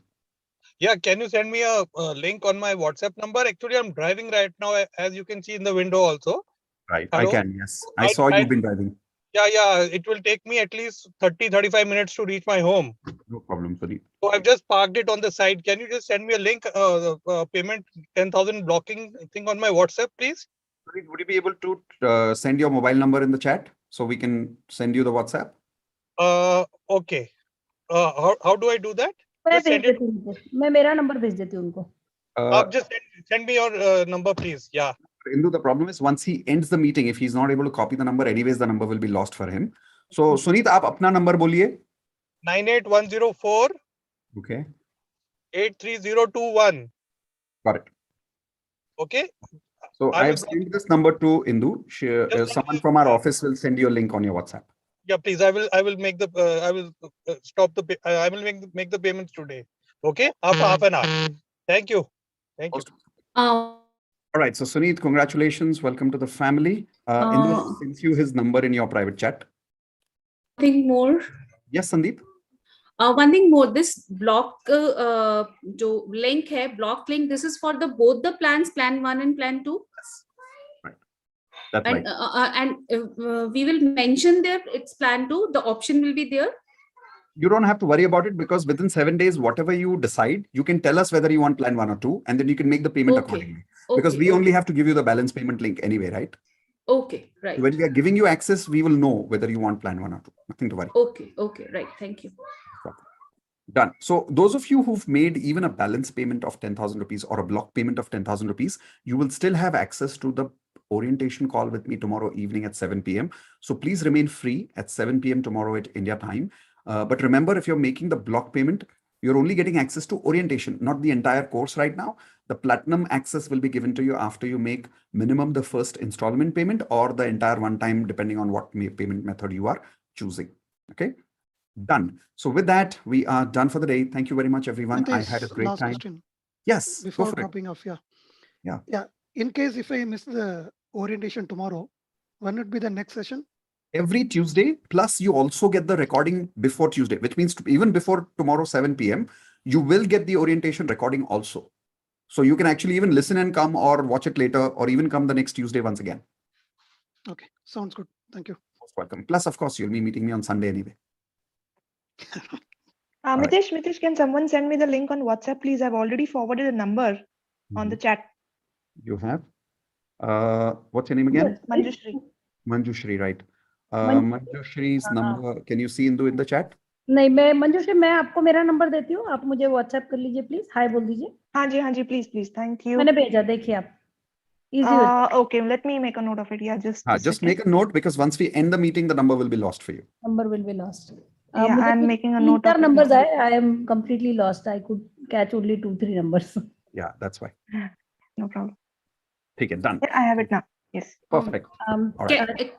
Yeah, can you send me a link on my WhatsApp number? Actually, I'm driving right now, as you can see in the window also. Right, Hello? I can, yes. I saw you've been driving. Yeah, it will take me at least 30-35 minutes to reach my home. No problem, Sunit. So I've just parked it on the side. Can you just send me a link, payment 10,000 blocking thing on my WhatsApp, please? Sunit, would you be able to send your mobile number in the chat so we can send you the WhatsApp? Okay. How do I do that? मैं भेज देती हूँ उनको. मैं मेरा number भेज देती हूँ उनको. Just send me your number, please. Yeah. Indu, the problem is once he ends the meeting, if he's not able to copy the number, anyways, the number will be lost for him. So, Sunit, आप अपना number बोलिए. 98104 Okay. 83021. Got it. Okay. So I have sent this number to Indu. Someone from our office will send you a link on your WhatsApp. Yeah, please. I will make the. I will stop the. I will make the payments today. Okay, after half an hour. Thank you. Thank you. All right. So Suneet, congratulations. Welcome to the family. Indu sends you his number in your private chat. Think more. Yes, Sandeep. One thing more, this block जो link है, block link, this is for the both the plans, plan 1 and plan 2. That's And right. we will mention there it's plan 2. The option will be there. You don't have to worry about it because within 7 days, whatever you decide, you can tell us whether you want plan 1 or 2, and then you can make the payment accordingly. Because we only have to give you the balance payment link anyway, right? Okay, right. So when we are giving you access, we will know whether you want plan 1 or 2. Nothing to worry. Okay, right. Thank you. Done. So those of you who've made even a balance payment of 10,000 rupees or a block payment of 10,000 rupees, you will still have access to the orientation call with me tomorrow evening at 7 p.m. So please remain free at 7 p.m. tomorrow at India time. But remember, if you're making the block payment, you're only getting access to orientation, not the entire course right now. The platinum access will be given to you after you make minimum the first installment payment or the entire one time, depending on what payment method you are choosing. Okay. Done. So with that, we are done for the day. Thank you very much, everyone. Mitesh, I had a great last time. question. Yes. Before dropping off, Yeah. In case if I miss the orientation tomorrow, when would be the next session? Every Tuesday, plus you also get the recording before Tuesday, which means even before tomorrow 7 p.m., you will get the orientation recording also. So you can actually even listen and come or watch it later or even come the next Tuesday once again. Okay, sounds good. Thank you. Most welcome. Plus, of course, you'll be meeting me on Sunday anyway. Mitesh, can someone send me the link on WhatsApp, please? I've already forwarded a number on the chat. You have? What's your name again? Manjushri. Manjushri, right. Manjushri's number, can you see Indu in the chat? नहीं, मैं मंजूश्री, मैं आपको मेरा number देती हूँ, आप मुझे WhatsApp कर लीजिए प्लीज, हाय बोल दीजिए. हाँ जी, प्लीज, थैंक यू. मैंने भेजा, देखिए आप. Easy. Okay, let me make a note of it. Yeah, just make a note because once we end the meeting, the number will be lost for you. Number will be lost. Yeah, I'm making a note of it. Numbers I am completely lost. I could catch only 2-3 numbers. Yeah, that's why. No problem. Take it, done. I have it now. Yes. Perfect. All right.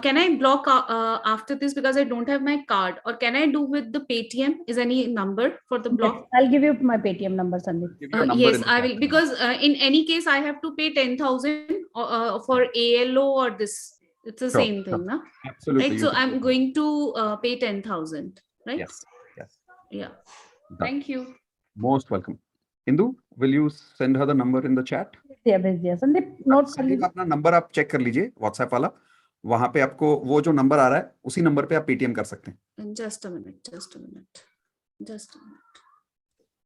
Can I block after this because I don't have my card, or can I do with the Paytm? Is any number for the block? Yes, I'll give you my Paytm number, Sandeep. Yes, I will, because in any case I have to pay 10,000 for ALO or this. It's the same thing, no? Absolutely. Right? So I'm going to pay 10,000, right? Yes. Yeah. Done. Thank you. Most welcome. Indu, will you send her the number in the chat? Sandeep, notes कर लीजिए. अपना number आप check कर लीजिए WhatsApp वाला, वहां पे आपको वो जो नंबर आ रहा है उसी नंबर पे आप पेटीएम कर सकते हैं. Just a minute.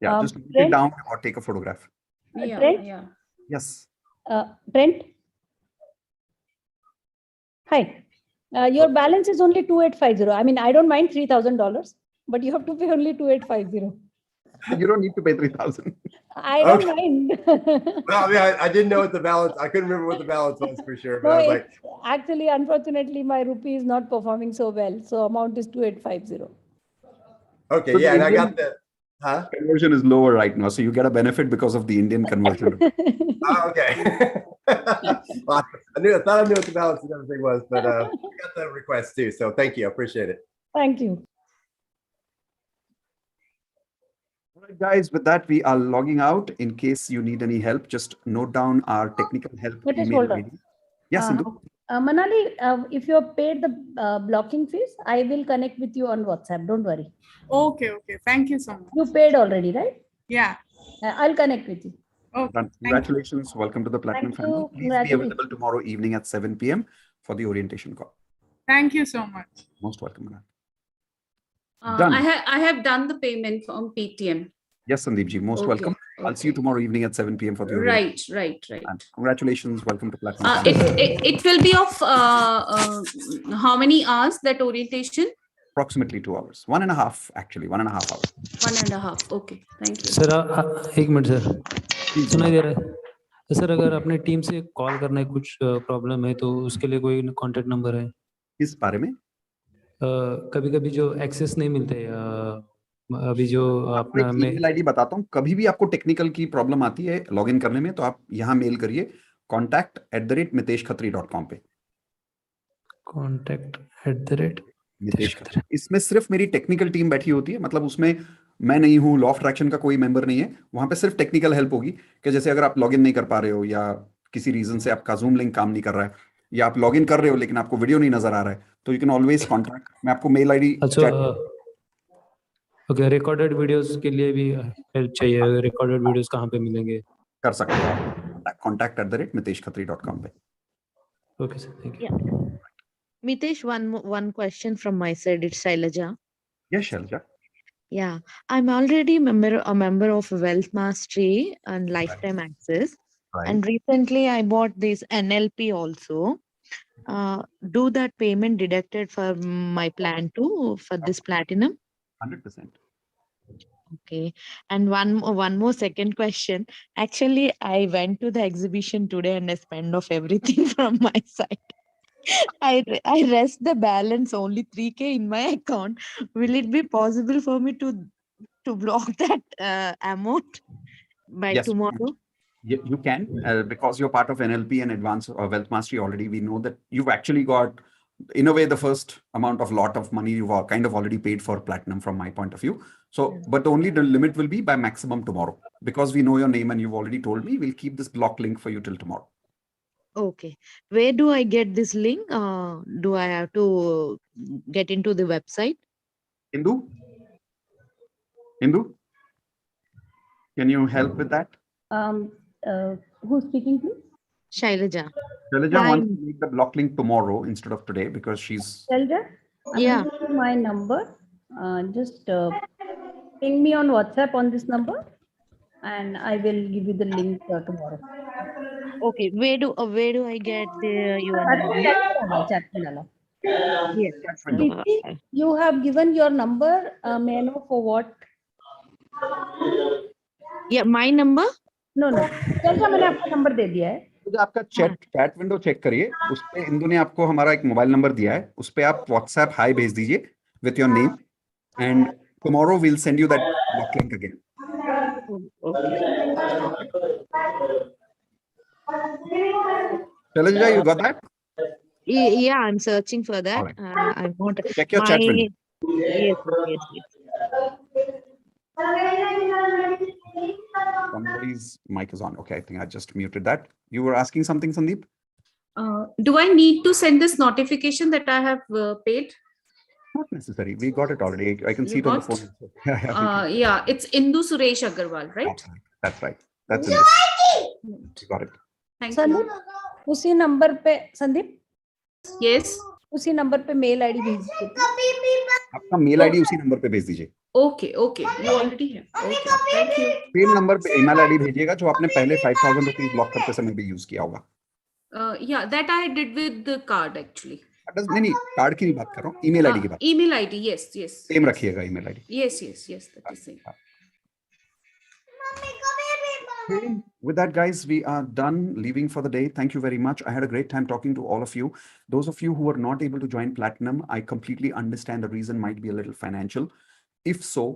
Yeah, just write it down or take a photograph. Yeah. Yes. Brent. Hi. Your balance is only 2850. I mean, I don't mind $3,000, but you have to pay only 2850. You don't need to pay 3,000. I don't mind. Well, I mean, I didn't know what the balance. I couldn't remember what the balance was for sure. But No, I was like, actually, unfortunately, my rupee is not performing so well. So amount is 2850. okay, So yeah, the and I Indian got the. Huh? Conversion is lower right now, so you get a benefit because of the Indian conversion. Oh, okay. Well, I thought I knew what the balance and everything was, but I got the request too. So thank you. I appreciate it. Thank you. All right, guys, with that, we are logging out. In case you need any help, just note down our technical help email ID. Yes, Indu. Manali, if you have paid the blocking fees, I will connect with you on WhatsApp. Don't worry. Okay. Thank you so much. You paid already, right? Yeah. I'll connect with you. Okay. Congratulations. Welcome to the Platinum family. Please be available tomorrow evening at 7 p.m. for the orientation call. Thank you so much. Most welcome, Manali. I have done the payment from Paytm. Yes, Sandeep ji, most welcome. I'll see you tomorrow evening at 7 p.m. for the orientation. Right. And congratulations. Welcome to Platinum family. It will be of how many hours, that orientation? Approximately 2 hours. 1.5 actually. 1.5 hours. 1.5. Okay. Thank you. Sir एक minute sir, सुनाई दे रहा है sir? अगर अपने team से call करना है, कुछ प्रॉब्लम है, तो उसके लिए कोई कांटेक्ट नंबर है? किस बारे में? कभी कभी जो एक्सेस नहीं मिलते अभी जो आपको एक अपना ईमेल आईडी बताता हूँ, कभी भी आपको टेक्निकल की प्रॉब्लम आती है लॉगिन करने में तो आप यहाँ मेल करिए contact@miteshkhatri.com पे। contact@ मितेश खत्री। इसमें सिर्फ मेरी टेक्निकल टीम बैठी होती है, मतलब उसमें मैं नहीं हूँ, लॉ ऑफ अट्रैक्शन का कोई मेंबर नहीं है, वहां पे सिर्फ टेक्निकल हेल्प होगी कि जैसे अगर आप लॉगिन नहीं कर पा रहे हो या किसी रीजन से आपका जूम लिंक काम नहीं कर रहा है या आप लॉगिन कर रहे हो लेकिन आपको वीडियो नहीं नजर आ रहा है तो यू कैन ऑलवेज कॉन्टैक्ट। मैं आपको मेल आईडी अच्छा ओके, रिकॉर्डेड वीडियोस के लिए भी हेल्प चाहिए, रिकॉर्डेड वीडियोस कहाँ पे मिलेंगे? कर सकते हो आप contact@miteshkhatri.com पे। Okay sir, thank you. Mitesh, one question from my side. It's Shailaja. Yes, Shailaja. Yeah, I'm already a member of Wealth Mastery and Lifetime Access. Right. And recently I bought this NLP also. Do that payment deducted for my plan too for this platinum? 100%. Okay. And one more second question. Actually, I went to the exhibition today and I spent off everything from my side. I rest the balance only 3K in my account. Will it be possible for me to block that amount by Yes, tomorrow? you can because you're part of NLP and Advanced Wealth Mastery already. We know that you've actually got, in a way, the first amount of lot of money you've kind of already paid for platinum from my point of view. So, but only the limit will be by maximum tomorrow. Because we know your name and you've already told me, we'll keep this block link for you till tomorrow. Okay. Where do I get this link? Do I have to get into the website? Indu? Can you help with that? Who's speaking, please? Shailaja. Shailaja wants to make the block link tomorrow instead of today because she's... Shailaja, I'm Yeah. giving you my number. Just ping me on WhatsApp on this number and I will give you the link tomorrow. Okay. Where do I get your number? Chat में डालो. Yes. Preeti, you have given your number. May I know for what? Yeah, my number? No. चल मैंने आपको number दे दिया है. तो आपका chat window check करिए, उस पे इंदु ने आपको हमारा एक मोबाइल नंबर दिया है, उस पे आप व्हाट्सएप हाई भेज दीजिए with your name and tomorrow will send you that block link again. Okay. Shailaja, you got that? Yeah, I'm searching for that. All right. I want Check your chat window. Yes. Somebody's mic is on. Okay, I think I just muted that. You were asking something, Sandeep? Do I need to send this notification that I have paid? Not necessary. We got it already. I can see You it on the got? phone. Yeah, Yeah, it's Indu Suresh Agarwal, right? that's right. That's it. You got it. Thank Sandeep, you. उसी number पे Sandeep, Yes. उसी number पे mail ID भेज दीजिए. आपका mail ID उसी number पे भेज दीजिए. Okay. You already have. Okay. Thank you. Same number पे ईमेल आईडी भेजिएगा जो आपने पहले 5,000 रुपीज ब्लॉक करते समय भी यूज किया होगा. Yeah, that I did with the card actually. नहीं, कार्ड की नहीं बात कर रहा हूँ, ईमेल आईडी की बात. Email ID, yes. सेम रखिएगा email ID. Yes, that is same. With that, guys, we are done leaving for the day. Thank you very much. I had a great time talking to all of you. Those of you who are not able to join Platinum, I completely understand the reason might be a little financial. If so,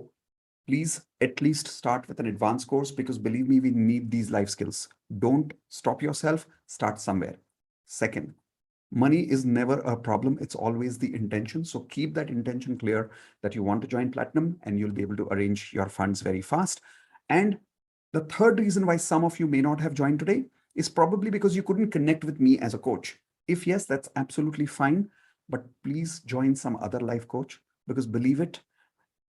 please at least start with an advanced course because believe me, we need these life skills. Don't stop yourself. Start somewhere. Second, money is never a problem. It's always the intention. So keep that intention clear that you want to join Platinum and you'll be able to arrange your funds very fast. And the third reason why some of you may not have joined today is probably because you couldn't connect with me as a coach. If yes, that's absolutely fine. But please join some other life coach because believe it,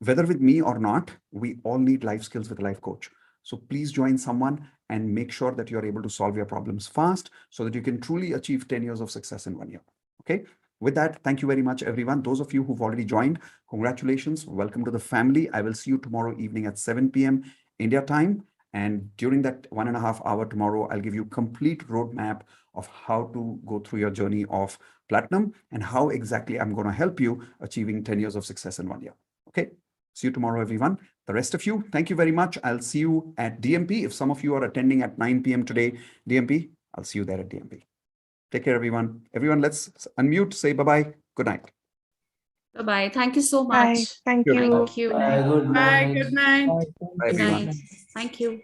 whether with me or not, we all need life skills with a life coach. So please join someone and make sure that you're able to solve your problems fast so that you can truly achieve 10 years of success in 1 year. Okay. With that, thank you very much, everyone. Those of you who've already joined, congratulations. Welcome to the family. I will see you tomorrow evening at 7 p.m. India time. And during that 1.5 hour tomorrow, I'll give you complete roadmap of how to go through your journey of Platinum and how exactly I'm going to help you achieving 10 years of success in 1 year. Okay. See you tomorrow, everyone. The rest of you, thank you very much. I'll see you at DMP. If some of you are attending at 9 p.m. today, DMP, I'll see you there at DMP. Take care, everyone. Everyone, let's unmute, say bye-bye. Good night. Bye-bye. Thank you so Bye. much. Thank Good. you. Thank you. Bye. Good Bye. night. Good night. Bye, Good everyone. night. Thank you.